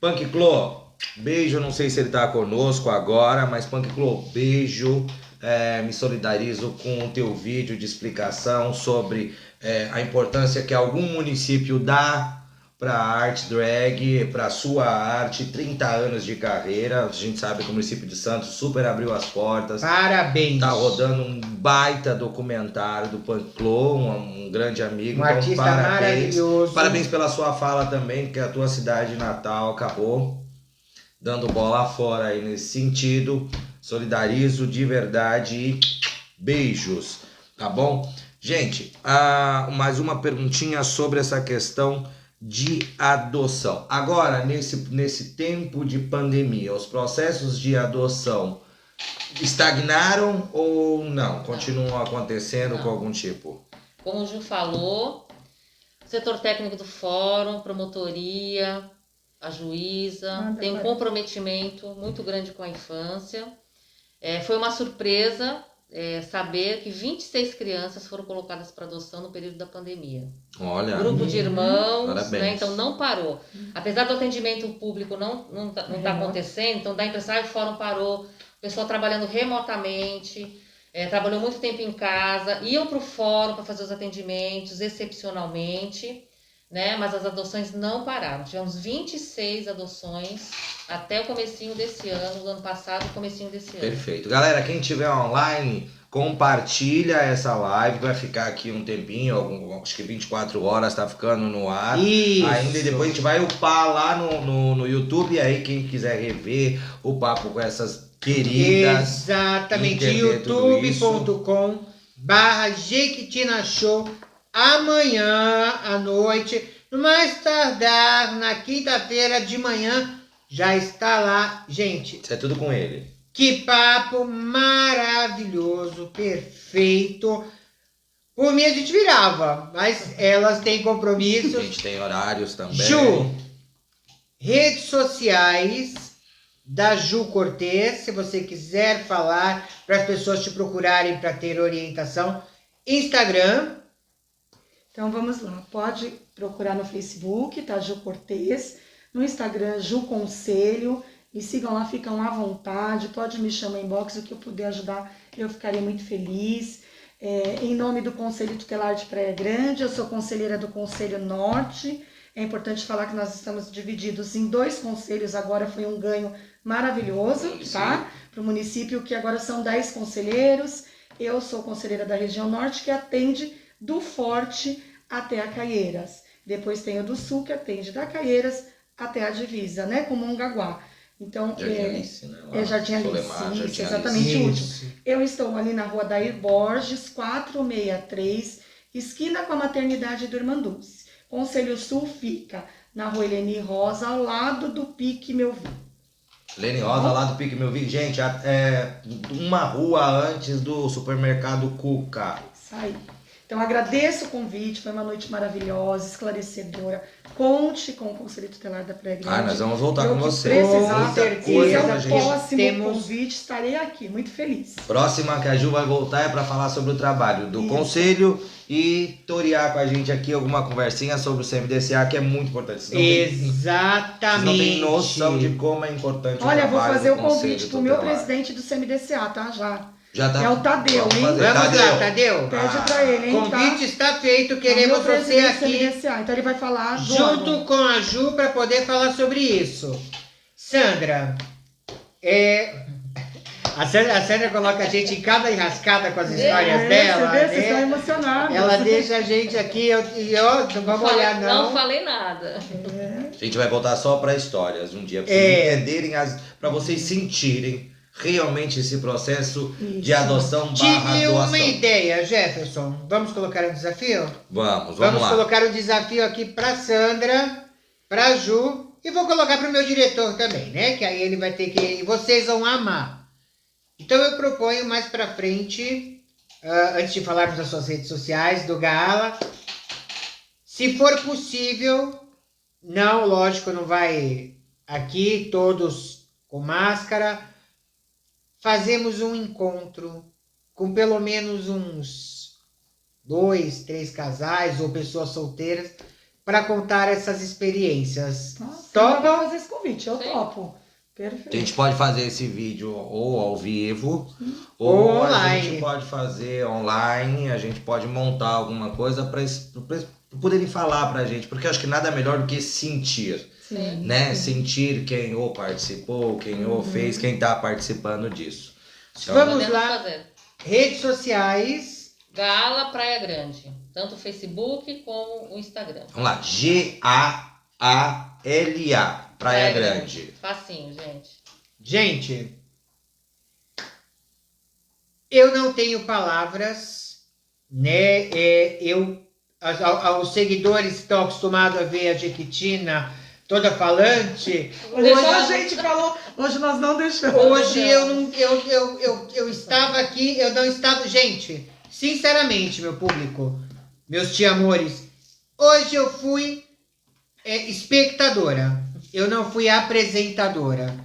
Punk Clô, beijo. Não sei se ele tá conosco agora, mas Punk Clô, beijo. Me solidarizo com o teu vídeo de explicação sobre a importância que algum município dá para a arte drag, para sua arte, 30 anos de carreira. A gente sabe que o município de Santos super abriu as portas. Parabéns. Tá rodando um baita documentário do Punk Clô, um grande amigo. Um Então, artista parabéns. maravilhoso. Parabéns pela sua fala também, que a tua cidade natal acabou dando bola fora aí nesse sentido. Solidarizo de verdade e beijos, tá bom? Gente, mais uma perguntinha sobre essa questão de adoção. Agora, nesse tempo de pandemia, os processos de adoção estagnaram ou não? Continuam acontecendo com algum tipo? Como o Ju falou, setor técnico do fórum, promotoria, a juíza, tem um comprometimento muito grande com a infância. Foi uma surpresa saber que 26 crianças foram colocadas para adoção no período da pandemia. Olha, Grupo de irmãos, parabéns. né? Então não parou. Apesar do atendimento público não tá acontecendo, então dá a impressão que o fórum parou, o pessoal trabalhando remotamente, trabalhou muito tempo em casa, iam para o fórum para fazer os atendimentos, excepcionalmente, né? Mas as adoções não pararam. Tivemos 26 adoções até o comecinho desse ano, do ano passado, comecinho desse ano. Perfeito. Galera, quem estiver online, compartilha essa live, vai ficar aqui um tempinho, acho que 24 horas tá ficando no ar. Isso. Ainda e depois a gente vai upar lá no YouTube, e aí quem quiser rever o papo com essas queridas. Exatamente. entender tudo isso. youtube.com/Jequitina Show. amanhã à noite, no mais tardar, na quinta-feira de manhã, já está lá. Gente, Isso é tudo com ele. que papo maravilhoso, perfeito. Por mim a gente virava, mas elas têm A compromissos. gente tem horários também. Ju, redes sociais da Ju Cortez, se você quiser falar para as pessoas te procurarem para ter orientação. Instagram. Então vamos lá, pode procurar no Facebook, tá? Ju Cortez, no Instagram, Ju Conselho, me sigam lá, ficam à vontade, pode me chamar em inbox, o que eu puder ajudar, eu ficaria muito feliz. Em nome do Conselho Tutelar de Praia Grande, eu sou conselheira do Conselho Norte. É importante falar que nós estamos divididos em 2 conselhos, agora foi um ganho maravilhoso, tá? Para o município, que agora são 10 conselheiros. Eu sou conselheira da região norte, que atende do Forte até a Caieiras. Depois tem o do Sul, que atende da Caieiras até a divisa, né, com Mongaguá. Então, Jardim Alice, né? Lá, Jardim Alice, Solemar, Jardim isso, exatamente o último. Isso. Eu estou ali na rua Dair Borges, 463, esquina com a Maternidade do Irmanduz. Conselho Sul fica na rua Helene Rosa, ao lado do Pique Meu Vinho. Lene Rosa, lá do Pique Meu Vi. Gente, uma rua antes do supermercado Cuca. Isso aí. Então, agradeço o convite, foi uma noite maravilhosa, esclarecedora. Conte com o Conselho Tutelar da Praia Grande. Nós vamos voltar com você. Precisar, Com Muita certeza, coisa se pra é o gente. próximo Temos- convite, estarei aqui, muito feliz. Próxima que a Ju vai voltar é para falar sobre o trabalho do Isso. conselho e torear com a gente aqui alguma conversinha sobre o CMDCA, que é muito importante. Vocês Exatamente. não têm noção de como é importante Olha, o vou trabalho fazer do o Conselho convite pro meu Tutelar. presidente do CMDCA, tá? Já tá. É o Tadeu, Vamos hein? fazer. Vamos lá, Tadeu. Pede pra ele, hein? Convite está feito, Tá? queremos É o meu você presidente do aqui CMDCA, então ele vai falar do junto órgão. com a Ju para poder falar sobre isso. Sandra, a Sandra coloca a gente em cada enrascada com as histórias dela. Você vê, vocês estão né? emocionados. Ela deixa a gente aqui, não vamos olhar Não não. falei nada. A gente vai voltar só para histórias um dia, para É. vocês entenderem, para vocês sentirem realmente esse processo de Isso. adoção barra Tive uma doação. ideia, Jefferson. Vamos colocar um desafio? Vamos Vamos lá. colocar um desafio aqui para Sandra, para Ju e vou colocar para o meu diretor também, né? Que aí ele vai ter que... E vocês vão amar. Então eu proponho mais para frente, antes de falarmos das suas redes sociais, do Gala, se for possível, não, lógico, não vai aqui todos com máscara, fazemos um encontro com pelo menos uns 2, 3 casais ou pessoas solteiras para contar essas experiências. Nossa, Topa? eu vou fazer esse convite, eu Sim. topo. Perfeito. A gente pode fazer esse vídeo ou ao vivo, Ou ou a online. gente pode fazer online, a gente pode montar alguma coisa para poderem falar pra gente, porque eu acho que nada melhor do que sentir, Sim. né? Sentir quem ou participou, quem ou fez, quem tá participando disso. Então, Vamos Podemos lá. fazer. Redes sociais. Gala Praia Grande. Tanto o Facebook como o Instagram. vamos lá, GAALA, Praia Grande. Facinho, gente. Gente, eu não tenho palavras, né? Os seguidores estão acostumados a ver a Jequitina toda falante. Hoje a gente falou, hoje nós não deixamos. Hoje eu estava aqui, eu não estava. Gente, sinceramente, meu público, meus tia-amores, hoje eu fui espectadora. Eu não fui apresentadora.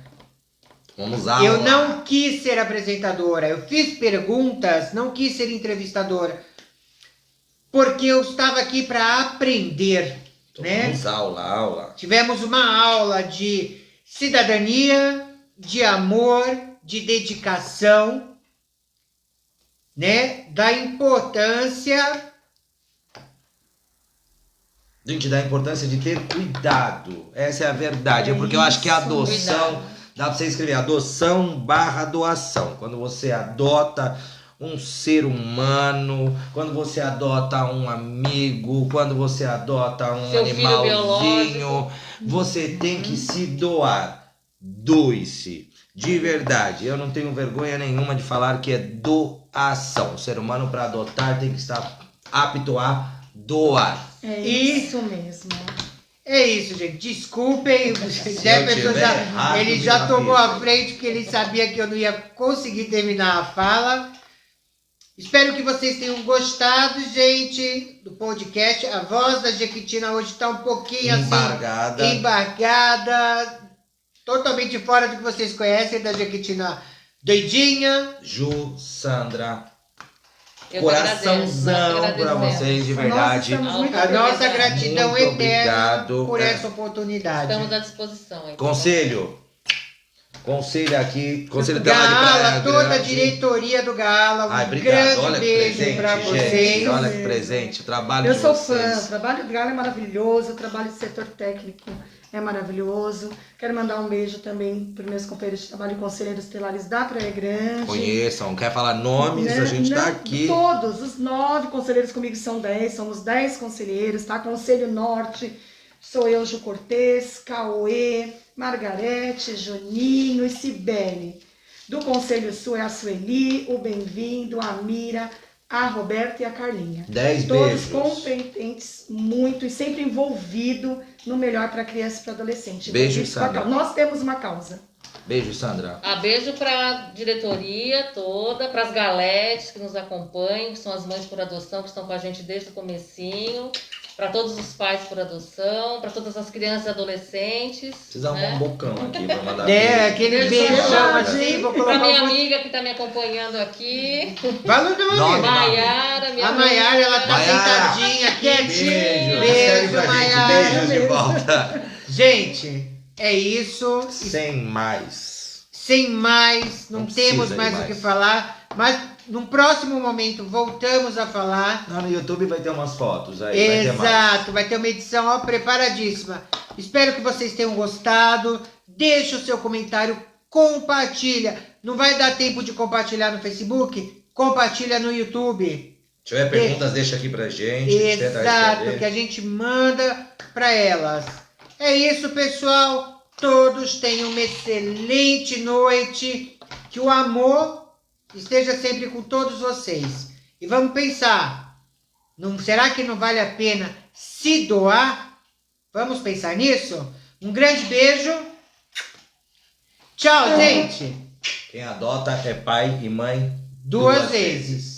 Vamos lá. Eu não quis ser apresentadora. Eu fiz perguntas, não quis ser entrevistadora. Porque eu estava aqui para aprender, né? Vamos aula. Tivemos uma aula de cidadania, de amor, de dedicação, né? Da importância. Gente, da importância de ter cuidado. Essa é a verdade. Porque eu acho que a adoção, Cuidado. dá pra você escrever adoção barra doação. Quando você adota um ser humano, quando você adota um amigo, quando você adota um Seu filho animalzinho, biológico. você tem que se doar. Doe-se. De verdade. Eu não tenho vergonha nenhuma de falar que é doação. O ser humano, para adotar, tem que estar apto a doar. É E- isso mesmo. É isso, gente. Desculpem, o Jefferson tiver errado, ele me já tomou avisa. a frente porque ele sabia que eu não ia conseguir terminar a fala. Espero que vocês tenham gostado, gente, do podcast. A voz da Jequitina hoje está um pouquinho Embargada. assim, embargada, totalmente fora do que vocês conhecem da Jequitina doidinha. Ju, Sandra, Eu que agradeço, coraçãozão nós que pra agradecemos. vocês, de Nós verdade. estamos muito A nossa obrigados. gratidão Muito eterna obrigado. por É. essa oportunidade. Estamos à disposição aí. Conselho aqui, conselho Gala, toda a Grande. diretoria do Gala, um Ai, obrigado. grande Olha que beijo presente, pra gente. vocês. Olha que presente. Trabalho Eu de sou vocês. fã, o trabalho do Galo é maravilhoso, o trabalho do setor técnico é maravilhoso. Quero mandar um beijo também para os meus companheiros de trabalho e conselheiros estelares da Praia Grande. Conheçam, quer falar nomes? Né? A gente tá Não, aqui. Todos, os 9 conselheiros comigo são 10, somos 10 conselheiros, tá? Conselho Norte, sou eu, Ju Cortez, Cauê, Margarete, Juninho e Cibele. Do Conselho Sul é a Sueli, o Bem-vindo, a Mira, a Roberta e a Carlinha. 10 Todos beijos. competentes, muito e sempre envolvido no melhor para criança e para adolescente. Beijo, Envolvido com a Sandra. causa. Nós temos uma causa. Beijo, Sandra. Beijo para a diretoria toda, para as galetes que nos acompanham, que são as mães por adoção, que estão com a gente desde o comecinho, para todos os pais por adoção, para todas as crianças e adolescentes. Precisa né? um bocão aqui pra mandar É, beijo. aquele Beijão. beijão assim, vou Para colocar minha um... amiga que está me acompanhando aqui, Fala o nome. Nome. Maiara, minha A Maiara, ela tá Maiara. sentadinha, quietinha. Beijo. Beijo, Escreve pra gente. Maiara. Beijos de volta. Gente, é isso. Sem mais. Sem mais, não Não temos precisa mais de o que mais. falar, mas num próximo momento voltamos a falar. Lá no YouTube vai ter umas fotos aí. Vai ter mais. Exato, vai ter uma edição ó, preparadíssima. Espero que vocês tenham gostado. Deixa o seu comentário, compartilha. Não vai dar tempo de compartilhar no Facebook? Compartilha no YouTube. Se tiver perguntas, deixa aqui pra gente. A gente tenta Exato, responder. que a gente manda para elas. É isso, pessoal. Todos tenham uma excelente noite. Que o amor esteja sempre com todos vocês. E vamos pensar. Será que não vale a pena se doar? Vamos pensar nisso? Um grande beijo. Tchau, gente. Quem adota é pai e mãe Duas vezes.